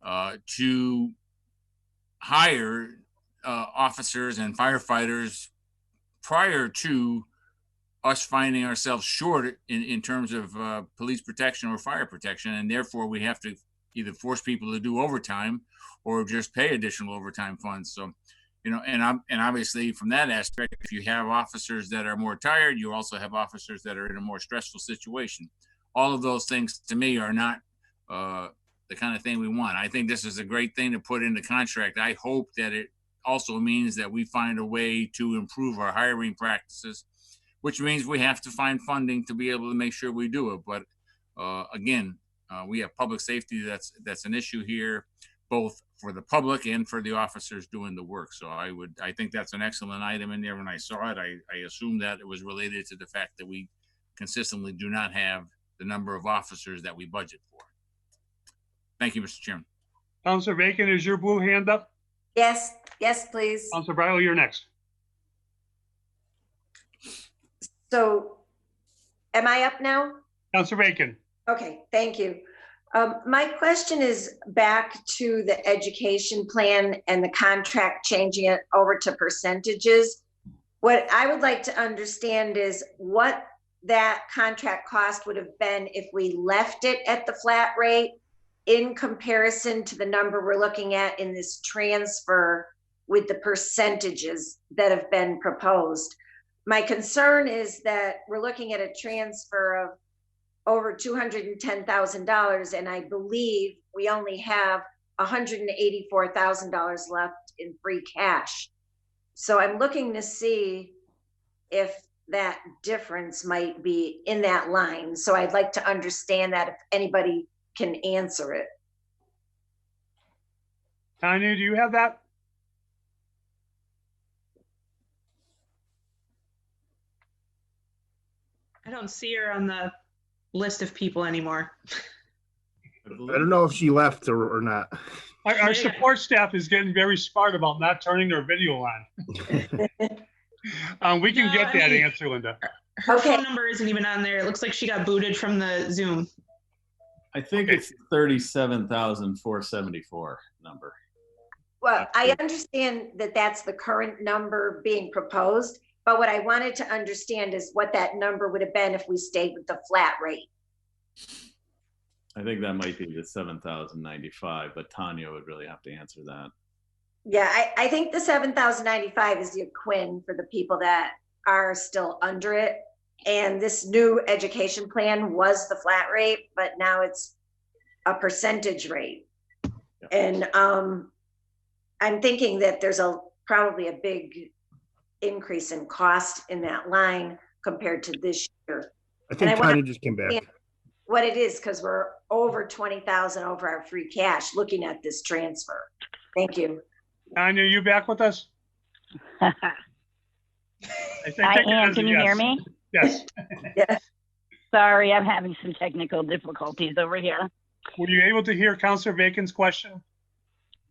to hire officers and firefighters prior to us finding ourselves short in terms of police protection or fire protection. And therefore we have to either force people to do overtime or just pay additional overtime funds. So, and obviously from that aspect, if you have officers that are more tired, you also have officers that are in a more stressful situation. All of those things to me are not the kind of thing we want. I think this is a great thing to put in the contract. I hope that it also means that we find a way to improve our hiring practices, which means we have to find funding to be able to make sure we do it. But again, we have public safety that's an issue here, both for the public and for the officers doing the work. So I think that's an excellent item in there. When I saw it, I assumed that it was related to the fact that we consistently do not have the number of officers that we budget for. Thank you, Mr. Chairman. Councilor Bacon, is your blue hand up? Yes, please. Councilor Brotherly, you're next. So am I up now? Councilor Bacon. Okay, thank you. My question is back to the education plan and the contract, changing it over to percentages. What I would like to understand is what that contract cost would have been if we left it at the flat rate in comparison to the number we're looking at in this transfer with the percentages that have been proposed. My concern is that we're looking at a transfer of over $210,000, and I believe we only have $184,000 left in free cash. So I'm looking to see if that difference might be in that line. So I'd like to understand that if anybody can answer it. Tanya, do you have that? I don't see her on the list of people anymore. I don't know if she left or not. Our support staff is getting very smart about not turning their video on. We can get that answer, Linda. Her phone number isn't even on there. It looks like she got booted from the Zoom. I think it's 37,474 number. Well, I understand that that's the current number being proposed. But what I wanted to understand is what that number would have been if we stayed with the flat rate. I think that might be the 7,095, but Tanya would really have to answer that. Yeah, I think the 7,095 is the quin for the people that are still under it. And this new education plan was the flat rate, but now it's a percentage rate. Yeah. And I'm thinking that there's probably a big increase in cost in that line compared to this year. I think Tanya just came back. What it is, because we're over 20,000 over our free cash looking at this transfer. Thank you. Tanya, you back with us? I am. Can you hear me? Yes. Yes. Sorry, I'm having some technical difficulties over here. Were you able to hear Councilor Bacon's question?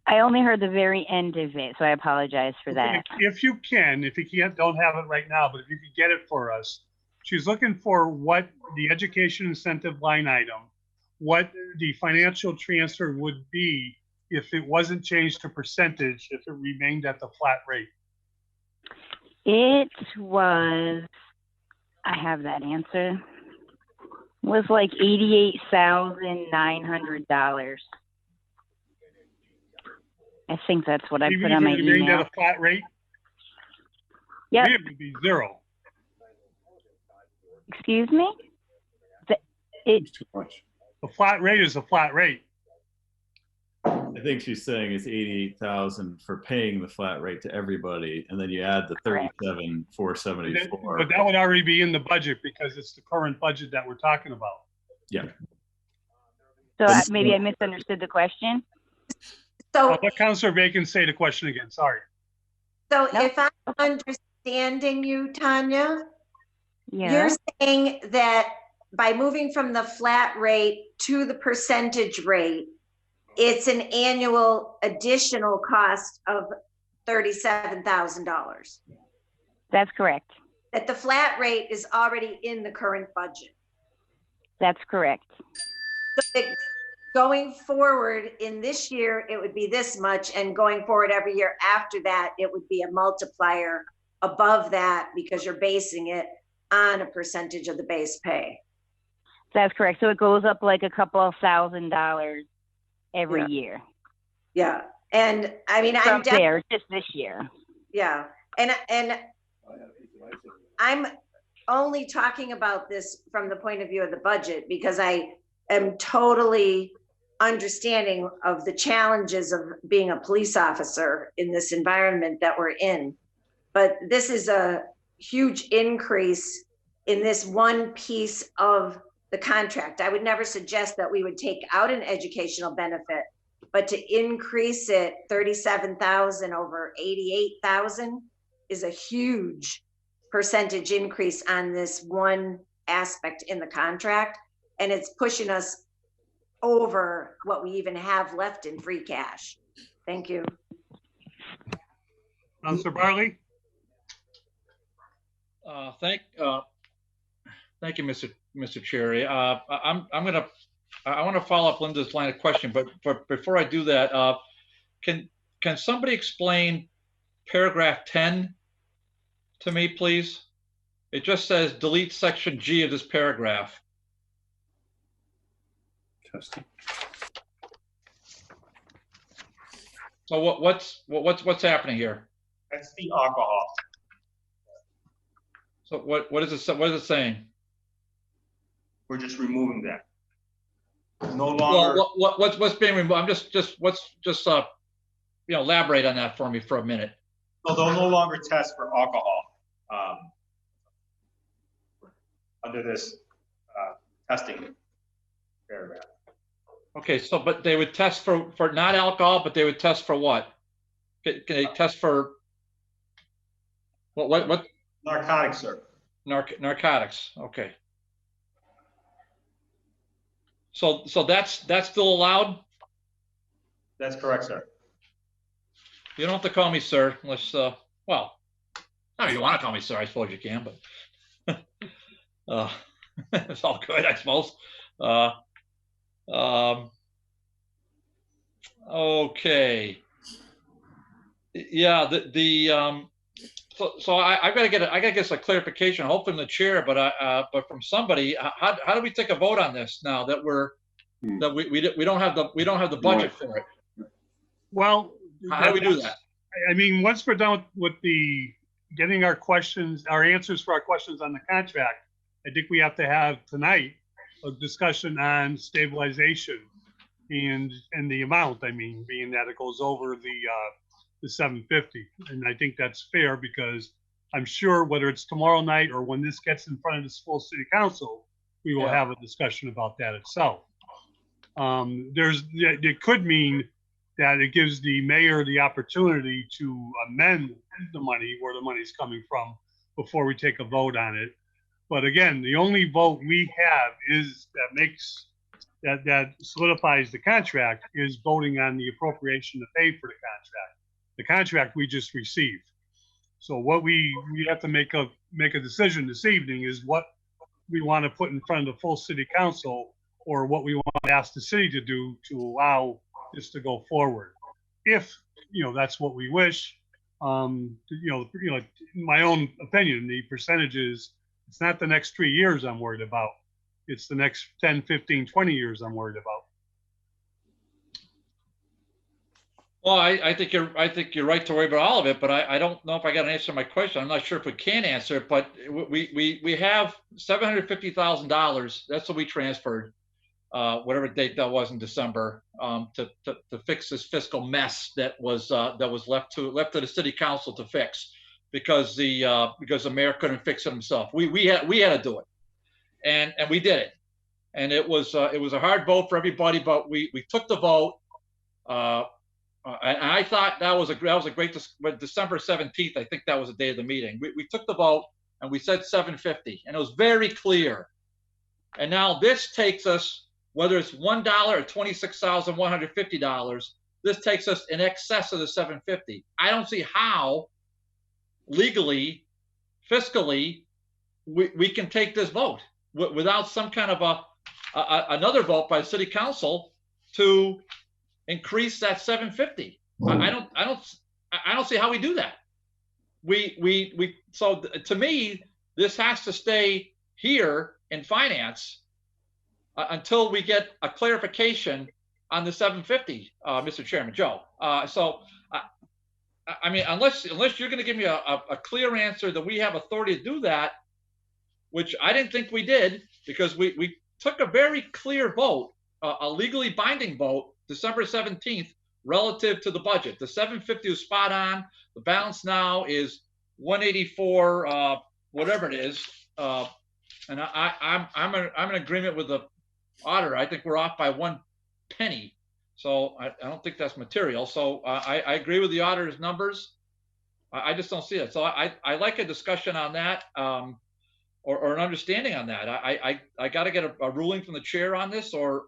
I only heard the very end of it, so I apologize for that. If you can, if you can't, don't have it right now, but if you could get it for us. She's looking for what the education incentive line item, what the financial transfer would be if it wasn't changed to percentage, if it remained at the flat rate. It was, I have that answer, was like $88,900. I think that's what I put on my email. Even if it remained at a flat rate? Yep. It would be zero. Excuse me? It's too much. A flat rate is a flat rate. I think she's saying it's 88,000 for paying the flat rate to everybody, and then you add the 37,474. But that would already be in the budget because it's the current budget that we're talking about. Yeah. So maybe I misunderstood the question. So let Councilor Bacon say the question again. Sorry. So if I'm understanding you, Tanya, yeah, you're saying that by moving from the flat rate to the percentage rate, it's an annual additional cost of $37,000. That's correct. That the flat rate is already in the current budget. That's correct. So going forward in this year, it would be this much, and going forward every year after that, it would be a multiplier above that because you're basing it on a percentage of the base pay. That's correct. So it goes up like a couple of $1,000 every year. Yeah. And I mean, I'm there just this year. Yeah. And I'm only talking about this from the point of view of the budget because I am totally understanding of the challenges of being a police officer in this environment that we're in. But this is a huge increase in this one piece of the contract. I would never suggest that we would take out an educational benefit, but to increase it 37,000 over 88,000 is a huge percentage increase on this one aspect in the contract. And it's pushing us over what we even have left in free cash. Thank you. Councilor Bartley. Thank you, Mr. Chair. I want to follow up Linda's line of question, but before I do that, can somebody explain paragraph 10 to me, please? It just says delete section G of this paragraph. Testing. So what's happening here? That's the alcohol. So what is it saying? We're just removing that. No longer. Well, what's being removed? I'm just elaborate on that for me for a minute. So they'll no longer test for alcohol under this testing paragraph. Okay, so but they would test for not alcohol, but they would test for what? Can they test for what? Narcotics, sir. Narcotics. Okay. So that's still allowed? That's correct, sir. You don't have to call me sir, unless well, no, you want to call me sir, I suppose you can, but it's all good, I suppose. Okay. Yeah, the So I've got to get I got to get some clarification, hopefully from the chair, but from somebody. How do we take a vote on this now that we don't have the budget for it? Well, How do we do that? I mean, once we're done with the getting our answers for our questions on the contract, I think we have to have tonight a discussion on stabilization and the amount. I mean, being that it goes over the 750, and I think that's fair because I'm sure whether it's tomorrow night or when this gets in front of this full city council, we will have a discussion about that itself. It could mean that it gives the mayor the opportunity to amend the money, where the money's coming from, before we take a vote on it. But again, the only vote we have that solidifies the contract is voting on the appropriation to pay for the contract. The contract we just received. So what we have to make a decision this evening is what we want to put in front of the full city council, or what we want to ask the city to do to allow this to go forward. If that's what we wish. In my own opinion, the percentages, it's not the next 3 years I'm worried about. It's the next 10, 15, 20 years I'm worried about. Well, I think you're right to worry about all of it, but I don't know if I got an answer to my question. I'm not sure if we can answer it, but we have $750,000. That's what we transferred, whatever date that was in December, to fix this fiscal mess that was left to the city council to fix, because the mayor couldn't fix it himself. We had to do it, and we did it, and it was a hard vote for everybody, but we took the vote. And I thought that was a great December 17th. I think that was the day of the meeting. We took the vote and we said 750, and it was very clear. And now this takes us, whether it's $1 or $26,150, this takes us in excess of the 750. I don't see how legally, fiscally, we can take this vote without some kind of another vote by the city council to increase that 750. I don't see how we do that. So to me, this has to stay here in finance until we get a clarification on the 750, Mr. Chairman, Joe. I mean, unless you're going to give me a clear answer that we have authority to do that, which I didn't think we did, because we took a very clear vote, a legally binding vote, December 17th, relative to the budget. The 750 was spot on. The balance now is 184, whatever it is. And I'm in agreement with the auditor. I think we're off by 1 penny. So I don't think that's material. So I agree with the auditor's numbers. I just don't see it. So I like a discussion on that, or an understanding on that. I got to get a ruling from the chair on this, or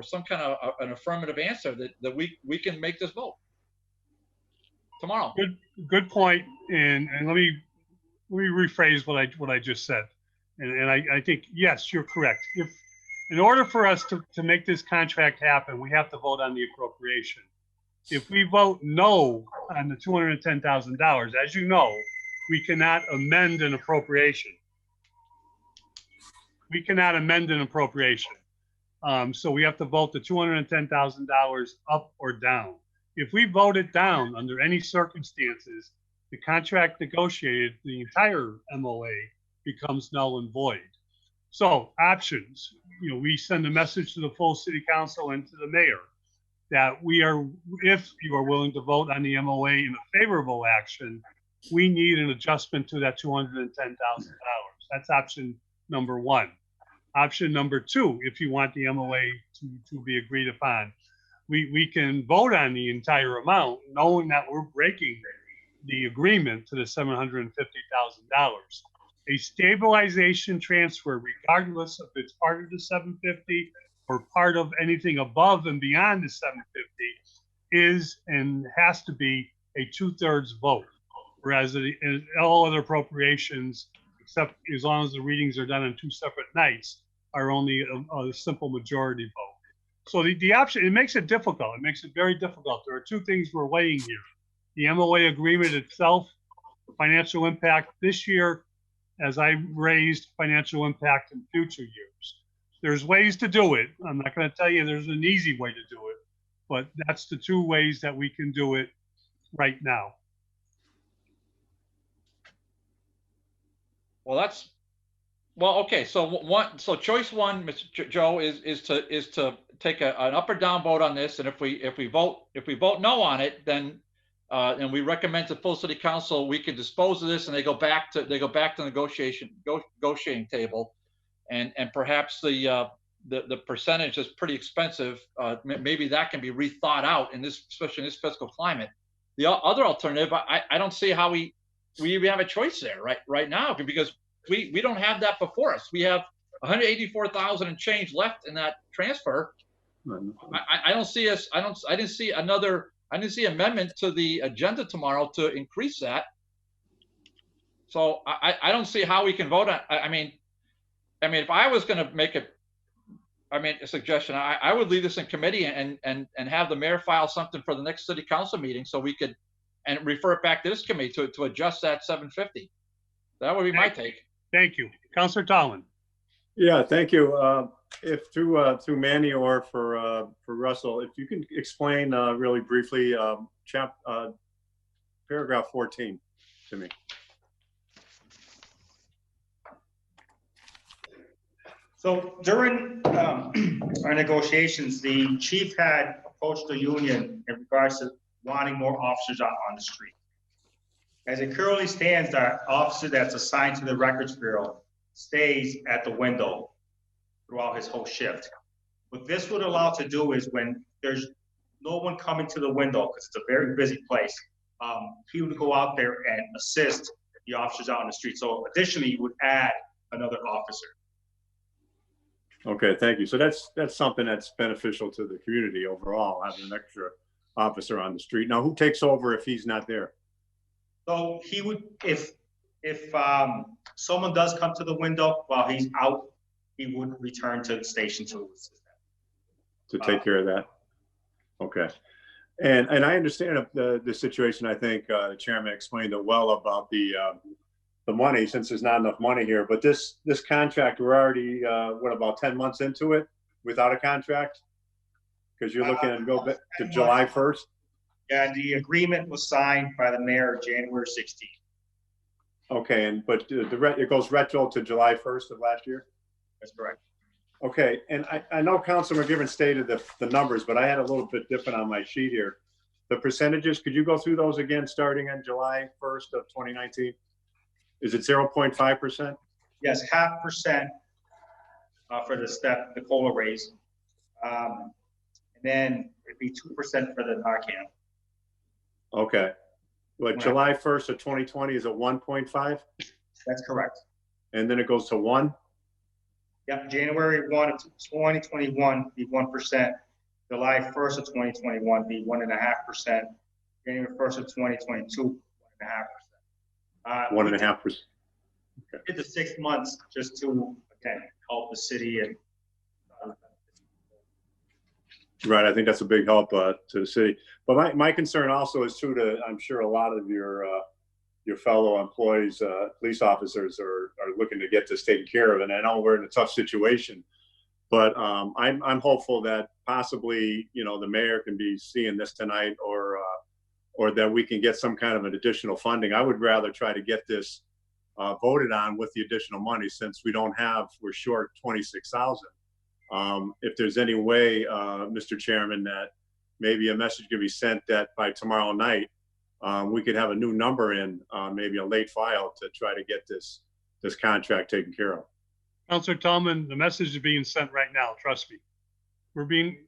some kind of an affirmative answer that we can make this vote tomorrow. Good point. And let me rephrase what I just said. And I think, yes, you're correct. If in order for us to make this contract happen, we have to vote on the appropriation. If we vote no on the $210,000, as you know, we cannot amend an appropriation. We cannot amend an appropriation. So we have to vote the $210,000 up or down. If we vote it down under any circumstances, the contract negotiated, the entire MOA becomes null and void. So options, we send a message to the full city council and to the mayor that if you are willing to vote on the MOA in a favorable action, we need an adjustment to that $210,000. That's option number one. Option number two, if you want the MOA to be agreed upon, we can vote on the entire amount, knowing that we're breaking the agreement to the $750,000. A stabilization transfer, regardless if it's part of the 750 or part of anything above and beyond the 750, is and has to be a 2/3 vote. Whereas in all other appropriations, except as long as the readings are done on 2 separate nights, are only a simple majority vote. So the option, it makes it difficult. It makes it very difficult. There are two things we're weighing here. The MOA agreement itself financial impact this year as I raised financial impact in future years. There's ways to do it. I'm not going to tell you there's an easy way to do it, but that's the two ways that we can do it right now. Well, okay. So choice one, Mr. Joe, is to take an up or down vote on this, and if we vote no on it, then and we recommend to full city council, we can dispose of this, and they go back to negotiating table, and perhaps the percentage is pretty expensive. Maybe that can be rethought out especially in this fiscal climate. The other alternative, I don't see how we even have a choice there right now, because we don't have that before us. We have 184,000 and change left in that transfer. I don't see us. I didn't see amendment to the agenda tomorrow to increase that. So I don't see how we can vote on. I mean, if I was going to make a suggestion, I would leave this in committee and have the mayor file something for the next city council meeting, so we could and refer it back to this committee to adjust that 750. That would be my take. Thank you, Councilor Tallman. Yeah, thank you. If through Manny or for Russell, if you can explain really briefly paragraph 14 to me. So during our negotiations, the chief had approached the union in regards to wanting more officers out on the street. As it currently stands, our officer that's assigned to the records bureau stays at the window throughout his whole shift. What this would allow to do is when there's no one coming to the window, because it's a very busy place, he would go out there and assist the officers out on the street. So additionally, you would add another officer. Okay, thank you. So that's something that's beneficial to the community overall, having an extra officer on the street. Now, who takes over if he's not there? So he would, if someone does come to the window while he's out, he would return to the station to take care of that. Okay, and I understand the situation. I think the chairman explained it well about the money, since there's not enough money here. But this contract, we're already what, about 10 months into it without a contract, because you're looking to go back to July 1st. Yeah, the agreement was signed by the mayor January 16th. Okay, but it goes retro to July 1st of last year? That's correct. Okay, and I know Councilor McGiverin stated the numbers, but I had a little bit different on my sheet here. The percentages, could you go through those again starting on July 1st of 2019? Is it 0.5%? Yes, 0.5% for the COLA raise. And then it'd be 2% for the Narcan. Okay. Well, July 1st of 2020 is a 1.5? That's correct. And then it goes to 1? Yep, January 1 of 2021 be 1%. July 1st of 2021 be 1.5%. January 1st of 2022, 1.5%. 1.5%. Okay. Did the 6 months just to, again, help the city and. Right, I think that's a big help to the city. But my concern also is too, I'm sure a lot of your fellow employees, police officers are looking to get this taken care of. And I know we're in a tough situation, but I'm hopeful that possibly, the mayor can be seeing this tonight, or that we can get some kind of an additional funding. I would rather try to get this voted on with the additional money, since we're short 26,000. If there's any way, Mr. Chairman, that maybe a message could be sent that by tomorrow night, we could have a new number in, maybe a late file, to try to get this contract taken care of. Councilor Tallman, the message is being sent right now. Trust me. We're being,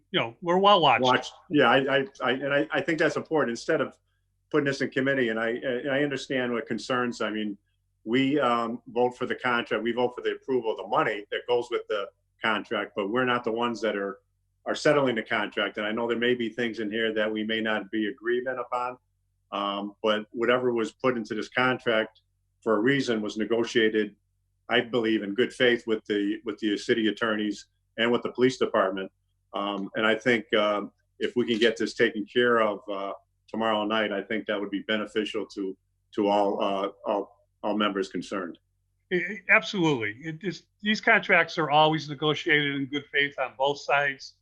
we're well watched. Yeah, I think that's important. Instead of putting this in committee, and I understand what concerns. I mean, we vote for the contract. We vote for the approval of the money that goes with the contract, but we're not the ones that are settling the contract. And I know there may be things in here that we may not be agreement upon, but whatever was put into this contract for a reason was negotiated, I believe, in good faith with the city attorneys and with the police department. And I think if we can get this taken care of tomorrow night, I think that would be beneficial to to all members concerned. Absolutely. These contracts are always negotiated in good faith on both sides,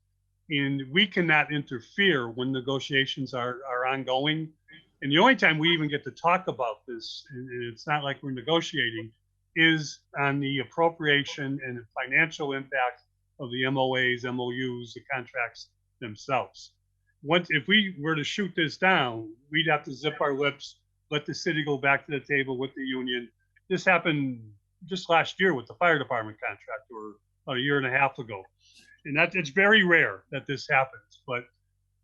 and we cannot interfere when negotiations are ongoing. And the only time we even get to talk about this, and it's not like we're negotiating, is on the appropriation and the financial impact of the MOAs, MOUs, the contracts themselves. If we were to shoot this down, we'd have to zip our lips, let the city go back to the table with the union. This happened just last year with the fire department contract, or about a year and a half ago. And it's very rare that this happens, but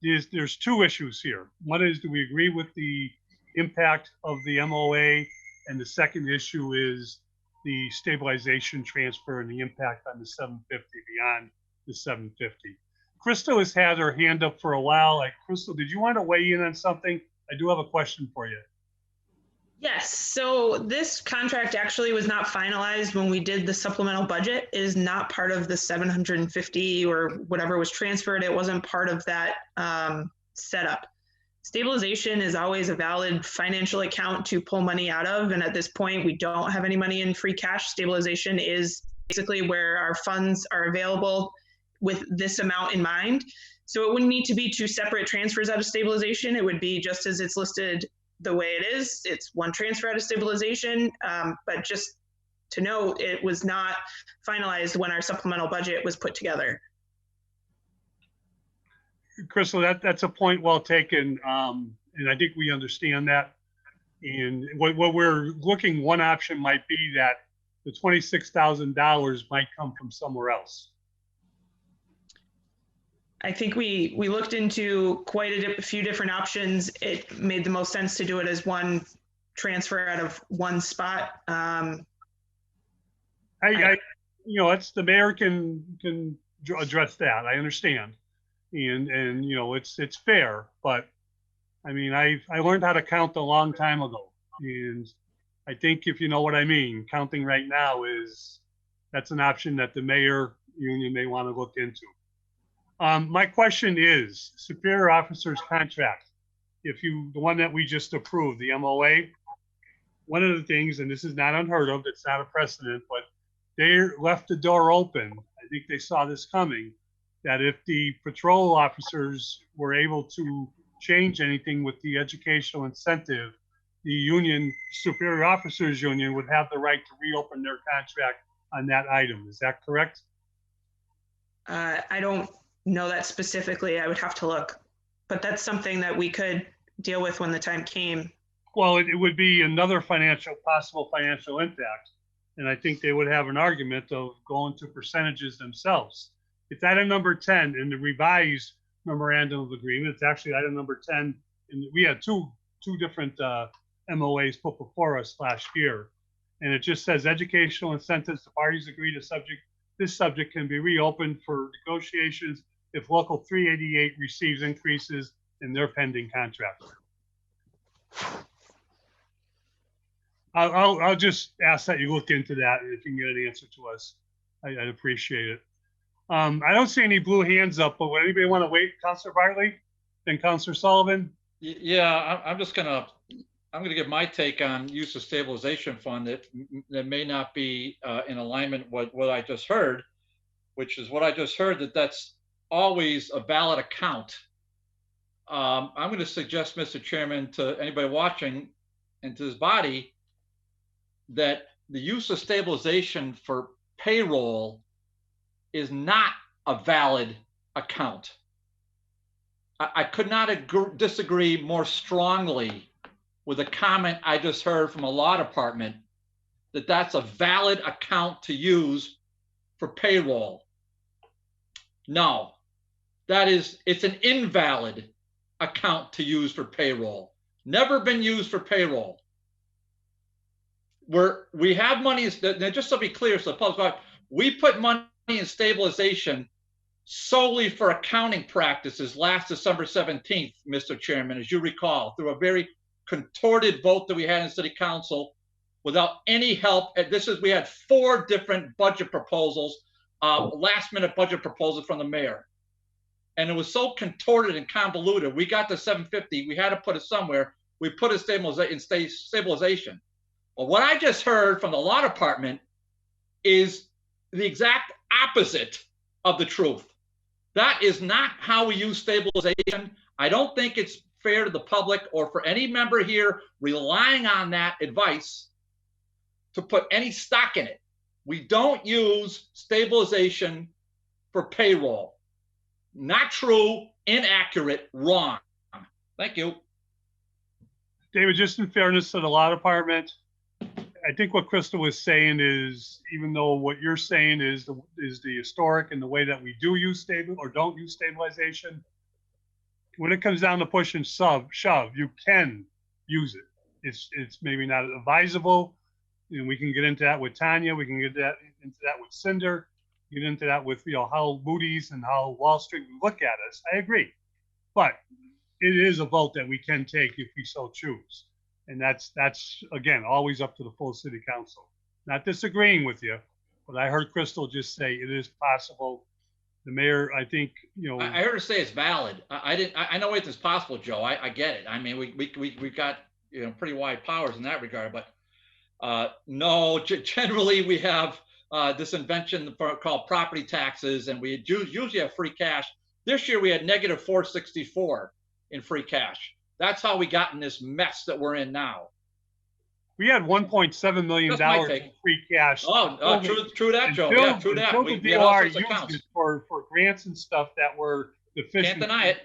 there's two issues here. One is, do we agree with the impact of the MOA? And the second issue is the stabilization transfer and the impact on the 750 beyond the 750. Crystal has had her hand up for a while. Crystal, did you want to weigh in on something? I do have a question for you. Yes, so this contract actually was not finalized when we did the supplemental budget. It is not part of the 750 or whatever was transferred. It wasn't part of that setup. Stabilization is always a valid financial account to pull money out of. And at this point, we don't have any money in free cash. Stabilization is basically where our funds are available with this amount in mind. So it wouldn't need to be two separate transfers out of stabilization. It would be just as it's listed the way it is. It's one transfer out of stabilization, but just to note, it was not finalized when our supplemental budget was put together. Crystal, that's a point well taken, and I think we understand that. And what we're looking, one option might be that the $26,000 might come from somewhere else. I think we looked into quite a few different options. It made the most sense to do it as one transfer out of one spot. It's the mayor can address that. I understand, and it's fair. But I mean, I learned how to count a long time ago, and I think if you know what I mean, counting right now that's an option that the mayor union may want to look into. My question is, superior officer's contract, the one that we just approved, the MOA, one of the things, and this is not unheard of, it's not a precedent, but they left the door open. I think they saw this coming, that if the patrol officers were able to change anything with the educational incentive, the union, superior officers union, would have the right to reopen their contract on that item. Is that correct? I don't know that specifically. I would have to look, but that's something that we could deal with when the time came. Well, it would be another possible financial impact. And I think they would have an argument of going to percentages themselves. It's item number 10 in the revised memorandum of agreement. It's actually item number 10. And we had two different MOAs put before us last year. And it just says educational incentives, the parties agree to this subject can be reopened for negotiations if Local 388 receives increases in their pending contract. I'll just ask that you look into that, and if you can get an answer to us, I'd appreciate it. I don't see any blue hands up, but would anybody want to wait? Councilor Bartley, then Councilor Sullivan? Yeah, I'm going to give my take on use of stabilization fund that may not be in alignment with what I just heard, which is what I just heard, that's always a valid account. I'm going to suggest, Mr. Chairman, to anybody watching and to this body, that the use of stabilization for payroll is not a valid account. I could not disagree more strongly with a comment I just heard from a law department, that's a valid account to use for payroll. No, it's an invalid account to use for payroll. Never been used for payroll. Where we have money, just to be clear, so the public, we put money in stabilization solely for accounting practices last December 17th, Mr. Chairman, as you recall, through a very contorted vote that we had in City Council without any help. We had 4 different budget proposals, last-minute budget proposals from the mayor. And it was so contorted and convoluted. We got to 750. We had to put it somewhere. we put in stabilization. Well, what I just heard from the law department is the exact opposite of the truth. That is not how we use stabilization. I don't think it's fair to the public or for any member here relying on that advice to put any stock in it. We don't use stabilization for payroll. Not true, inaccurate, wrong. Thank you. David, just in fairness to the law department, I think what Crystal was saying is, even though what you're saying is the historic and the way that we do use stable or don't use stabilization, when it comes down to push and shove, you can use it. It's maybe not advisable, and we can get into that with Tanya. We can get into that with Cinder. Get into that with how Moody's and how Wall Street look at us. I agree, but it is a vote that we can take if we so choose. And that's again, always up to the full city council. Not disagreeing with you, but I heard Crystal just say it is possible. The mayor, I think, I heard her say it's valid. I know it's possible, Joe. I get it. I mean, we've got, pretty wide powers in that regard, but no, generally we have this invention called property taxes, and we usually have free cash. This year we had negative 464 in free cash. That's how we got in this mess that we're in now. We had $1.7 million in free cash. Oh, true that, Joe. Yeah, true that. We had all sorts of accounts for grants and stuff that were deficient. Can't deny it.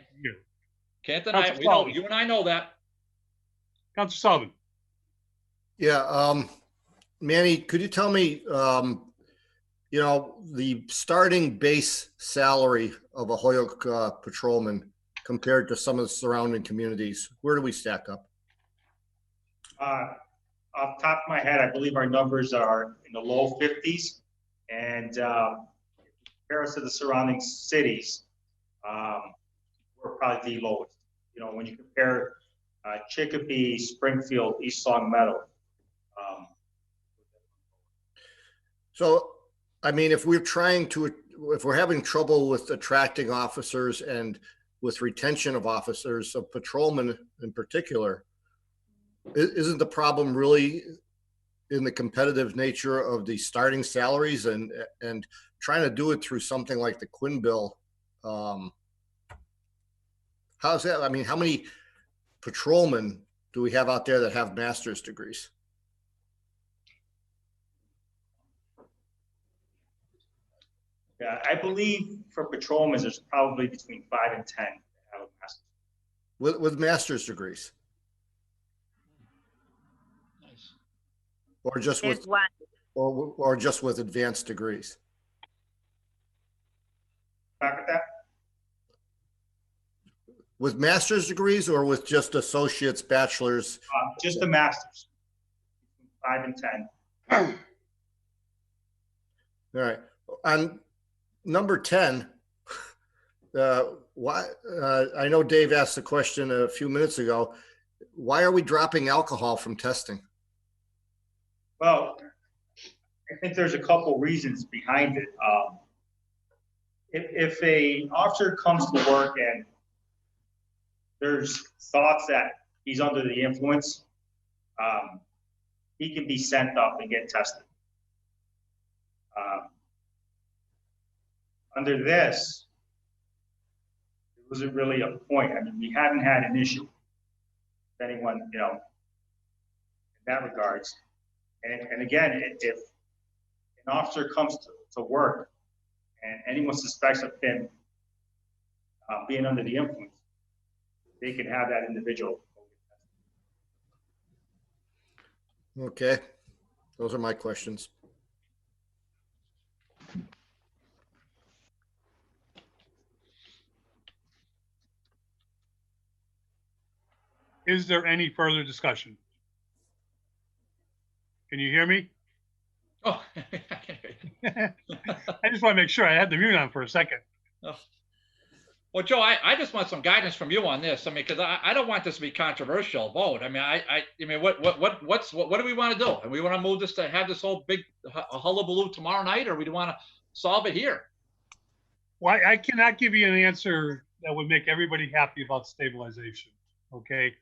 Can't deny it. We know, you and I know that. Councilor Sullivan. Yeah, Manny, could you tell me, the starting base salary of a Holyoke patrolman compared to some of the surrounding communities? Where do we stack up? Off the top of my head, I believe our numbers are in the low 50s. And compare us to the surrounding cities, we're probably the lowest. When you compare Chicopee, Springfield, East Long Meadow. So, I mean, if we're having trouble with attracting officers and with retention of officers, of patrolmen in particular, isn't the problem really in the competitive nature of the starting salaries and trying to do it through something like the Quinn bill? How's that? I mean, how many patrolmen do we have out there that have master's degrees? Yeah, I believe for patrolmen, there's probably between 5 and 10 that have a master's. With master's degrees? Nice. Or just with or just with advanced degrees? Back at that? With master's degrees or with just associates, bachelors? Just the masters, 5 and 10. All right. On number 10, why? I know Dave asked the question a few minutes ago. Why are we dropping alcohol from testing? Well, I think there's a couple reasons behind it. If a officer comes to work and there's thoughts that he's under the influence, he can be sent up and get tested. Under this, it wasn't really a point. I mean, we haven't had an issue with anyone, in that regards. And again, if an officer comes to work and anyone suspects of him being under the influence, they can have that individual. Okay, those are my questions. Is there any further discussion? Can you hear me? Oh, I can hear you. I just want to make sure I had the mute on for a second. Oh. Well, Joe, I just want some guidance from you on this. I mean, because I don't want this to be controversial vote. I mean, I mean, what do we want to do? And we want to move this to have this whole big hullabaloo tomorrow night, or we want to solve it here? Well, I cannot give you an answer that would make everybody happy about stabilization. Okay,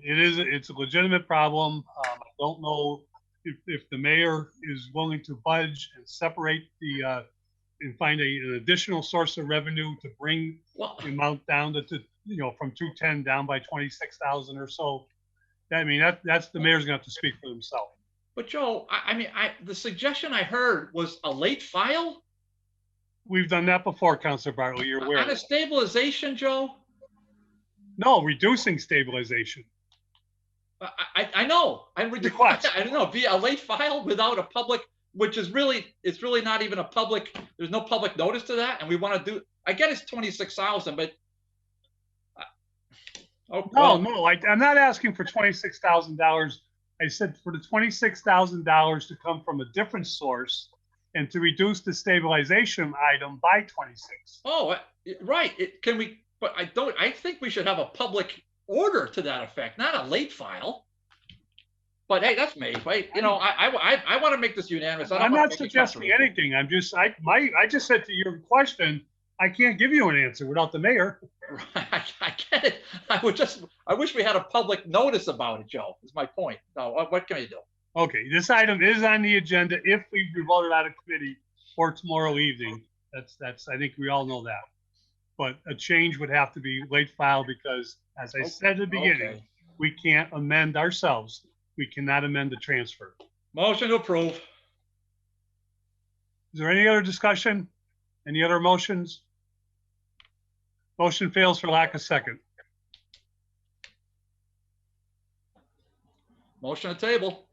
It's a legitimate problem. I don't know if the mayor is willing to budge and separate and find an additional source of revenue to bring the amount down to, from 210 down by 26,000 or so. I mean, that's the mayor's gonna have to speak for himself. But Joe, the suggestion I heard was a late file? We've done that before, Councilor Bartley, you're aware. On a stabilization, Joe? No, reducing stabilization. I know. I don't know, be a late file without a public, which is really, it's really not even a public, there's no public notice to that. And we want to do, I get it's 26,000, but. No, I'm not asking for $26,000. I said for the $26,000 to come from a different source and to reduce the stabilization item by 26. Oh, right. But I think we should have a public order to that effect, not a late file. But hey, that's me, right? I want to make this unanimous. I'm not suggesting anything. I just said to your question, I can't give you an answer without the mayor. I get it. I wish we had a public notice about it, Joe, is my point. No, what can we do? Okay, this item is on the agenda if we voted out of committee for tomorrow evening. That's I think we all know that. But a change would have to be late file because, as I said at the beginning, we can't amend ourselves. We cannot amend the transfer. Motion to approve. Is there any other discussion? Any other motions? Motion fails for lack of second. Motion to table.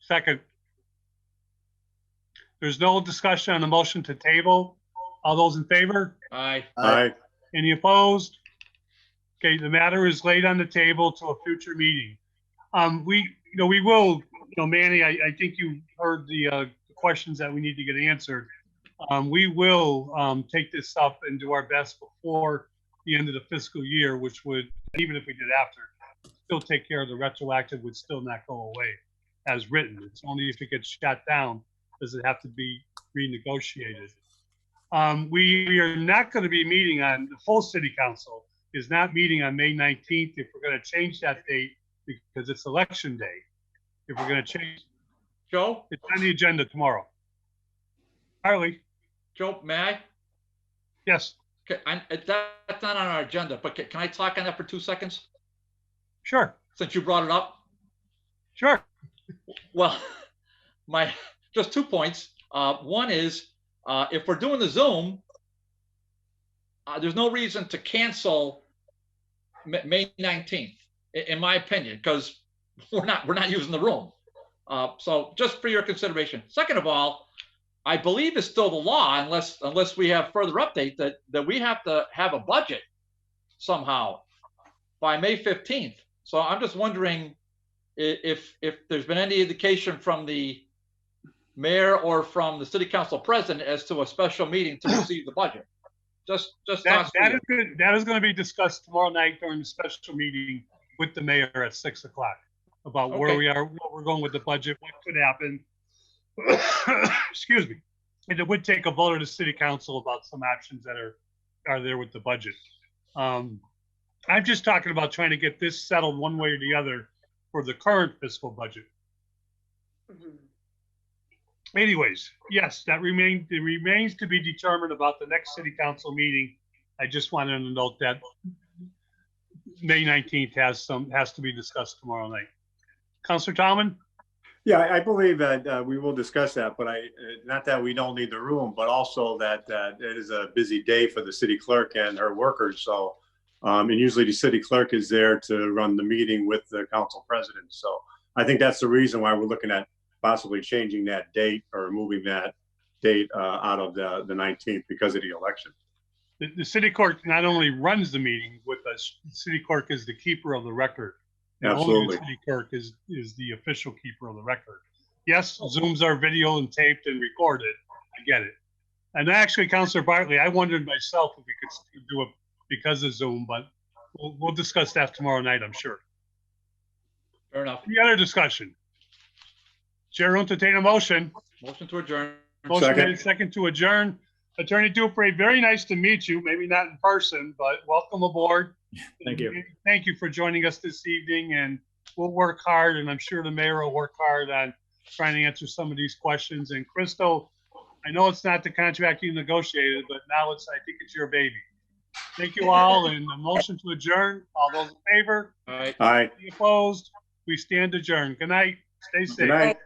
Second. There's no discussion on the motion to table. All those in favor? Aye. Aye. Any opposed? Okay, the matter is laid on the table to a future meeting. We will, Manny, I think you heard the questions that we need to get answered. We will take this up and do our best before the end of the fiscal year, which would, even if we did after, still take care of the retroactive, would still not go away as written. It's only if it gets shut down does it have to be renegotiated. We are not going to be meeting on, the full city council is not meeting on May 19th if we're going to change that date because it's election day. If we're going to change, Joe, it's on the agenda tomorrow. Harley. Joe, may I? Yes. Okay, that's not on our agenda, but can I talk on that for 2 seconds? Sure. Since you brought it up. Sure. Well, just 2 points. One is, if we're doing the Zoom, there's no reason to cancel May 19th, in my opinion, because we're not using the room. So just for your consideration. Second of all, I believe it's still the law, unless we have further update, that we have to have a budget somehow by May 15th. So I'm just wondering if there's been any indication from the mayor or from the city council president as to a special meeting to receive the budget. That is going to be discussed tomorrow night during the special meeting with the mayor at 6 o'clock about where we are, what we're going with the budget, what could happen. Excuse me. And it would take a vote of the city council about some options that are there with the budget. I'm just talking about trying to get this settled one way or the other for the current fiscal budget. Anyways, yes, it remains to be determined about the next city council meeting. I just wanted to note that May 19th has to be discussed tomorrow night. Councilor Tallman? Yeah, I believe that we will discuss that, but not that we don't need the room, but also that it is a busy day for the city clerk and her workers. So, and usually the city clerk is there to run the meeting with the council president. So I think that's the reason why we're looking at possibly changing that date or moving that date out of the 19th because of the election. The city clerk not only runs the meeting with us, the city clerk is the keeper of the record. And absolutely. Only the city clerk is the official keeper of the record. Yes, Zooms are video and taped and recorded. I get it. And actually, Councilor Bartley, I wondered myself if we could do it because of Zoom, but we'll discuss that tomorrow night, I'm sure. Fair enough. Any other discussion? Chair will entertain a motion. Motion to adjourn. Motion made second to adjourn. Attorney Dupree, very nice to meet you. Maybe not in person, but welcome aboard. Thank you. Thank you for joining us this evening, and we'll work hard, and I'm sure the mayor will work hard on trying to answer some of these questions. And Crystal, I know it's not the contract you negotiated, but now I think it's your baby. Thank you all, and a motion to adjourn. All those in favor? All right. Aye. Any opposed? We stand adjourned. Good night. Stay safe. Good night.